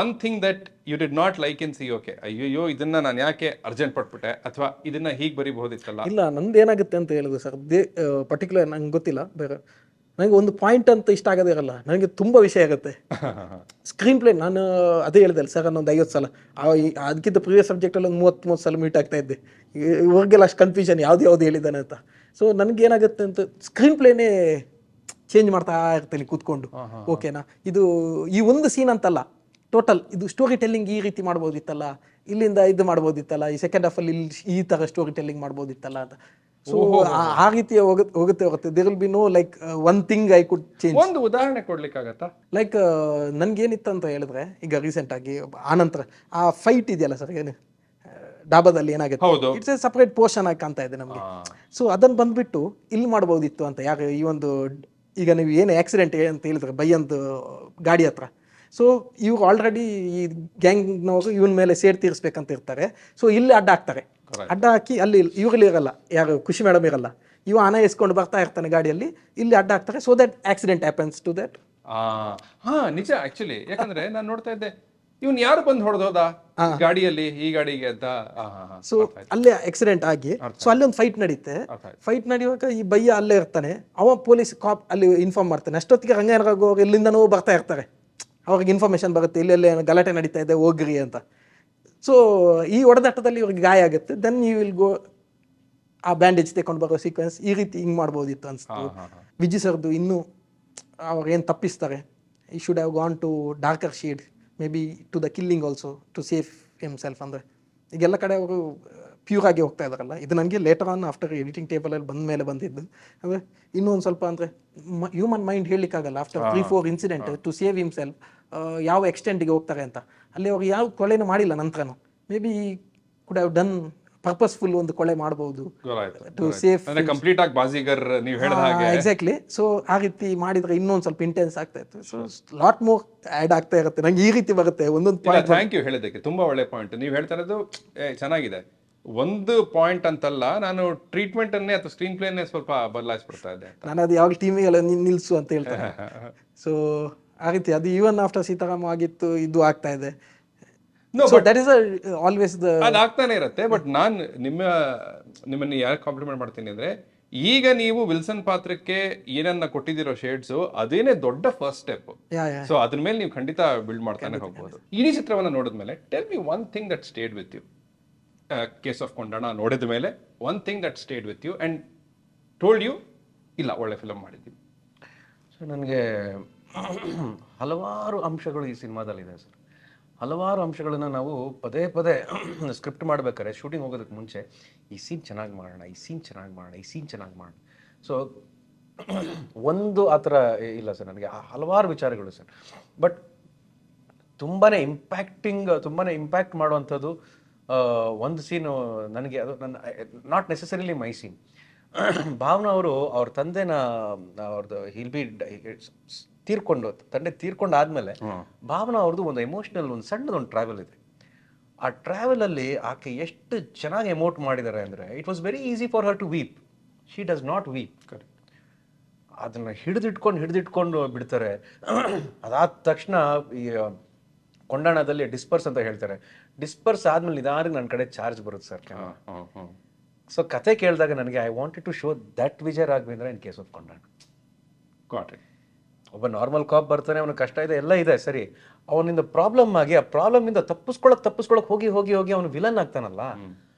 one thing that you did not like in COK, ಅಯ್ಯೋ ಇದನ್ನ ನಾನು ಯಾಕೆ ಅರ್ಜೆಂಟ್ ಪಟ್ಬಿಟ್ಟೆ, ಅಥವಾ ಇದನ್ನ ಹೀಗೆ ಬರಿಬಹುದಿತ್ತಲ್ಲ? ಇಲ್ಲ, ನಂದು ಏನಾಗುತ್ತೆ ಅಂತ ಹೇಳಿದ್ರು ಸರ್, ಪರ್ಟಿಕ್ಯುಲರ್ ನಂಗೆ ಗೊತ್ತಿಲ್ಲ, ಬೇರೆ ನನಗೆ ಒಂದು ಪಾಯಿಂಟ್ ಅಂತ ಇಷ್ಟ ಆಗೋದೇ ಇರಲ್ಲ, ನನಗೆ ತುಂಬ ವಿಷಯ ಆಗುತ್ತೆ. ಸ್ಕ್ರೀನ್ ಪ್ಲೇ ನಾನು ಅದೇ ಹೇಳಿದೆ ಸರ್, ಒಂದು 50 ಸಲ, ಅದಕ್ಕಿಂತ ಪ್ರೀವಿಯಸ್ ಸಬ್ಜೆಕ್ಟಲ್ಲಿ ಒಂದು 30 ಸಲ ಮೀಟ್ ಆಗ್ತಾ ಇದ್ದೆ. ಇವ್ರಿಗೆಲ್ಲ ಅಷ್ಟು ಕನ್ಫ್ಯೂಷನ್ ಯಾವ್ದು ಹೇಳಿದ್ದಾನೆ ಅಂತ. ಸೊ ನನಗೇನಾಗುತ್ತೆ ಅಂತ ಸ್ಕ್ರೀನ್ ಪ್ಲೇನೇ ಚೇಂಜ್ ಮಾಡ್ತಾ ಇರ್ತೀನಿ ಕೂತ್ಕೊಂಡು. ಓಕೆನಾ, ಇದು ಈ ಒಂದು ಸೀನ್ ಅಂತಲ್ಲ, ಟೋಟಲ್ ಇದು ಸ್ಟೋರಿ ಟೆಲ್ಲಿಂಗ್ ಈ ರೀತಿ ಮಾಡ್ಬೋದಿತ್ತಲ್ಲ, ಇಲ್ಲಿಂದ ಇದು ಮಾಡ್ಬೋದಿತ್ತಲ್ಲ, ಈ ಸೆಕೆಂಡ್ ಹಾಫಲ್ಲಿ ಇಲ್ಲಿ ಈ ಥರ ಸ್ಟೋರಿ ಟೆಲ್ಲಿಂಗ್ ಮಾಡ್ಬೋದಿತ್ತಲ್ಲ ಅಂತ. ಸೊ ಆ ರೀತಿ ಹೋಗುತ್ತೆ. There will be no like one thing I could change. ಒಂದು ಉದಾಹರಣೆ ಕೊಡ್ಲಿಕ್ಕಾಗತ್ತಾ? ಲೈಕ್ ನನ್ಗೇನಿತ್ತು ಅಂತ ಹೇಳಿದ್ರೆ, ಈಗ ರೀಸೆಂಟ್ ಆಗಿ ಆನಂತರ ಆ ಫೈಟ್ ಇದೆಯಲ್ಲ ಸರ್, ಏನು ಡಾಬಾದಲ್ಲಿ ಏನಾಗುತ್ತೆ, ಇಟ್ಸ್ ಎ ಸಪರೇಟ್ ಪೋರ್ಷನ್ ಆಗಿ ಕಾಣ್ತಾ ಇದೆ ನಮಗೆ. ಸೊ ಅದನ್ನು ಬಂದ್ಬಿಟ್ಟು ಇಲ್ಲಿ ಮಾಡ್ಬೋದಿತ್ತು ಅಂತ. ಯಾಕೆ ಈ ಒಂದು ಈಗ ನೀವು ಏನು ಆಕ್ಸಿಡೆಂಟ್ ಅಂತ ಹೇಳಿದ್ರೆ ಬೈಯಂದು ಗಾಡಿ ಹತ್ರ, ಸೊ ಇವ್ರು ಆಲ್ರೆಡಿ ಈ ಗ್ಯಾಂಗ್ನವರು ಇವನ ಮೇಲೆ ಸೇಡ್ ತೀರಿಸ್ಬೇಕಂತ ಇರ್ತಾರೆ. ಸೊ ಇಲ್ಲಿ ಅಡ್ಡ ಹಾಕ್ತಾರೆ, ಅಡ್ಡ ಹಾಕಿ ಅಲ್ಲಿ ಇವ್ರಲ್ಲಿ ಇರಲ್ಲ, ಯಾರು ಖುಷಿ ಮೇಡಮ್ ಇರಲ್ಲ, ಇವ ಹಣ ಎಸ್ಕೊಂಡು ಬರ್ತಾ ಇರ್ತಾನೆ ಗಾಡಿಯಲ್ಲಿ, ಇಲ್ಲಿ ಅಡ್ಡ ಹಾಕ್ತಾರೆ. So that accident happens to that. ಹಾ ನಿಜ. ಆಕ್ಚುಲಿ ಯಾಕಂದ್ರೆ ನಾನು ನೋಡ್ತಾ ಇದ್ದೆ, ಇವನ್ ಯಾರು ಬಂದು ಹೊಡೆದೋದ ಗಾಡಿಯಲ್ಲಿ, ಈ ಗಾಡಿಗೆ ಅಂತ. ಸೊ ಅಲ್ಲೇ ಆಕ್ಸಿಡೆಂಟ್ ಆಗಿ, ಸೊ ಅಲ್ಲಿ ಒಂದು ಫೈಟ್ ನಡೀತೆ. ಫೈಟ್ ನಡೆಯುವಾಗ ಈ ಬಯ್ಯ ಅಲ್ಲೇ ಇರ್ತಾನೆ, ಅವ ಪೊಲೀಸ್ ಕಾಪ್ ಅಲ್ಲಿ ಇನ್ಫಾರ್ಮ್ ಮಾಡ್ತಾನೆ. ಅಷ್ಟೊತ್ತಿಗೆ ರಂಗನಾಗೋರು ಎಲ್ಲಿಂದನೋ ಬರ್ತಾ ಇರ್ತಾರೆ, ಅವ್ರಿಗೆ ಇನ್ಫಾರ್ಮೇಶನ್ ಬರುತ್ತೆ ಇಲ್ಲೆಲ್ಲೇ ಗಲಾಟೆ ನಡೀತಾ ಇದೆ ಹೋಗ್ರಿ ಅಂತ. ಸೊ ಈ ಹೊಡೆದಾಟದಲ್ಲಿ ಇವ್ರಿಗೆ ಗಾಯ ಆಗುತ್ತೆ. ದೆನ್ ಯು ವಿಲ್ ಗೋ ಆ ಬ್ಯಾಂಡೇಜ್ ತೆಕೊಂಡು ಬರೋ ಸೀಕ್ವೆನ್ಸ್, ಈ ರೀತಿ ಹಿಂಗೆ ಮಾಡ್ಬೋದಿತ್ತು ಅನ್ಸ್ತು. ವಿಜಯ್ ಸರ್ದು ಇನ್ನೂ ಅವ್ರು ಏನು ತಪ್ಪಿಸ್ತಾರೆ, he should have gone to darker shade, maybe to the killing also to save himself. ಅಂದರೆ ಈಗೆಲ್ಲ ಕಡೆ ಅವರು ಪ್ಯೂರ್ ಆಗಿ ಹೋಗ್ತಾ ಇದ್ದಾರಲ್ಲ. ಇದು ನನಗೆ ಲೇಟರ್ ಆನ್ ಆಫ್ಟರ್ ಎಡಿಟಿಂಗ್ ಟೇಬಲಲ್ಲಿ ಬಂದ ಮೇಲೆ ಬಂದಿದ್ದು. ಅಂದರೆ ಇನ್ನೂ ಒಂದು ಸ್ವಲ್ಪ ಅಂದರೆ ಹ್ಯೂಮನ್ ಮೈಂಡ್ ಹೇಳಲಿಕ್ಕಾಗಲ್ಲ after 3-4 incident to save himself ಯಾವ ಎಕ್ಸ್ಟೆಂಟಿಗೆ ಹೋಗ್ತಾರೆ ಅಂತ. ಅಲ್ಲಿ ಅವ್ರು ಯಾವ ಕೊಲೆನೂ ಮಾಡಿಲ್ಲ ನಂತರನೂ. Maybe could have done purposeful ಒಂದು ಕೊಲೆ ಮಾಡಬಹುದು ಟು ಸೇಫ್ ಕಂಪ್ಲೀಟ್ ಆಗಿ ಬಾಜಿಗರ್ ನೀವು ಹೇಳಿದ ಹಾಗೆ. ಎಕ್ಸಾಕ್ಟ್ಲಿ. ಸೊ ಆ ರೀತಿ ಮಾಡಿದ್ರೆ ಇನ್ನೊಂದು ಸ್ವಲ್ಪ ಇಂಟೆನ್ಸ್ ಆಗ್ತಾ ಇತ್ತು. ಸೊ ಲಾಟ್ ಮೋರ್ ಆ್ಯಡ್ ಆಗ್ತಾ ಇರುತ್ತೆ. ನಂಗೆ ಈ ರೀತಿ ಬರುತ್ತೆ ಒಂದೊಂದು ಪಾಯಿಂಟ್. ಥ್ಯಾಂಕ್ ಯು ಹೇಳಿದ್ದಕ್ಕೆ, ತುಂಬಾ ಒಳ್ಳೆ ಪಾಯಿಂಟ್ ನೀವು ಹೇಳ್ತಾ ಇರೋದು ಚೆನ್ನಾಗಿದೆ. ಒಂದು ಪಾಯಿಂಟ್ ಅಂತಲ್ಲ, ನಾನು ಟ್ರೀಟ್ಮೆಂಟ್ ಅನ್ನೇ ಅಥವಾ ಸ್ಕ್ರೀನ್ ಪ್ಲೇನೇ ಸ್ವಲ್ಪ ಬದಲಾಯಿಸ್ಬಿಡ್ತಾ ಇದ್ದೆ. ನಾನು ಅದು ಯಾವಾಗ ಟೀಮಿಗೆಲ್ಲ ನಿಲ್ಸು ಅಂತ ಹೇಳ್ತಾರೆ. ಸೊ ಆ ರೀತಿ ಅದು ಈವನ್ ಆಫ್ಟರ್ ಸೀತಾರಾಮ ಆಗಿತ್ತು, ಇದು ಆಗ್ತಾ ಇದೆ. So that is always the ಅದಾಗ್ತಾನೆ ಇರುತ್ತೆ. ಬಟ್ ನಾನು ನಿಮ್ಮನ್ನು ಯಾರು ಕಾಂಪ್ಲಿಮೆಂಟ್ ಮಾಡ್ತೀನಿ ಅಂದ್ರೆ, ಈಗ ನೀವು ವಿಲ್ಸನ್ ಪಾತ್ರಕ್ಕೆ ಏನನ್ನ ಕೊಟ್ಟಿದ್ದೀರೋ ಶೇಡ್ಸು ಅದೇನೇ ದೊಡ್ಡ ಫಸ್ಟ್ ಸ್ಟೆಪ್. ಸೊ ಅದ್ರ ಮೇಲೆ ನೀವು ಖಂಡಿತ ಬಿಲ್ಡ್ ಮಾಡ್ತಾನೆ ಹೋಗ್ಬೋದು. ಇಡೀ ಚಿತ್ರವನ್ನ ನೋಡಿದ್ಮೇಲೆ tell me one thing that stayed with you. Case of Kondana ನೋಡಿದ ಮೇಲೆ one thing that stayed with you and told you ಇಲ್ಲ ಒಳ್ಳೆ ಫಿಲಮ್ ಮಾಡಿದ್ದೀವಿ. ಸೊ ನನಗೆ ಹಲವಾರು ಅಂಶಗಳು ಈ ಸಿನಿಮಾದಲ್ಲಿದೆ ಸರ್. ಹಲವಾರು ಅಂಶಗಳನ್ನು ನಾವು ಪದೇ ಪದೇ ಸ್ಕ್ರಿಪ್ಟ್ ಮಾಡ್ಬೇಕಾದ್ರೆ, ಶೂಟಿಂಗ್ ಹೋಗೋದಕ್ಕೆ ಮುಂಚೆ ಈ ಸೀನ್ ಚೆನ್ನಾಗಿ ಮಾಡೋಣ, ಈ ಸೀನ್ ಚೆನ್ನಾಗಿ ಮಾಡೋಣ, ಈ ಸೀನ್ ಚೆನ್ನಾಗಿ ಮಾಡೋಣ. ಸೊ ಒಂದು ಆ ಥರ ಇಲ್ಲ ಸರ್ ನನಗೆ, ಹಲವಾರು ವಿಚಾರಗಳು ಸರ್. ಬಟ್ ತುಂಬಾ ಇಂಪ್ಯಾಕ್ಟ್ ಮಾಡುವಂಥದ್ದು ಒಂದು ಸೀನು ನನಗೆ, ಅದು ನನ್ನ not necessarily my scene. Bhavana ಅವರು ಅವ್ರ ತಂದೆನ ಅವ್ರದ್ದು ತಂದೆ ತೀರ್ಕೊಂಡಾದ್ಮೇಲೆ ಭಾವನಾ ಅವ್ರದ್ದು ಒಂದು ಎಮೋಷನಲ್ ಒಂದು ಸಣ್ಣದೊಂದು ಟ್ರಾವೆಲ್ ಇದೆ. ಆ ಟ್ರಾವೆಲಲ್ಲಿ ಆಕೆ ಎಷ್ಟು ಚೆನ್ನಾಗಿ ಎಮೋಟ್ ಮಾಡಿದ್ದಾರೆ ಅಂದರೆ, it was very easy for her to weep. She does not weep. ಅದನ್ನು ಹಿಡಿದಿಟ್ಕೊಂಡು ಬಿಡ್ತಾರೆ. ಅದಾದ ತಕ್ಷಣ ಈ ಕೊಂಡಣದಲ್ಲಿ ಡಿಸ್ಪರ್ಸ್ ಅಂತ ಹೇಳ್ತಾರೆ. ಡಿಸ್ಪರ್ಸ್ ಆದ್ಮೇಲೆ ನಿಧಾನಕ್ಕೆ ನನ್ನ ಕಡೆ ಚಾರ್ಜ್ ಬರುತ್ತೆ ಸರ್. ಸೊ ಕತೆ ಕೇಳಿದಾಗ ನನಗೆ I wanted to show that Vijay Raghavendra in case of Kondana. ಒಬ್ಬ ನಾರ್ಮಲ್ ಕಾಪ್ ಬರ್ತಾನೆ, ಅವನ ಕಷ್ಟ ಇದೆ, ಎಲ್ಲ ಇದೆ ಸರಿ, ಅವನಿಂದ ಪ್ರಾಬ್ಲಮ್ ಆಗಿ ಆ ಪ್ರಾಬ್ಲಮಿಂದ ತಪ್ಪಿಸ್ಕೊಳಕ್ ಹೋಗಿ ಅವನು ವಿಲನ್ ಆಗ್ತಾನಲ್ಲ,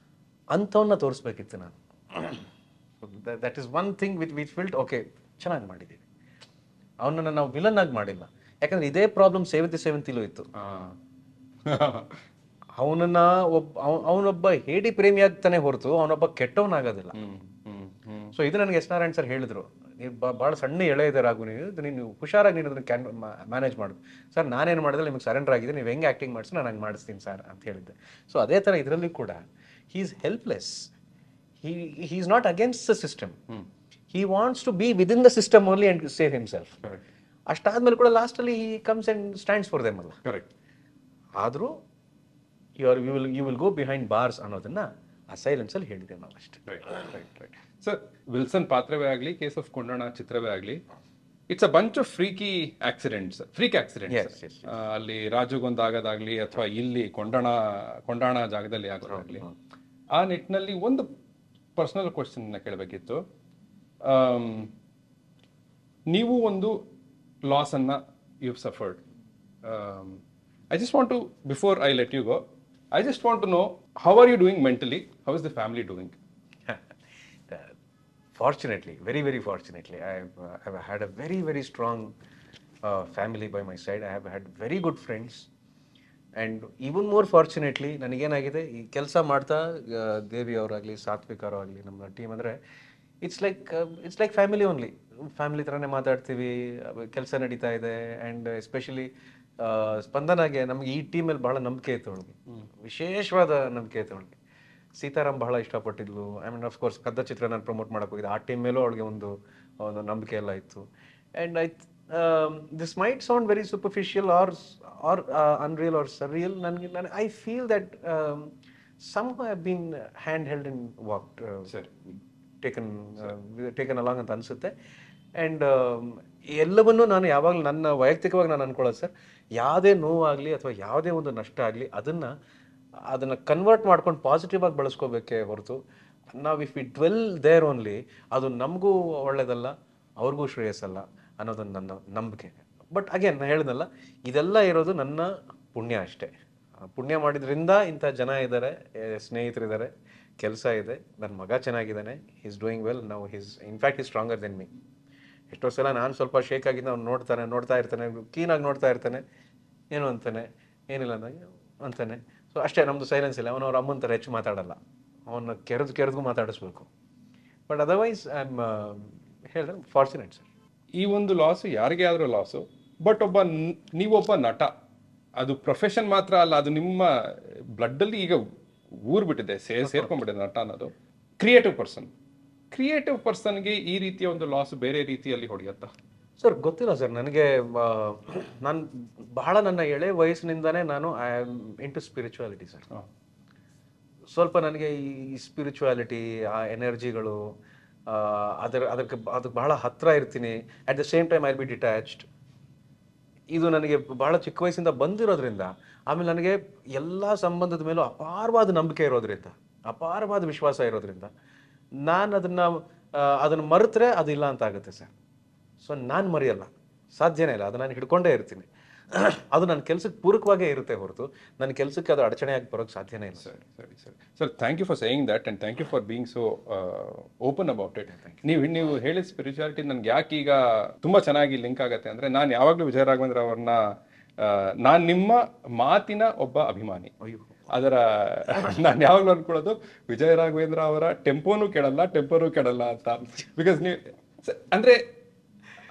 ಅಂಥವನ್ನ ತೋರಿಸ್ಬೇಕಿತ್ತು ನಾನು. That is one thing which felt okay, ಚೆನ್ನಾಗಿ ಮಾಡಿದ್ದೀವಿ. ಅವನನ್ನು ನಾವು ವಿಲನ್ ಆಗಿ ಮಾಡಿಲ್ಲ. ಯಾಕಂದ್ರೆ ಇದೇ ಪ್ರಾಬ್ಲಮ್ ಸೇವಂತಿಲೂ ಇತ್ತು. ಅವನೊಬ್ಬ ಹೇಡಿ ಪ್ರೇಮಿ ಆಗ್ತಾನೆ ಹೊರತು ಅವನೊಬ್ಬ ಕೆಟ್ಟವನಾಗೋದಿಲ್ಲ. ಸೊ ಇದು ನನಗೆ ಎಸ್ ನಾರಾಯಣ್ ಸರ್ ಹೇಳಿದ್ರು, ನೀವು ಭಾಳ ಸಣ್ಣ ಎಳೆ ಇದೆ ರಾಘು, ನೀನು ಹುಷಾರಾಗಿ ನೀನು ಅದನ್ನು ಮ್ಯಾನೇಜ್ ಮಾಡೋದು. ಸರ್ ನಾನೇನು ಮಾಡಿದ್ರೆ ನಿಮಗೆ ಸರೆಂಡರ್ ಆಗಿದೆ, ನೀವು ಹೆಂಗೆ ಆ್ಯಕ್ಟಿಂಗ್ ಮಾಡಿಸಿ ನಾನು ಹಂಗೆ ಮಾಡಿಸ್ತೀನಿ ಸರ್ ಅಂತ ಹೇಳಿದ್ದೆ. ಸೊ ಅದೇ ಥರ ಇದರಲ್ಲಿ ಕೂಡ he is helpless. he is not against the system. He wants to be within the system only and save himself. ಅಷ್ಟಾದ್ಮೇಲೆ ಕೂಡ ಲಾಸ್ಟಲ್ಲಿ he comes and stands for them ಅಲ್ಲ. ಕರೆಕ್ಟ್. ಆದರೂ you will go behind bars ಅನ್ನೋದನ್ನ ಆ ಸೈಲೆನ್ಸಲ್ಲಿ ಹೇಳಿದ್ದೇವೆ ನಾವು ಅಷ್ಟೇ. ರೈಟ್. ಸರ್, ವಿಲ್ಸನ್ ಪಾತ್ರವೇ ಆಗಲಿ, ಕೇಸ್ ಆಫ್ ಕೊಂಡಣ ಚಿತ್ರವೇ ಆಗಲಿ, it's a bunch of freak accidents. ಅಲ್ಲಿ ರಾಜುಗೊಂದಾಗೋದಾಗ್ಲಿ ಅಥವಾ ಇಲ್ಲಿ ಕೊಂಡಾಣ ಜಾಗದಲ್ಲಿ ಆಗೋದಾಗ್ಲಿ. ಆ ನಿಟ್ಟಿನಲ್ಲಿ ಒಂದು ಪರ್ಸನಲ್ ಕ್ವಶನ್ ಕೇಳಬೇಕಿತ್ತು. ನೀವು ಒಂದು ಲಾಸ್ ಅನ್ನ you suffered. I just want to, before I let you go, I just want to know, how are you doing mentally? How is the family doing? Fortunately, very, very fortunately, I've had a very, very strong family by my side. I have had very good friends. And even more fortunately, ನನಗೇನಾಗಿದೆ, ಈ ಕೆಲಸ ಮಾಡ್ತಾ ದೇವಿ ಅವರಾಗಲಿ ಸಾತ್ವಿಕ್ ಅವರಾಗಲಿ ನಮ್ಮ ಟೀಮ್ ಅಂದರೆ it's like family only. Family ಥರನೇ ಮಾತಾಡ್ತೀವಿ, ಕೆಲಸ ನಡೀತಾ ಇದೆ. ಆ್ಯಂಡ್ ಎಸ್ಪೆಷಲಿ ಸ್ಪಂದನಾಗೆ ನಮ್ಗೆ ಈ ಟೀಮಲ್ಲಿ ಬಹಳ ನಂಬಿಕೆ ಇತ್ತು ಅವಳಿಗೆ, ವಿಶೇಷವಾದ ನಂಬಿಕೆ ಇತ್ತು ಅವಳಿಗೆ. ಸೀತಾರಾಮ್ ಬಹಳ ಇಷ್ಟಪಟ್ಟಿದ್ಲು. ಐ ಮೀನ್ ಆಫ್ ಕೋರ್ಸ್ ಕದ್ದ ಚಿತ್ರ ನಾನು ಪ್ರಮೋಟ್ ಮಾಡಕ್ಕೆ ಹೋಗಿದ್ದೆ, ಆ ಟೀಮ್ ಮೇಲೂ ಅವಳಿಗೆ ಒಂದು ನಂಬಿಕೆ ಎಲ್ಲ ಇತ್ತು. And this might sound very superficial or unreal or surreal. ನನಗೆ I feel that some have been hand held in walked, taken along ಅಂತ ಅನಿಸುತ್ತೆ. ಆ್ಯಂಡ್ ಎಲ್ಲವನ್ನೂ ನಾನು ಯಾವಾಗಲೂ ನನ್ನ ವೈಯಕ್ತಿಕವಾಗಿ ನಾನು ಅನ್ಕೊಳ್ಳೋದು ಸರ್, ಯಾವುದೇ ನೋವಾಗಲಿ ಅಥವಾ ಯಾವುದೇ ಒಂದು ನಷ್ಟ ಆಗಲಿ ಅದನ್ನು ಕನ್ವರ್ಟ್ ಮಾಡ್ಕೊಂಡು ಪಾಸಿಟಿವ್ ಆಗಿ ಬಳಸ್ಕೋಬೇಕೇ ಹೊರತು ನಾವು if we dwell there only, ಅದು ನಮಗೂ ಒಳ್ಳೇದಲ್ಲ, ಅವ್ರಿಗೂ ಶ್ರೇಯಸ್ಸಲ್ಲ ಅನ್ನೋದೊಂದು ನನ್ನ ನಂಬಿಕೆ. ಬಟ್ ಅಗೇನ್ ನಾನು ಹೇಳಿದ್ನಲ್ಲ, ಇದೆಲ್ಲ ಇರೋದು ನನ್ನ ಪುಣ್ಯ ಅಷ್ಟೇ. ಪುಣ್ಯ ಮಾಡಿದ್ರಿಂದ ಇಂಥ ಜನ ಇದ್ದಾರೆ, ಸ್ನೇಹಿತರಿದ್ದಾರೆ, ಕೆಲಸ ಇದೆ, ನನ್ನ ಮಗ ಚೆನ್ನಾಗಿದ್ದಾನೆ, is doing well now. In fact is stronger than me. ಎಷ್ಟೋ ಸಲ ನಾನು ಸ್ವಲ್ಪ ಶೇಕ್ ಆಗಿದ್ದು ಅವ್ನು ನೋಡ್ತಾ ಇರ್ತಾನೆ, ಕ್ಲೀನಾಗಿ ನೋಡ್ತಾ ಇರ್ತಾನೆ, ಏನು ಅಂತಾನೆ, ಏನಿಲ್ಲ ಅಂತಾನೆ. ಸೊ ಅಷ್ಟೇ, ನಮ್ಮದು ಸೈಲೆನ್ಸ್ ಇಲ್ಲ. ಅವನವ್ರ ಅಮ್ಮನ ಥರ ಹೆಚ್ಚು ಮಾತಾಡಲ್ಲ, ಅವನ್ನ ಕೆರೆದು ಮಾತಾಡಿಸ್ಬೇಕು. ಬಟ್ ಅದರ್ವೈಸ್ ಐ ಆಮ್ ಹೇಳಿದ್ರೆ ಫಾರ್ಚುನೇಟ್ ಸರ್. ಈ ಒಂದು ಲಾಸು ಯಾರಿಗೇ ಆದರೂ ಲಾಸು. ಬಟ್ ನೀವೊಬ್ಬ ನಟ, ಅದು ಪ್ರೊಫೆಷನ್ ಮಾತ್ರ ಅಲ್ಲ, ಅದು ನಿಮ್ಮ ಬ್ಲಡ್ಡಲ್ಲಿ ಈಗ ಊರ್ಬಿಟ್ಟಿದೆ, ಸೇರ್ಕೊಂಡ್ಬಿಟ್ಟಿದೆ ನಟ ಅನ್ನೋದು. ಕ್ರಿಯೇಟಿವ್ ಪರ್ಸನ್ಗೆ ಈ ರೀತಿಯ ಒಂದು ಲಾಸ್ ಬೇರೆ ರೀತಿಯಲ್ಲಿ ಹೊಡೆಯುತ್ತಾ ಸರ್? ಗೊತ್ತಿಲ್ಲ ಸರ್ ನನಗೆ. ನಾನು ಬಹಳ ನನ್ನ ಎಳೆ ವಯಸ್ಸಿನಿಂದಾನೇ ನಾನು I am into spirituality sir. ಸ್ವಲ್ಪ ನನಗೆ ಈ ಸ್ಪಿರಿಚುವಾಲಿಟಿ, ಆ ಎನರ್ಜಿಗಳು, ಅದಕ್ಕೆ ಬಹಳ ಹತ್ತಿರ ಇರ್ತೀನಿ. At the same time I B detached. ಇದು ನನಗೆ ಬಹಳ ಚಿಕ್ಕ ವಯಸ್ಸಿಂದ ಬಂದಿರೋದ್ರಿಂದ, ಆಮೇಲೆ ನನಗೆ ಎಲ್ಲ ಸಂಬಂಧದ ಮೇಲೂ ಅಪಾರವಾದ ನಂಬಿಕೆ ಇರೋದ್ರಿಂದ, ಅಪಾರವಾದ ವಿಶ್ವಾಸ ಇರೋದ್ರಿಂದ ನಾನು ಅದನ್ನು ಮರೆತರೆ ಅದು ಇಲ್ಲ ಅಂತ ಆಗುತ್ತೆ ಸರ್. ಸೊ ನಾನು ಮರೆಯಲ್ಲ, ಸಾಧ್ಯನೇ ಇಲ್ಲ. ಅದು ನಾನು ಹಿಡ್ಕೊಂಡೇ ಇರ್ತೀನಿ. ಅದು ನನ್ನ ಕೆಲಸಕ್ಕೆ ಪೂರಕವಾಗೇ ಇರುತ್ತೆ ಹೊರತು ನನ್ನ ಕೆಲಸಕ್ಕೆ ಅದು ಅಡಚಣೆಯಾಗಿ ಬರೋಕ್ಕೆ ಸಾಧ್ಯನೇ ಇಲ್ಲ. Sir thank you for saying that and thank you for being so open about it. ನೀವು ಹೇಳಿದ ಸ್ಪಿರಿಚುಯಾಲಿಟಿ ನನಗೆ ಯಾಕೆ ಈಗ ತುಂಬ ಚೆನ್ನಾಗಿ ಲಿಂಕ್ ಆಗುತ್ತೆ ಅಂದರೆ, ನಾನು ಯಾವಾಗಲೂ ವಿಜಯ ರಾಘವೇಂದ್ರ ಅವ್ರನ್ನ ನಾನು ನಿಮ್ಮ ಮಾತಿನ ಒಬ್ಬ ಅಭಿಮಾನಿ. ನಾನು ಯಾವಾಗಲೂ ಅನ್ಕೊಳ್ಳೋದು ವಿಜಯ ರಾಘವೇಂದ್ರ ಅವರ ಟೆಂಪೋನೂ ಕೆಡಲ್ಲ ಅಂತ. ಬಿಕಾಸ್ ನೀವು ಅಂದರೆ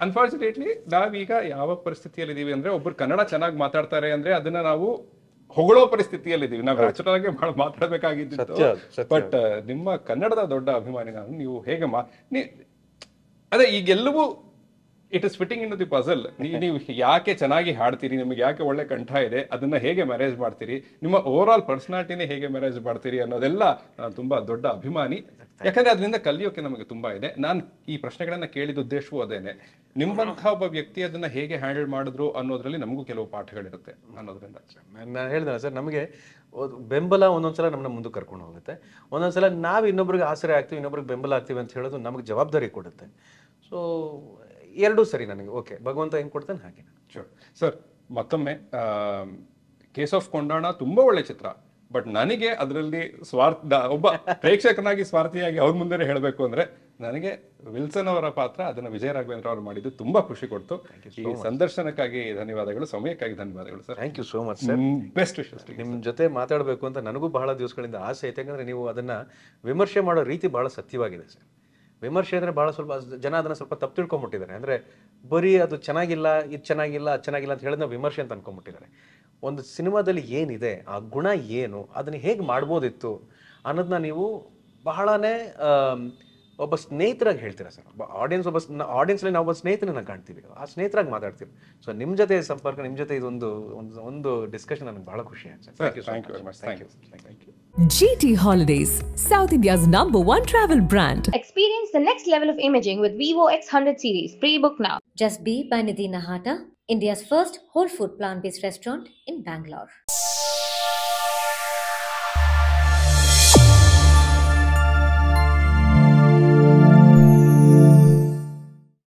ಅನ್ಫಾರ್ಚುನೇಟ್ಲಿ ನಾವೀಗ ಯಾವ ಪರಿಸ್ಥಿತಿಯಲ್ಲಿದ್ದೀವಿ ಅಂದರೆ, ಒಬ್ಬರು ಕನ್ನಡ ಚೆನ್ನಾಗಿ ಮಾತಾಡ್ತಾರೆ ಅಂದರೆ ಅದನ್ನ ನಾವು ಹೊಗಳೋ ಪರಿಸ್ಥಿತಿಯಲ್ಲಿದ್ದೀವಿ. ನಾವು ನ್ಯಾಚುರಲ್ ಆಗಿ ಭಾಳ ಮಾತಾಡಬೇಕಾಗಿದ್ದು. ಬಟ್ ನಿಮ್ಮ ಕನ್ನಡದ ದೊಡ್ಡ ಅಭಿಮಾನಿ ನಾನು. ನೀವು ಹೇಗೆ ಅದೇ ಈಗೆಲ್ಲವೂ it is fitting into the puzzle. ನೀವು ಯಾಕೆ ಚೆನ್ನಾಗಿ ಹಾಡ್ತೀರಿ, ನಿಮಗೆ ಯಾಕೆ ಒಳ್ಳೆ ಕಂಠ ಇದೆ, ಅದನ್ನ ಹೇಗೆ ಮ್ಯಾನೇಜ್ ಮಾಡ್ತೀರಿ, ನಿಮ್ಮ ಓವರ್ ಆಲ್ ಪರ್ಸನಾಲಿಟಿನೇ ಹೇಗೆ ಮ್ಯಾನೇಜ್ ಮಾಡ್ತೀರಿ ಅನ್ನೋದೆಲ್ಲ ತುಂಬಾ ದೊಡ್ಡ ಅಭಿಮಾನಿ. ಯಾಕಂದ್ರೆ ಅದರಿಂದ ಕಲಿಯೋಕೆ ನಮಗೆ ತುಂಬಾ ಇದೆ. ನಾನು ಈ ಪ್ರಶ್ನೆಗಳನ್ನ ಕೇಳಿದ ಉದ್ದೇಶವೂ ಅದೇನೆ. ನಿಮ್ಮಂತಹ ಒಬ್ಬ ವ್ಯಕ್ತಿ ಅದನ್ನ ಹೇಗೆ ಹ್ಯಾಂಡಲ್ ಮಾಡಿದ್ರು ಅನ್ನೋದ್ರಲ್ಲಿ ನಮಗೂ ಕೆಲವು ಪಾಠಗಳಿರುತ್ತೆ ಅನ್ನೋದ್ರಿಂದ. ನಾನು ಹೇಳಿದೆ ಸರ್, ನಮಗೆ ಬೆಂಬಲ ಒಂದೊಂದ್ಸಲ ನಮ್ಮನ್ನ ಮುಂದಕ್ಕೆ ಕರ್ಕೊಂಡು ಹೋಗುತ್ತೆ, ಒಂದೊಂದ್ಸಲ ನಾವು ಇನ್ನೊಬ್ರಿಗೆ ಆಸರೆ ಆಗ್ತೀವಿ, ಇನ್ನೊಬ್ರಿಗೆ ಬೆಂಬಲ ಆಗ್ತೀವಿ ಅಂತ ಹೇಳೋದು ನಮಗೆ ಜವಾಬ್ದಾರಿ ಕೊಡುತ್ತೆ. ಸೊ ಎರಡೂ ಸರಿ ನನಗೆ. ಓಕೆ, ಭಗವಂತ ಹೆಂಗೆ ಕೊಡ್ತಾನೆ ಹಾಗೆ. ಸರ್ ಮತ್ತೊಮ್ಮೆ ಕೇಸ್ ಆಫ್ ಕೊಂಡಾಣ ತುಂಬಾ ಒಳ್ಳೆ ಚಿತ್ರ. ಬಟ್ ನನಗೆ ಅದರಲ್ಲಿ ಒಬ್ಬ ಪ್ರೇಕ್ಷಕನಾಗಿ ಸ್ವಾರ್ಥಿಯಾಗಿ ಅವ್ರ ಮುಂದೆ ಹೇಳಬೇಕು ಅಂದ್ರೆ, ನನಗೆ ವಿಲ್ಸನ್ ಅವರ ಪಾತ್ರ ಅದನ್ನ ವಿಜಯ ರಾಘವೇಂದ್ರ ಅವರು ಮಾಡಿದ್ದು ತುಂಬಾ ಖುಷಿ ಕೊಡ್ತು. ಈ ಸಂದರ್ಶನಕ್ಕಾಗಿ ಧನ್ಯವಾದಗಳು, ಸಮಯಕ್ಕಾಗಿ ಧನ್ಯವಾದಗಳು sir. Thank you so much sir. Best wishes. ನಿಮ್ಮ ಜೊತೆ ಮಾತಾಡಬೇಕು ಅಂತ ನನಗೂ ಬಹಳ ದಿವಸಗಳಿಂದ ಆಸೆ ಐತೆ. ಯಾಕಂದ್ರೆ ನೀವು ಅದನ್ನ ವಿಮರ್ಶೆ ಮಾಡೋ ರೀತಿ ಬಹಳ ಸತ್ಯವಾಗಿದೆ ಸರ್. ವಿಮರ್ಶೆ ಅಂದರೆ ಭಾಳ ಸ್ವಲ್ಪ ಜನ ಅದನ್ನು ಸ್ವಲ್ಪ ತಪ್ಪು ತಿಳ್ಕೊಂಬಿಟ್ಟಿದ್ದಾರೆ. ಅಂದರೆ ಬರೀ ಅದು ಚೆನ್ನಾಗಿಲ್ಲ, ಇದು ಚೆನ್ನಾಗಿಲ್ಲ, ಅದು ಚೆನ್ನಾಗಿಲ್ಲ ಅಂತ ಹೇಳಿದ್ರೆ ವಿಮರ್ಶೆ ಅಂತ ಅನ್ಕೊಂಡ್ಬಿಟ್ಟಿದ್ದಾರೆ. ಒಂದು ಸಿನಿಮಾದಲ್ಲಿ ಏನಿದೆ, ಆ ಗುಣ ಏನು, ಅದನ್ನು ಹೇಗೆ ಮಾಡ್ಬೋದಿತ್ತು ಅನ್ನೋದನ್ನ ನೀವು ಬಹಳನೇ ಒಬ್ಬ ಸ್ನೇಹಿತರಾಗಿ ಹೇಳ್ತೀರಾ ಸರ್. ಆಡಿಯನ್ಸ್ಲಿ ನಾವು ಒಬ್ಬ ಸ್ನೇಹಿತರನ್ನ ಕಾಣ್ತೀವಿ, ಆ ಸ್ನೇಹಿತರಾಗಿ ಮಾತಾಡ್ತೀವಿ. ಸೊ ನಿಮ್ಮ ಜೊತೆ ಸಂಪರ್ಕ, ನಿಮ್ಮ ಜೊತೆ ಇದೊಂದು ಒಂದು ಡಿಸ್ಕಷನ್ ನನಗೆ ಬಹಳ ಖುಷಿ ಆಯ್ತು sir. Thank you very much. Thank you. GT Holidays, South India's #1 travel brand. Experience the next level of imaging with Vivo X100 series. Pre-book now. Just Be by Nidhi Nahata, India's first whole food plant-based restaurant in Bangalore.